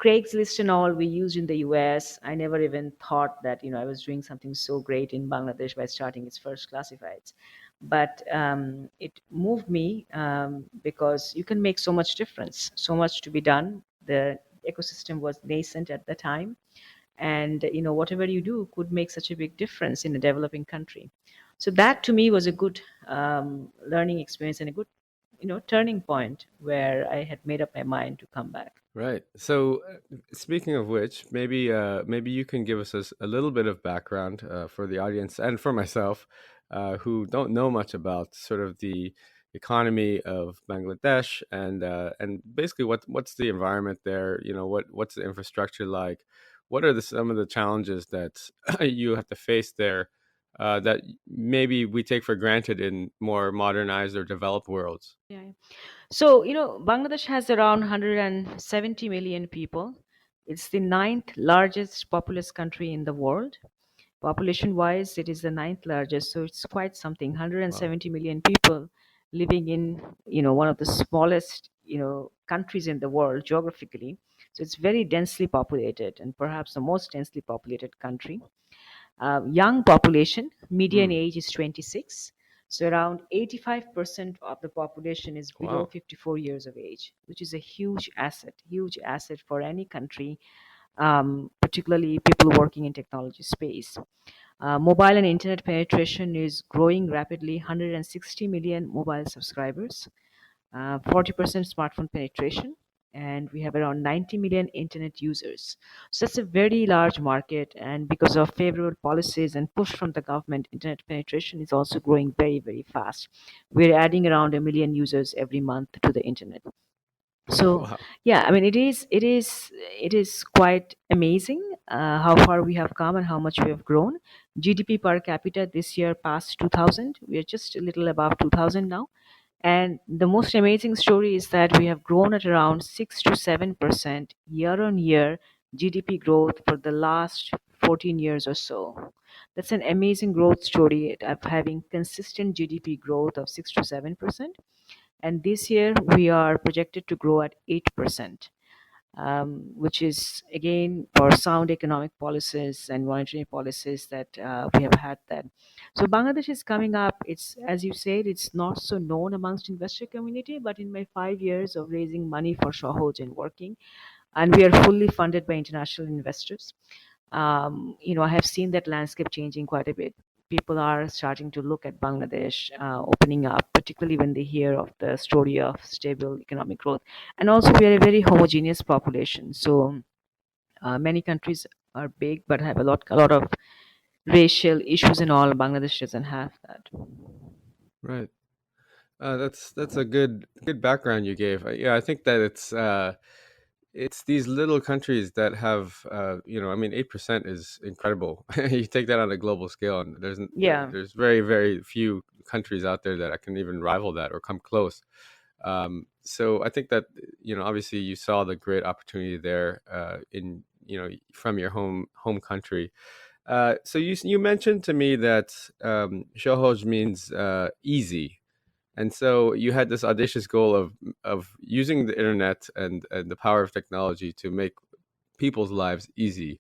Craigslist and all we used in the US. I never even thought that I was doing something so great in Bangladesh by starting its first classifieds. But it moved me because you can make so much difference, so much to be done. The ecosystem was nascent at the time, and whatever you do could make such a big difference in a developing country. So that to me was a good learning experience and a good turning point where I had made up my mind to come back. Right. So, speaking of which, maybe you can give us a little bit of background for the audience and for myself, who don't know much about sort of the economy of Bangladesh and basically what's the environment there. What's the infrastructure like? What are some of the challenges that you have to face there that maybe we take for granted in more modernized or developed worlds? Yeah. So, Bangladesh has around 170 million people. It's the ninth largest populous country in the world. Population wise, it is the ninth largest. So it's quite something. 170 million people living in, one of the smallest, countries in the world geographically. So it's very densely populated and perhaps the most densely populated country. Young population, median age is 26. So around 85% of the population is below Wow. 54 years of age, which is a huge asset for any country, particularly people working in technology space. Mobile and internet penetration is growing rapidly, 160 million mobile subscribers, 40% smartphone penetration, and we have around 90 million internet users. So that's a very large market, and because of favorable policies and push from the government, internet penetration is also growing very, very fast. We're adding around a million users every month to the internet. So Wow. yeah, I mean it is quite amazing how far we have come and how much we have grown. GDP per capita this year passed 2000. We are just a little above 2000 now. And the most amazing story is that we have grown at around 6 to 7% year on year GDP growth for the last 14 years or so. That's an amazing growth story of having consistent GDP growth of 6 to 7%. And this year we are projected to grow at 8%, which is again for sound economic policies and monetary policies that we have had that. So Bangladesh is coming up. It's, as you said, it's not so known amongst investor community, but in my 5 years of raising money for Shahoj and working, and we are fully funded by international investors. I have seen that landscape changing quite a bit. People are starting to look at Bangladesh opening up, particularly when they hear of the story of stable economic growth. And also, we are a very homogeneous population. So many countries are big, but have a lot of racial issues and all. Bangladesh doesn't have that. Right. That's a good background you gave. Yeah, I think that it's these little countries that have I mean 8% is incredible. You take that on a global scale, and Yeah. there's very very few countries out there that can even rival that or come close. So I think that obviously you saw the great opportunity there in from your home country. So you mentioned to me that Shohoj means easy. And so you had this audacious goal of using the internet and the power of technology to make people's lives easy.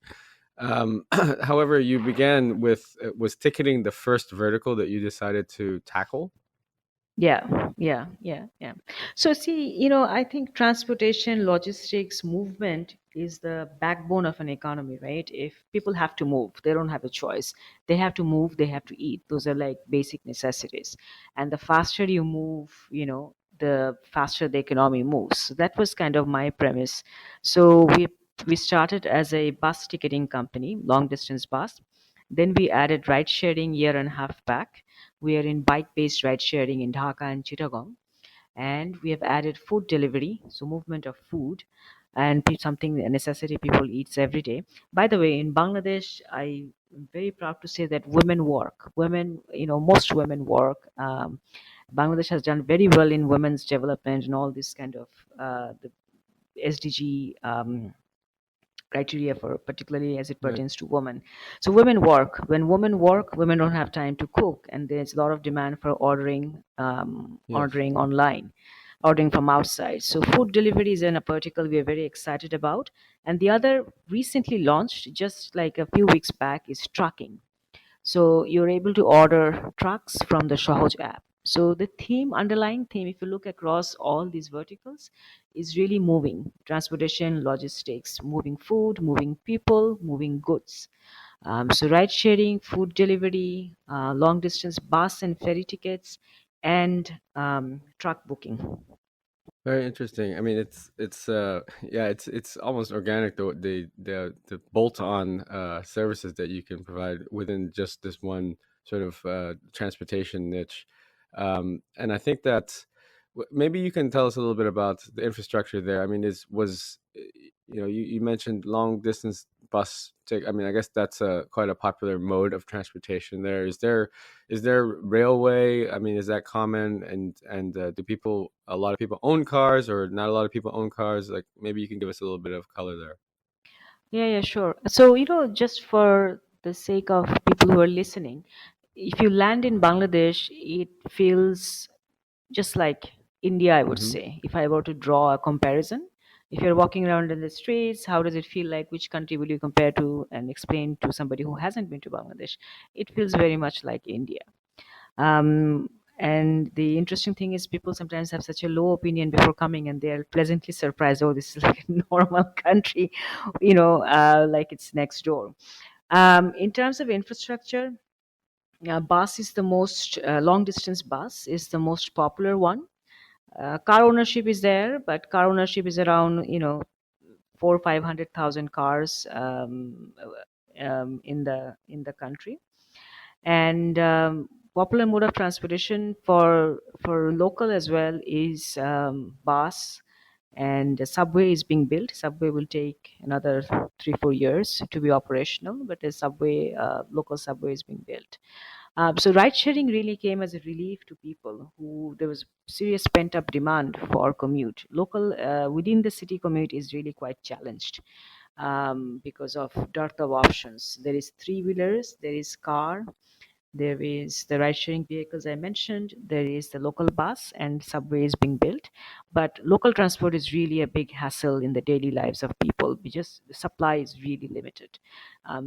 However, you began with was ticketing the first vertical that you decided to tackle. Yeah. So see, I think transportation, logistics, movement is the backbone of an economy, right? If people have to move, they don't have a choice. They have to move, they have to eat. Those are like basic necessities. And the faster you move, the faster the economy moves. So that was kind of my premise. So we started as a bus ticketing company, long distance bus. Then we added ride sharing year and a half back. We are in bike-based ride sharing in Dhaka and Chittagong, and we have added food delivery, so movement of food, and something a necessity people eats every day. By the way, in Bangladesh, I am very proud to say that women work. Women, most women work. Bangladesh has done very well in women's development and all this kind of the SDG criteria for particularly as it Right. pertains to women. So women work. When women work, women don't have time to cook, and there's a lot of demand for ordering Yes. ordering online. ordering from outside. So food delivery is in a vertical we are very excited about. And the other recently launched, just like a few weeks back, is trucking. So you're able to order trucks from the Shahoj app. So the underlying theme, if you look across all these verticals, is really moving transportation, logistics, moving food, moving people, moving goods. So ride sharing, food delivery, long distance bus and ferry tickets, and truck booking. Very interesting. I mean, yeah, it's almost organic the bolt on services that you can provide within just this one sort of transportation niche, and I think that maybe you can tell us a little bit about the infrastructure there. I mean, you mentioned long distance bus take. I mean, I guess that's quite a popular mode of transportation there. Is there railway? I mean, is that common? And do a lot of people own cars, or not a lot of people own cars? Like, maybe you can give us a little bit of color there. Yeah, sure. So, just for the sake of people who are listening, if you land in Bangladesh, it feels just like India, I would Hmm. say. If I were to draw a comparison, if you're walking around in the streets, how does it feel like? Which country will you compare to and explain to somebody who hasn't been to Bangladesh? It feels very much like India. And the interesting thing is, people sometimes have such a low opinion before coming, and they're pleasantly surprised. Oh, this is like a normal country, like it's next door. In terms of infrastructure, bus is the most long distance bus is the most popular one. Car ownership is there, but car ownership is around 400,000 500,000 cars in the country. And popular mode of transportation for local as well is bus, and the subway is being built. Subway will take another 3-4 years to be operational, but the local subway is being built. So ride sharing really came as a relief to people who there was serious pent up demand for commute. Local within the city commute is really quite challenged because of dearth of options. There is three wheelers, there is car, there is the ride sharing vehicles I mentioned, there is the local bus, and subway is being built. But local transport is really a big hassle in the daily lives of people because the supply is really limited.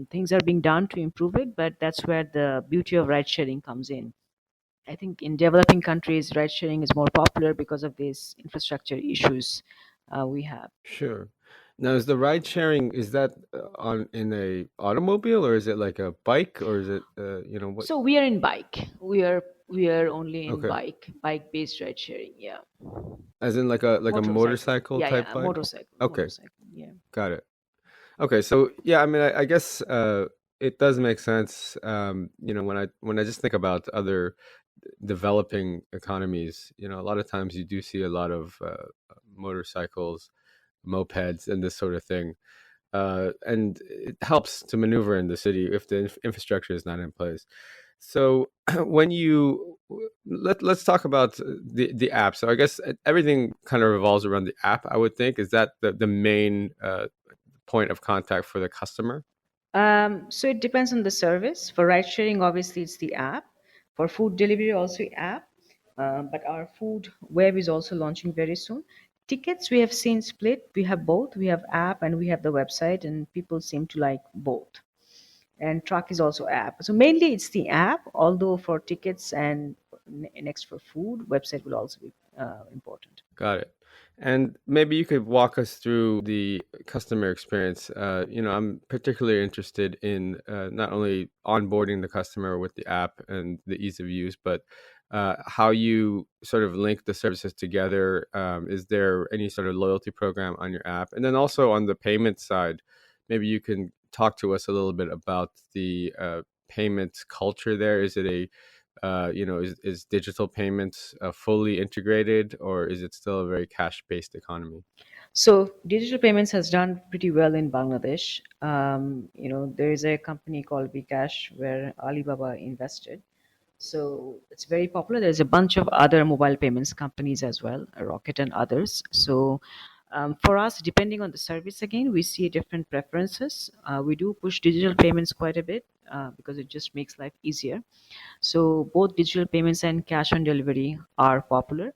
Things are being done to improve it, but that's where the beauty of ride sharing comes in. I think in developing countries, ride sharing is more popular because of these infrastructure issues we have. Sure. Now, is the ride sharing, is that on in a automobile, or is it like a bike, or is it what? So we are in bike. We are only in Okay. bike based ride sharing. Yeah. As in like a Motorcycle. motorcycle Yeah, type a bike? motorcycle. Okay, Motorcycle. Yeah. got it. Okay, so yeah, I mean, I guess it does make sense. When I just think about other developing economies, a lot of times you do see a lot of motorcycles, mopeds, and this sort of thing, and it helps to maneuver in the city if the infrastructure is not in place. So when you let's talk about the app. So I guess everything kind of revolves around the app. I would think, is that the main point of contact for the customer? So it depends on the service. For ride sharing, obviously it's the app. For food delivery, also app. But our food web is also launching very soon. Tickets we have seen split. We have both. We have app and we have the website, and people seem to like both. And truck is also app. So mainly it's the app. Although for tickets and next for food, website will also be important. Got it. And maybe you could walk us through the customer experience. I'm particularly interested in not only onboarding the customer with the app and the ease of use, but how you sort of link the services together. Is there any sort of loyalty program on your app? And then also on the payment side, maybe you can talk to us a little bit about the payments culture there. Is it is digital payments fully integrated, or is it still a very cash-based economy? So digital payments has done pretty well in Bangladesh. There is a company called Bcash where Alibaba invested. So it's very popular. There's a bunch of other mobile payments companies as well, Rocket and others. So for us, depending on the service, again, we see different preferences. We do push digital payments quite a bit because it just makes life easier. So both digital payments and cash on delivery are popular.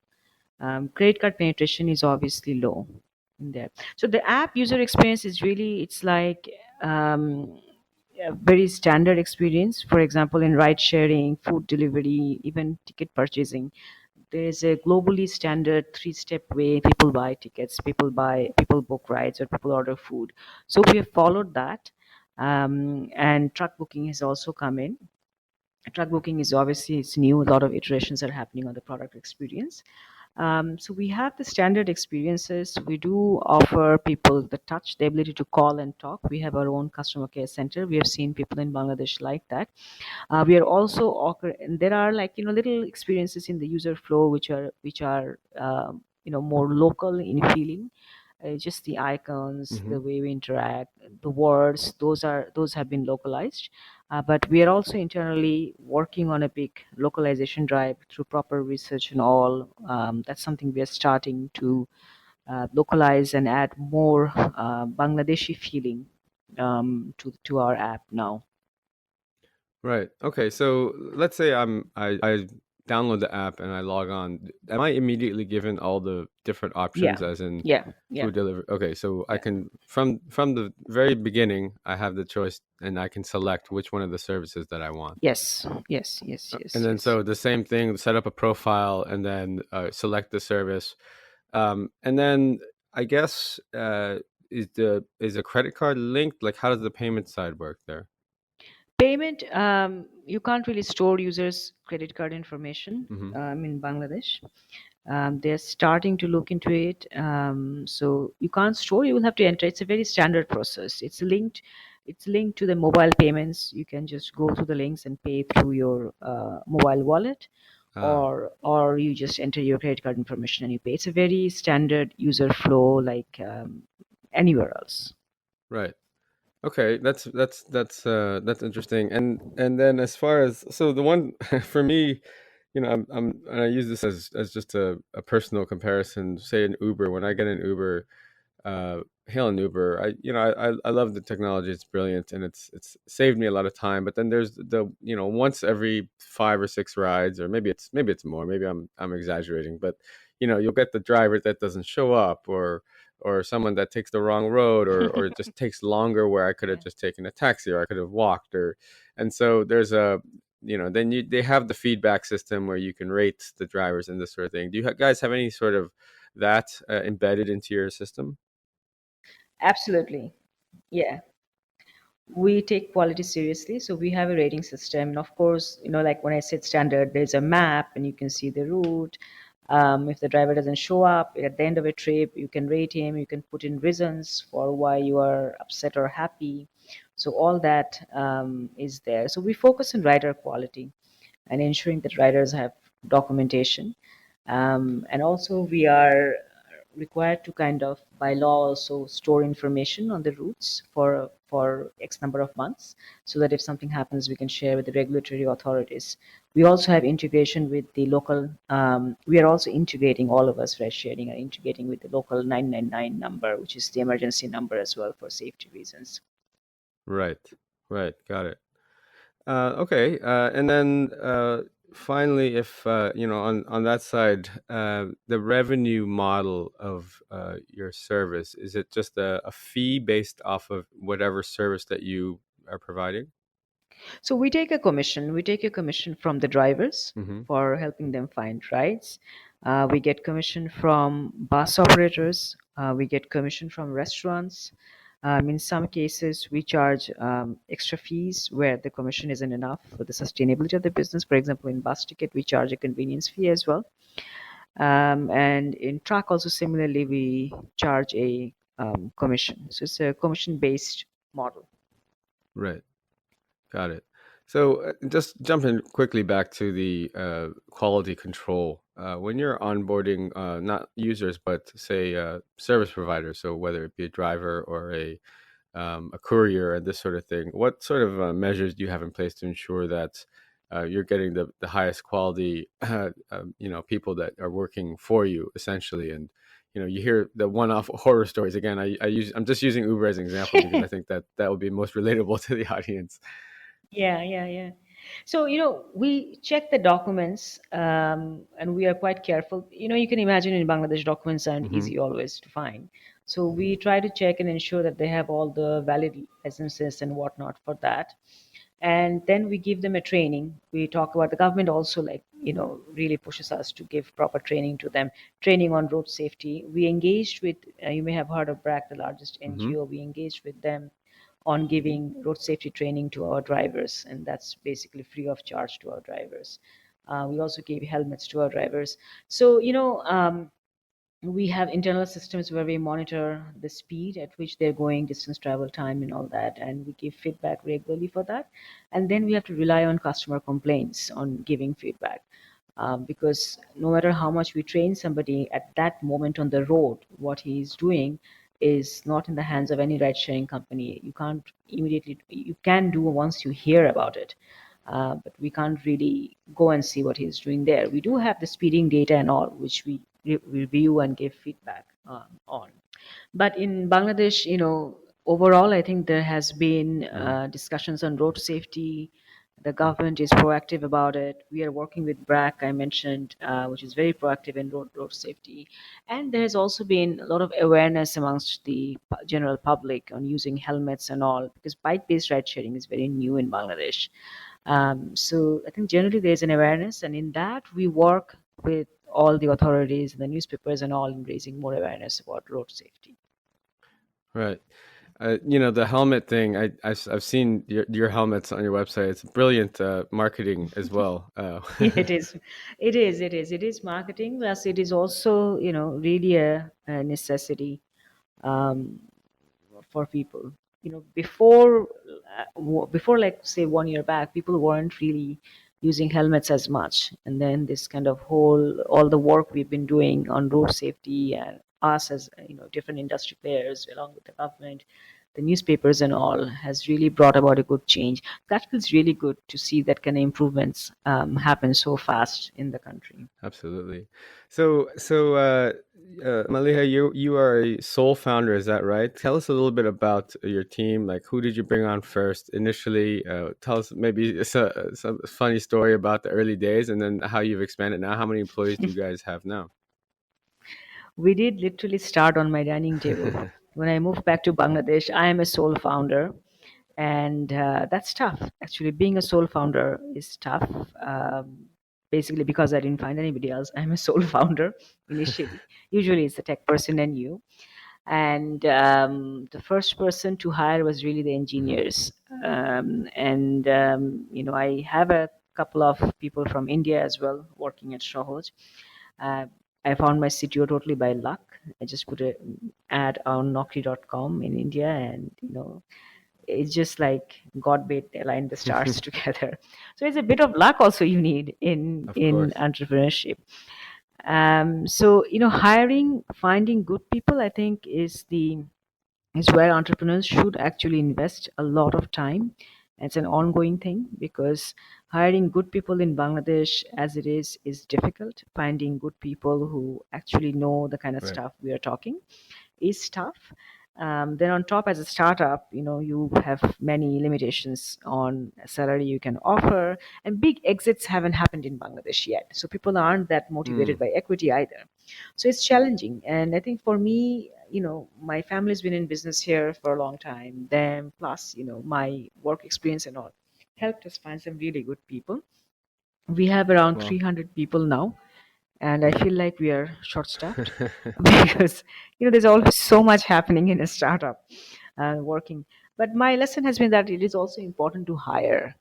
Credit card penetration is obviously low in there. So the app user experience is really, it's like a very standard experience. For example, in ride sharing, food delivery, even ticket purchasing, there is a globally standard three-step way people buy tickets, people book rides, or people order food. So we have followed that. And truck booking has also come in. Truck booking is obviously, it's new. A lot of iterations are happening on the product experience. So we have the standard experiences. We do offer people the touch, the ability to call and talk. We have our own customer care center. We have seen people in Bangladesh like that. We are also and there are, like, little experiences in the user flow which are more local in feeling. Just the icons, the way we interact, the words, those have been localized. But we are also internally working on a big localization drive through proper research and all. That's something we are starting to localize and add more Bangladeshi feeling to our app now. Right. Okay. So let's say I download the app and I log on. Am I immediately given all the different Yeah, options, as in yeah, yeah, food delivery? Okay. So I yeah. can, from the very beginning, I have the choice and I can select which one of the services that I want. Yes, yes, yes, And yes, then yes. so the same thing, set up a profile and then select the service. And then I guess is a credit card linked? Like, how does the payment side work there? Payment, you can't really store users' credit card information Hmm. in Bangladesh. They're starting to look into it. So you can't store, you will have to enter. It's a very standard process. It's linked to the mobile payments. You can just go to the links and pay through your mobile wallet, Ah, or you just enter your credit card information and you pay. It's a very standard user flow, like anywhere else. right. Okay, that's interesting. And then as far as, so the one for me, I'm and I use this as just a personal comparison. Say an Uber, when I get an Uber, hail an Uber, I love the technology. It's brilliant and it's saved me a lot of time. But then there's once every 5 or 6 rides, or maybe it's more. Maybe I'm exaggerating, but you'll get the driver that doesn't show up, or someone that takes the wrong road, or it just takes longer where I could have Yeah. just taken a taxi, or I could have walked, and so there's then they have the feedback system where you can rate the drivers and this sort of thing. Do you guys have any sort of that embedded into your system? Absolutely. Yeah. We take quality seriously, so we have a rating system. And of course, like when I said standard, there's a map and you can see the route. If the driver doesn't show up at the end of a trip, you can rate him, you can put in reasons for why you are upset or happy. So all that is there. So we focus on rider quality and ensuring that riders have documentation. And also we are required to kind of, by law, also store information on the routes for X number of months, so that if something happens, we can share with the regulatory authorities. We also have integration with the local. We are also integrating, all of us, ride sharing, are integrating with the local 999 number, which is the emergency number as well, for safety reasons. Right, right, got it. Okay, and then finally, if on that side, the revenue model of your service, is it just a fee based off of whatever service that you are providing? So we take a commission. We take a commission from the drivers Mm-hmm. for helping them find rides. We get commission from bus operators. We get commission from restaurants. In some cases, we charge extra fees where the commission isn't enough for the sustainability of the business. For example, in bus ticket, we charge a convenience fee as well. And in truck, also similarly, we charge a commission. So it's a commission-based model. Right. Got it. So just jumping quickly back to the quality control. When you're onboarding not users, but say service providers, so whether it be a driver or a courier and this sort of thing, what sort of measures do you have in place to ensure that you're getting the highest quality, people that are working for you, essentially? And you hear the one-off horror stories. Again, I'm just using Uber as an example because I think that would be most relatable to the audience. Yeah, yeah, yeah. So, we check the documents, and we are quite careful. You can imagine in Bangladesh, documents aren't easy always to find. So we try to check and ensure that they have all the valid licenses and whatnot for that. And then we give them a training. We talk about the government also, like, really pushes us to give proper training to them, training on road safety. We engaged with, you may have heard of BRAC, the largest NGO. We engaged with them on giving road safety training to our drivers, and that's basically free of charge to our drivers. We also gave helmets to our drivers. So, we have internal systems where we monitor the speed at which they're going, distance travel time, and all that, and we give feedback regularly for that. And then we have to rely on customer complaints on giving feedback, because no matter how much we train somebody at that moment on the road, what he's doing is not in the hands of any ride sharing company. You can't immediately, you can do once you hear about it, but we can't really go and see what he's doing there. We do have the speeding data and all, which we review and give feedback on. But in Bangladesh, overall, I think there has been discussions on road safety. The government is proactive about it. We are working with BRAC, I mentioned, which is very proactive in road safety. And there has also been a lot of awareness amongst the general public on using helmets and all, because bike-based ride sharing is very new in Bangladesh. So I think generally there's an awareness, and in that we work with all the authorities and the newspapers and all in raising more awareness about road safety. Right. The helmet thing, I've seen your helmets on your website. It's brilliant marketing as well. Yeah, it is. It is marketing, plus it is also, really a necessity um, for people. Before like say 1 year back, people weren't really using helmets as much, and then this kind of all the work we've been doing on road safety, and us as different industry players along with the government, the newspapers and all, has really brought about a good change. That feels really good to see that kind of improvements happen so fast in the country. Absolutely. So, Maliha, you are a sole founder, is that right? Tell us a little bit about your team. Like, who did you bring on first initially? Tell us maybe some funny story about the early days, and then how you've expanded now. How many employees do you guys have now? We did literally start on my dining table. When I moved back to Bangladesh, I am a sole founder, and that's tough. Actually, being a sole founder is tough. Basically, because I didn't find anybody else, I'm a sole founder initially. Usually, it's the tech person and you. And the first person to hire was really the engineers. I have a couple of people from India as well working at Shohoj. Uh, I found my CTO totally by luck. I just put an ad on Naukri.com in India, and it's just like God made aligned the stars together. So it's a bit of luck also you need in Of in course. entrepreneurship. So hiring, finding good people, I think is where entrepreneurs should actually invest a lot of time. It's an ongoing thing, because hiring good people in Bangladesh as it is difficult. Finding good people who actually know the kind of Right. stuff we are talking is tough. Then on top, as a startup, you have many limitations on salary you can offer, and big exits haven't happened in Bangladesh yet. So people aren't that motivated by equity either. So it's challenging. And I think for me, my family's been in business here for a long time. Then plus, my work experience and all helped us find some really good people. We have around Well. 300 people now, and I feel like we are short-staffed because there's always so much happening in a startup working. But my lesson has been that it is also important to hire,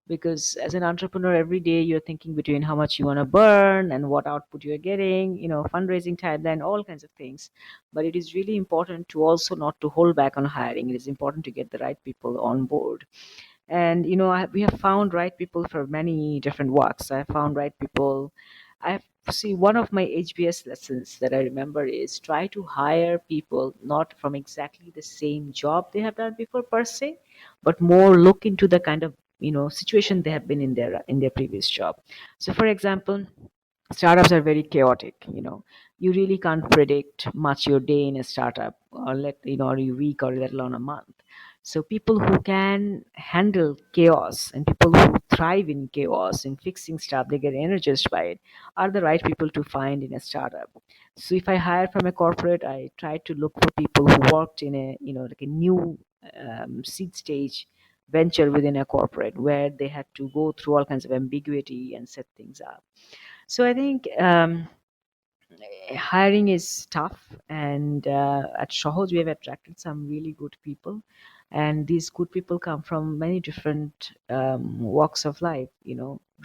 because as an entrepreneur, every day you're thinking between how much you want to burn and what output you're getting, fundraising timeline, all kinds of things. But it is really important to also not to hold back on hiring. It is important to get the right people on board. And we have found right people for many different walks. I found right people. I see, one of my HBS lessons that I remember is try to hire people not from exactly the same job they have done before per se, but more look into the kind of situation they have been in their previous job. So for example, startups are very chaotic. You really can't predict much your day in a startup, or or your week, or let alone a month. So people who can handle chaos and people who thrive in chaos and fixing stuff, they get energized by it, are the right people to find in a startup. So if I hire from a corporate, I try to look for people who worked in a, like a new seed stage venture within a corporate where they had to go through all kinds of ambiguity and set things up. So I think hiring is tough, and at Shahoj we have attracted some really good people, and these good people come from many different walks of life.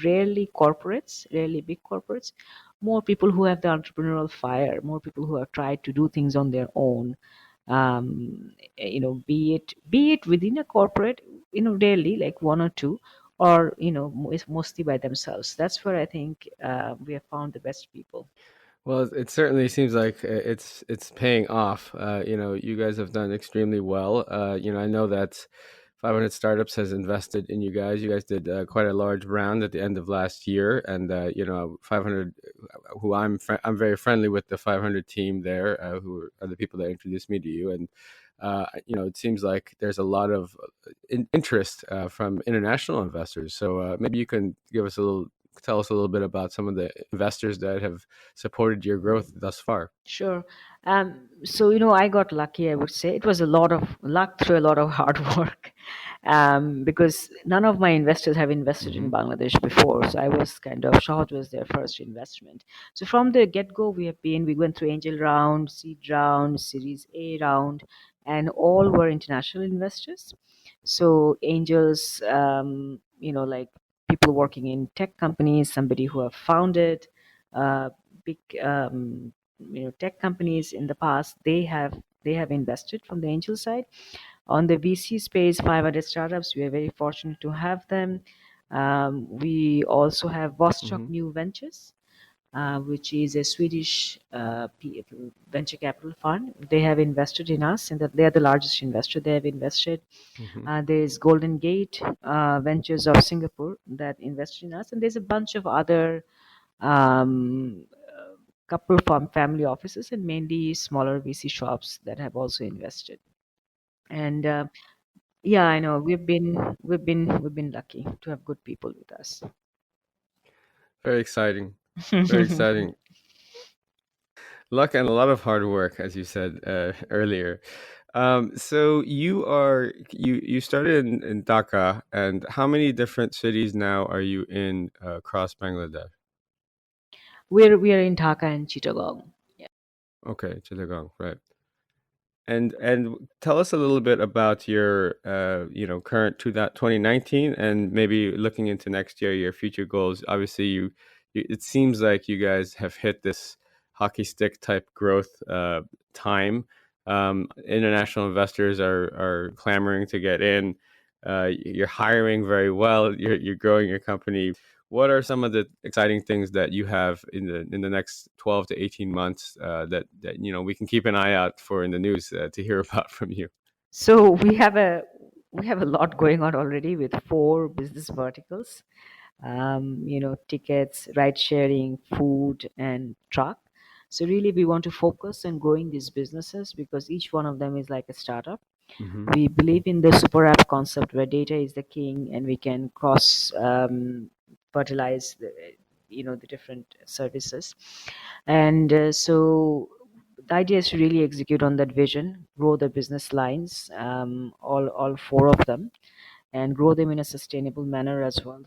Rarely corporates, rarely big corporates, more people who have the entrepreneurial fire, more people who have tried to do things on their own. Be it within a corporate, rarely like one or two, or mostly by themselves. That's where I think we have found the best people. Well, it certainly seems like it's paying off. You guys have done extremely well. I know that 500 Startups has invested in you guys. You guys did quite a large round at the end of last year, and 500, who I'm very friendly with the 500 team there, who are the people that introduced me to you, and it seems like there's a lot of interest from international investors. So maybe you can tell us a little bit about some of the investors that have supported your growth thus far. Sure. So, I got lucky, I would say. It was a lot of luck through a lot of hard work, because none of my investors have invested in Bangladesh before. So I was Shahad was their first investment. So from the get-go, we went through angel round, seed round, Series A round, and all were international investors. So angels, like people working in tech companies, somebody who have founded big tech companies in the past, they have invested from the angel side. On the VC space, 500 Startups, we are very fortunate to have them. We also have Vostok New Ventures, which is a Swedish venture capital fund. They have invested in us, and they are the largest investor. They have invested. There's Golden Gate Ventures of Singapore that invested in us, and there's a bunch of other um, couple from family offices and mainly smaller VC shops that have also invested. And yeah, I know we've been lucky to have good people with us. Very exciting. Very exciting. Luck and a lot of hard work, as you said earlier. So you started in Dhaka, and how many different cities now are you in across Bangladesh? We are in Dhaka and Chittagong. Yeah. Okay, Chittagong, right. And tell us a little bit about your current 2019 and maybe looking into next year, your future goals. Obviously, it seems like you guys have hit this hockey stick type growth time. International investors are clamoring to get in. You're hiring very well. You're growing your company. What are some of the exciting things that you have in the next 12 to 18 months that we can keep an eye out for in the news to hear about from you? So we have a lot going on already with 4 business verticals. Tickets, ride sharing, food, and truck. So really, we want to focus on growing these businesses because each one of them is like a startup. Hmm. We believe in the super app concept where data is the king, and we can cross fertilize the different services. And so the idea is to really execute on that vision, grow the business lines, all 4 of them, and grow them in a sustainable manner as well.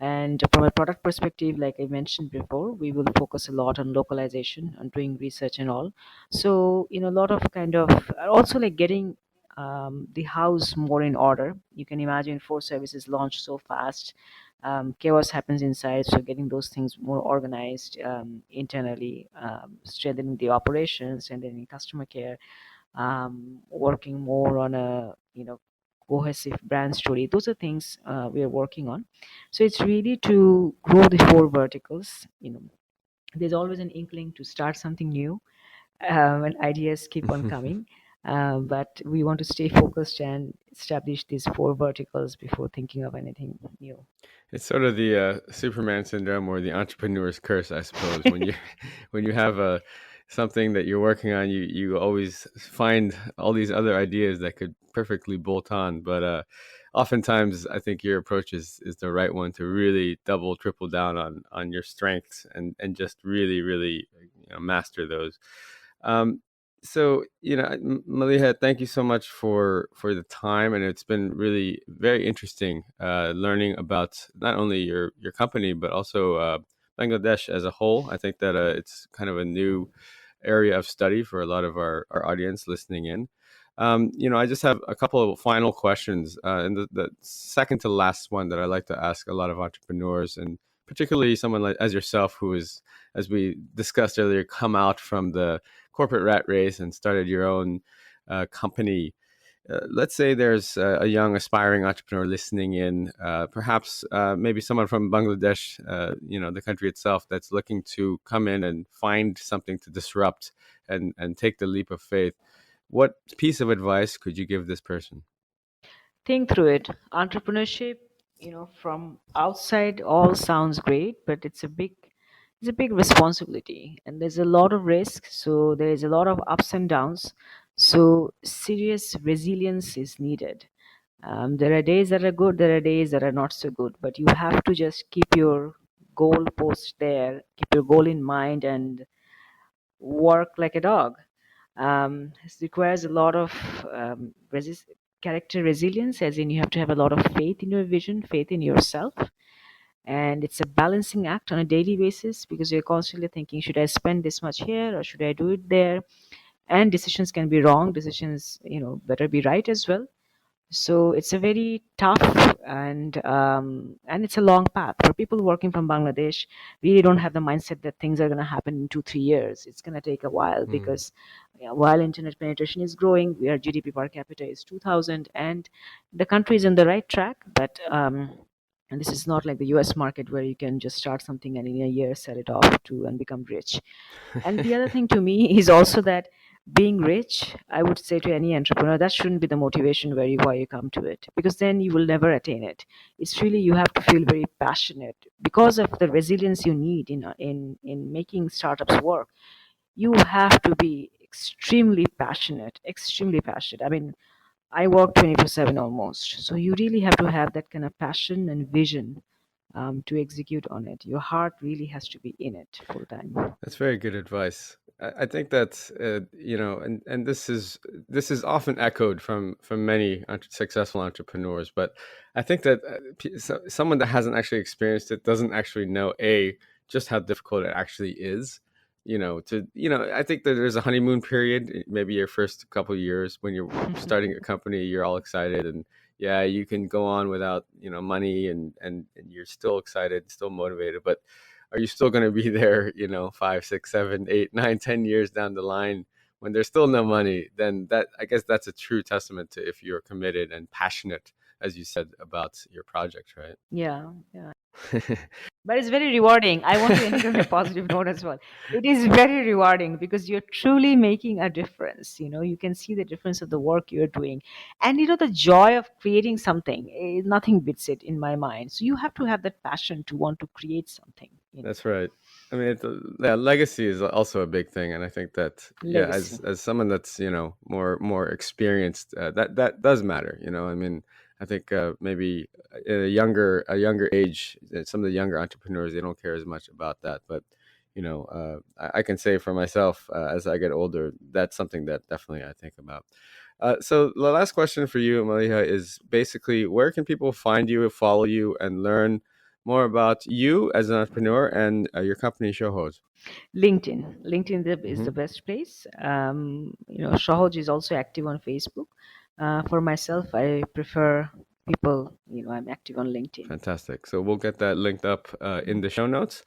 And from a product perspective, like I mentioned before, we will focus a lot on localization, on doing research and all. So, a lot of also like getting the house more in order. You can imagine 4 services launch so fast. Chaos happens inside. So, getting those things more organized internally, strengthening the operations, strengthening customer care, working more on a cohesive brand story. Those are things we are working on. So it's really to grow the 4 verticals. There's always an inkling to start something new, and ideas keep on coming. But we want to stay focused and establish these 4 verticals before thinking of anything new. It's sort of the Superman syndrome or the entrepreneur's curse, I suppose. When you when you have something that you're working on, you always find all these other ideas that could perfectly bolt on. But oftentimes, I think your approach is the right one to really double, triple down on your strengths and just really, really master those. Um, so Maliha, thank you so much for the time, and it's been really very interesting learning about not only your company but also Bangladesh as a whole. I think that it's kind of a new area of study for a lot of our audience listening in. I just have a couple of final questions, and the second to last one that I like to ask a lot of entrepreneurs, and particularly someone like as yourself, who is, as we discussed earlier, come out from the corporate rat race and started your own company. Let's say there's a young aspiring entrepreneur listening in, perhaps maybe someone from Bangladesh, the country itself, that's looking to come in and find something to disrupt and take the leap of faith. What piece of advice could you give this person? Think through it. Entrepreneurship, from outside all sounds great, but it's a big responsibility, and there's a lot of risk. So there is a lot of ups and downs. So serious resilience is needed. There are days that are good, there are days that are not so good, but you have to just keep your goal post there, keep your goal in mind, and work like a dog. It requires a lot of character resilience, as in you have to have a lot of faith in your vision, faith in yourself. And it's a balancing act on a daily basis, because you're constantly thinking, should I spend this much here or should I do it there? And decisions can be wrong, decisions better be right as well. So it's a very tough and it's a long path for people working from Bangladesh. Really don't have the mindset that things are going to happen in 2-3 years. It's going to take a while, because while internet penetration is growing, our GDP per capita is 2,000, and the country is on the right track. But and this is not like the US market, where you can just start something and in a year sell it off to and become rich. And the other thing to me is also that being rich, I would say to any entrepreneur, that shouldn't be the motivation why you come to it, because then you will never attain it. It's really, you have to feel very passionate because of the resilience you need in making startups work. You have to be extremely passionate, extremely passionate. I mean, I work 24/7 almost. So you really have to have that kind of passion and vision to execute on it. Your heart really has to be in it full time. That's very good advice. I think that and this is often echoed from many successful entrepreneurs. But I think that someone that hasn't actually experienced it doesn't actually know just how difficult it actually is. I think that there's a honeymoon period, maybe your first couple of years when you're starting a company, you're all excited, and yeah, you can go on without money, and you're still excited, still motivated. But are you still going to be there 5, 6, 7, 8, 9, 10 years down the line when there's still no money? Then that, I guess, that's a true testament to if you're committed and passionate, as you said, about your project, right? Yeah, yeah. But it's very rewarding. I want to end on a positive note as well. It is very rewarding because you're truly making a difference. You can see the difference of the work you're doing. And the joy of creating something, nothing beats it in my mind. So you have to have that passion to want to create something. That's right. I mean, legacy is also a big thing, and I think that Legacy. as someone that's more experienced, that does matter. I mean, I think maybe at a younger age, some of the younger entrepreneurs, they don't care as much about that. But I can say for myself, as I get older, that's something that definitely I think about. So the last question for you, Maliha, is basically, where can people find you, follow you, and learn more about you as an entrepreneur and your company, Shohoj? LinkedIn is the best place. Shahoj is also active on Facebook. For myself, I prefer people, I'm active on LinkedIn. Fantastic. So we'll get that linked up in the show notes.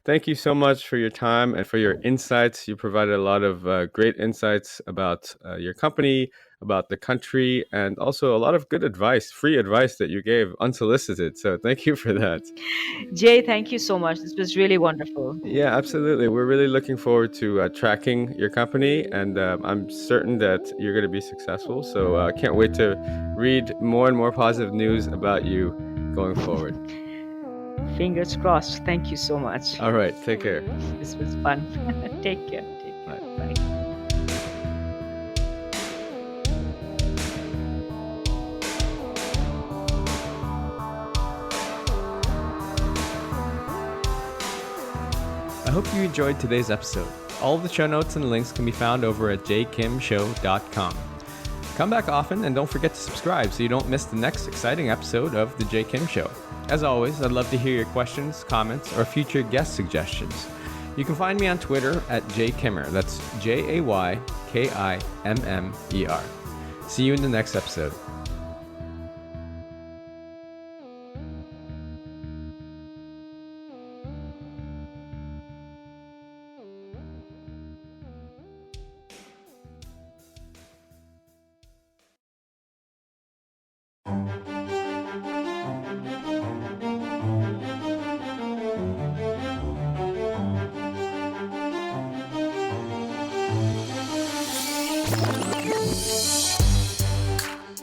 Thank you so much for your time and for your insights. You provided a lot of great insights about your company, about the country, and also a lot of good advice, free advice that you gave unsolicited. So thank you for that. Jay, thank you so much. This was really wonderful. Yeah, absolutely. We're really looking forward to tracking your company, and I'm certain that you're going to be successful. So I can't wait to read more and more positive news about you going forward. Fingers crossed. Thank you so much. All right. Take care. This was fun. Take care. All right, bye. I hope you enjoyed today's episode. All of the show notes and links can be found over at jkimshow.com. Come back often and don't forget to subscribe so you don't miss the next exciting episode of The J. Kim Show. As always, I'd love to hear your questions, comments, or future guest suggestions. You can find me on Twitter at JKimmer. That's JAYKIMMER. See you in the next episode.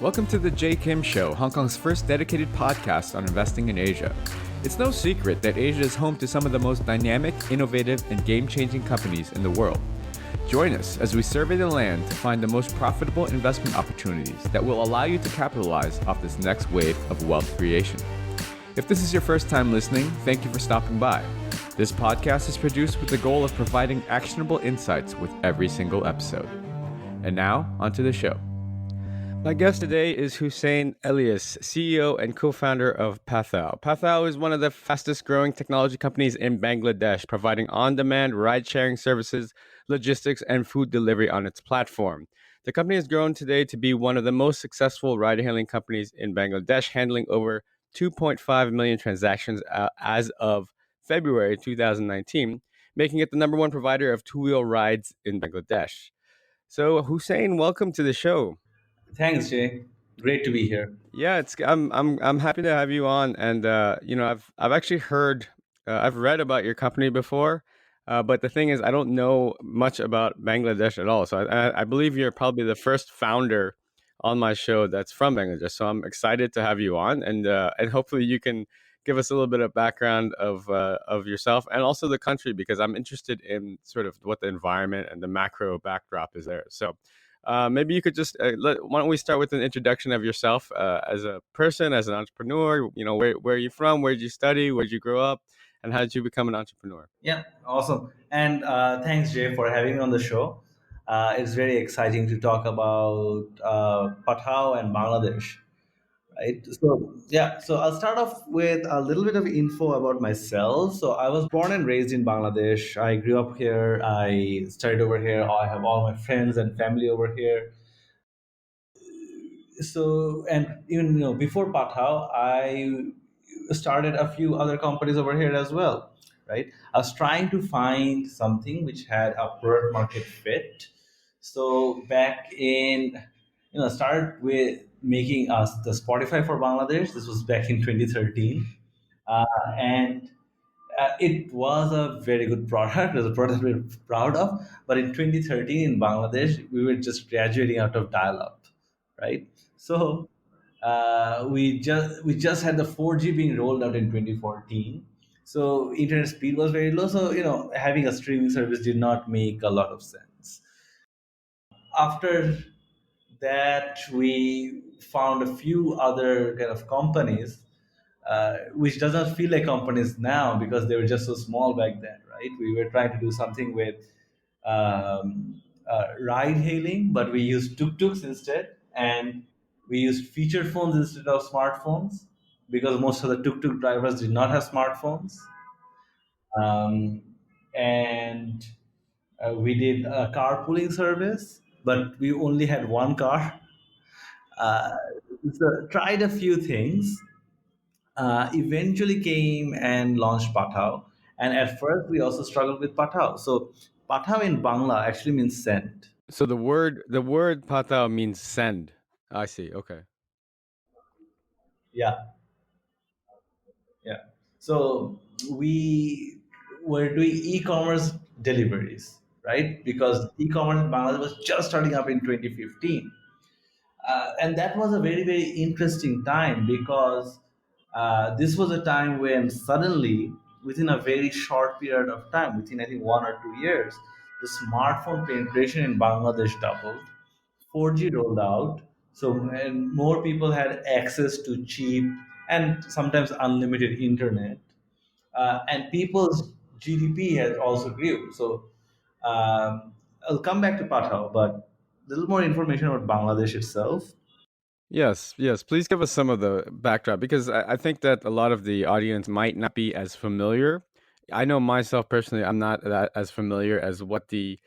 Welcome to The J. Kim Show, Hong Kong's first dedicated podcast on investing in Asia. It's no secret that Asia is home to some of the most dynamic, innovative, and game-changing companies in the world. Join us as we survey the land to find the most profitable investment opportunities that will allow you to capitalize off this next wave of wealth creation. If this is your first time listening, thank you for stopping by. This podcast is produced with the goal of providing actionable insights with every single episode. And now, onto the show. My guest today is Hussein Elias, CEO and co-founder of Pathao. Pathao is one of the fastest growing technology companies in Bangladesh, providing on-demand ride-sharing services, logistics, and food delivery on its platform. The company has grown today to be one of the most successful ride-hailing companies in Bangladesh, handling over 2.5 million transactions as of February 2019, making it the number one provider of two-wheel rides in Bangladesh. So, Hussein, welcome to the show. Thanks, Jay. Great to be here. Yeah, I'm happy to have you on, and I've actually heard, I've read about your company before, but the thing is, I don't know much about Bangladesh at all. So I believe you're probably the first founder on my show that's from Bangladesh. So I'm excited to have you on, and hopefully you can give us a little bit of background of yourself and also the country, because I'm interested in sort of what the environment and the macro backdrop is there. So. Maybe you could just why don't we start with an introduction of yourself as a person, as an entrepreneur? You know, where are you from? Where did you study? Where did you grow up? And how did you become an entrepreneur? Yeah, awesome. And thanks, Jay, for having me on the show. It's very exciting to talk about Pathao and Bangladesh, right? So, yeah, so I'll start off with a little bit of info about myself. So, I was born and raised in Bangladesh. I grew up here. I studied over here. I have all my friends and family over here. So, and even before Pathao, I started a few other companies over here as well, right? I was trying to find something which had a product market fit. So back in, started with making us the Spotify for Bangladesh. This was back in 2013, and it was a very good product. It was a product we were proud of. But in 2013 in Bangladesh, we were just graduating out of dial-up, right? So we just had the 4G being rolled out in 2014. So internet speed was very low. So having a streaming service did not make a lot of sense. After that, we found a few other kind of companies, which does not feel like companies now because they were just so small back then, right? We were trying to do something with ride hailing, but we used tuk-tuks instead, and we used feature phones instead of smartphones because most of the tuk-tuk drivers did not have smartphones. Um, and we did a carpooling service, but we only had one car. Uh, so tried a few things. Eventually came and launched Pathao. And at first, we also struggled with Pathao. So Pathao in Bangla actually means send. So the word patao means send. I see. Okay. Yeah, yeah. So we were doing e-commerce deliveries, right? Because e-commerce in Bangladesh was just starting up in 2015. And that was a very, very interesting time because this was a time when suddenly, within a very short period of time, within I think 1 or 2 years, the smartphone penetration in Bangladesh doubled. 4G rolled out, so and more people had access to cheap and sometimes unlimited internet, and people's GDP has also grew. So I'll come back to Pathao, but a little more information about Bangladesh itself. Yes, yes. Please give us some of the backdrop because I think that a lot of the audience might not be as familiar. I know myself personally, I'm not that as familiar as what's the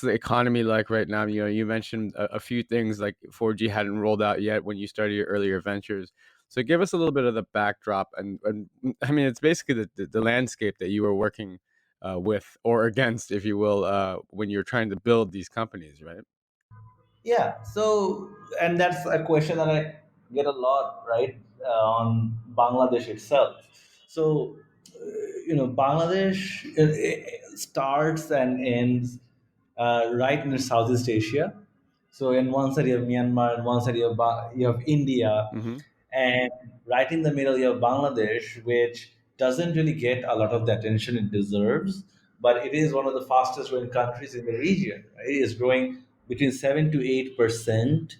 economy like right now. You know, you mentioned a few things like 4G hadn't rolled out yet when you started your earlier ventures. So give us a little bit of the backdrop and I mean, it's basically the landscape that you were working with or against, if you will, when you're trying to build these companies, right? Yeah. So, and that's a question that I get a lot, right, on Bangladesh itself. So, Bangladesh starts and ends right in Southeast Asia. So, in one side you have Myanmar, and one side you have India, Mm-hmm. and right in the middle you have Bangladesh, which doesn't really get a lot of the attention it deserves, but it is one of the fastest growing countries in the region. Right? It is growing between 7 to 8%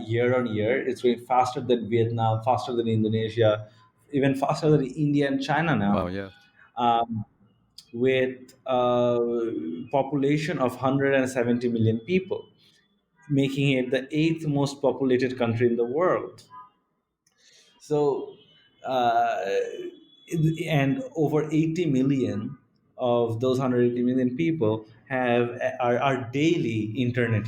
year on year. It's growing faster than Vietnam, faster than Indonesia, even faster than India and China Wow, now. yeah. Um, with a population of 170 million people, making it the eighth most populated country in the world. So, uh, and over 80 million of those 180 million people are daily internet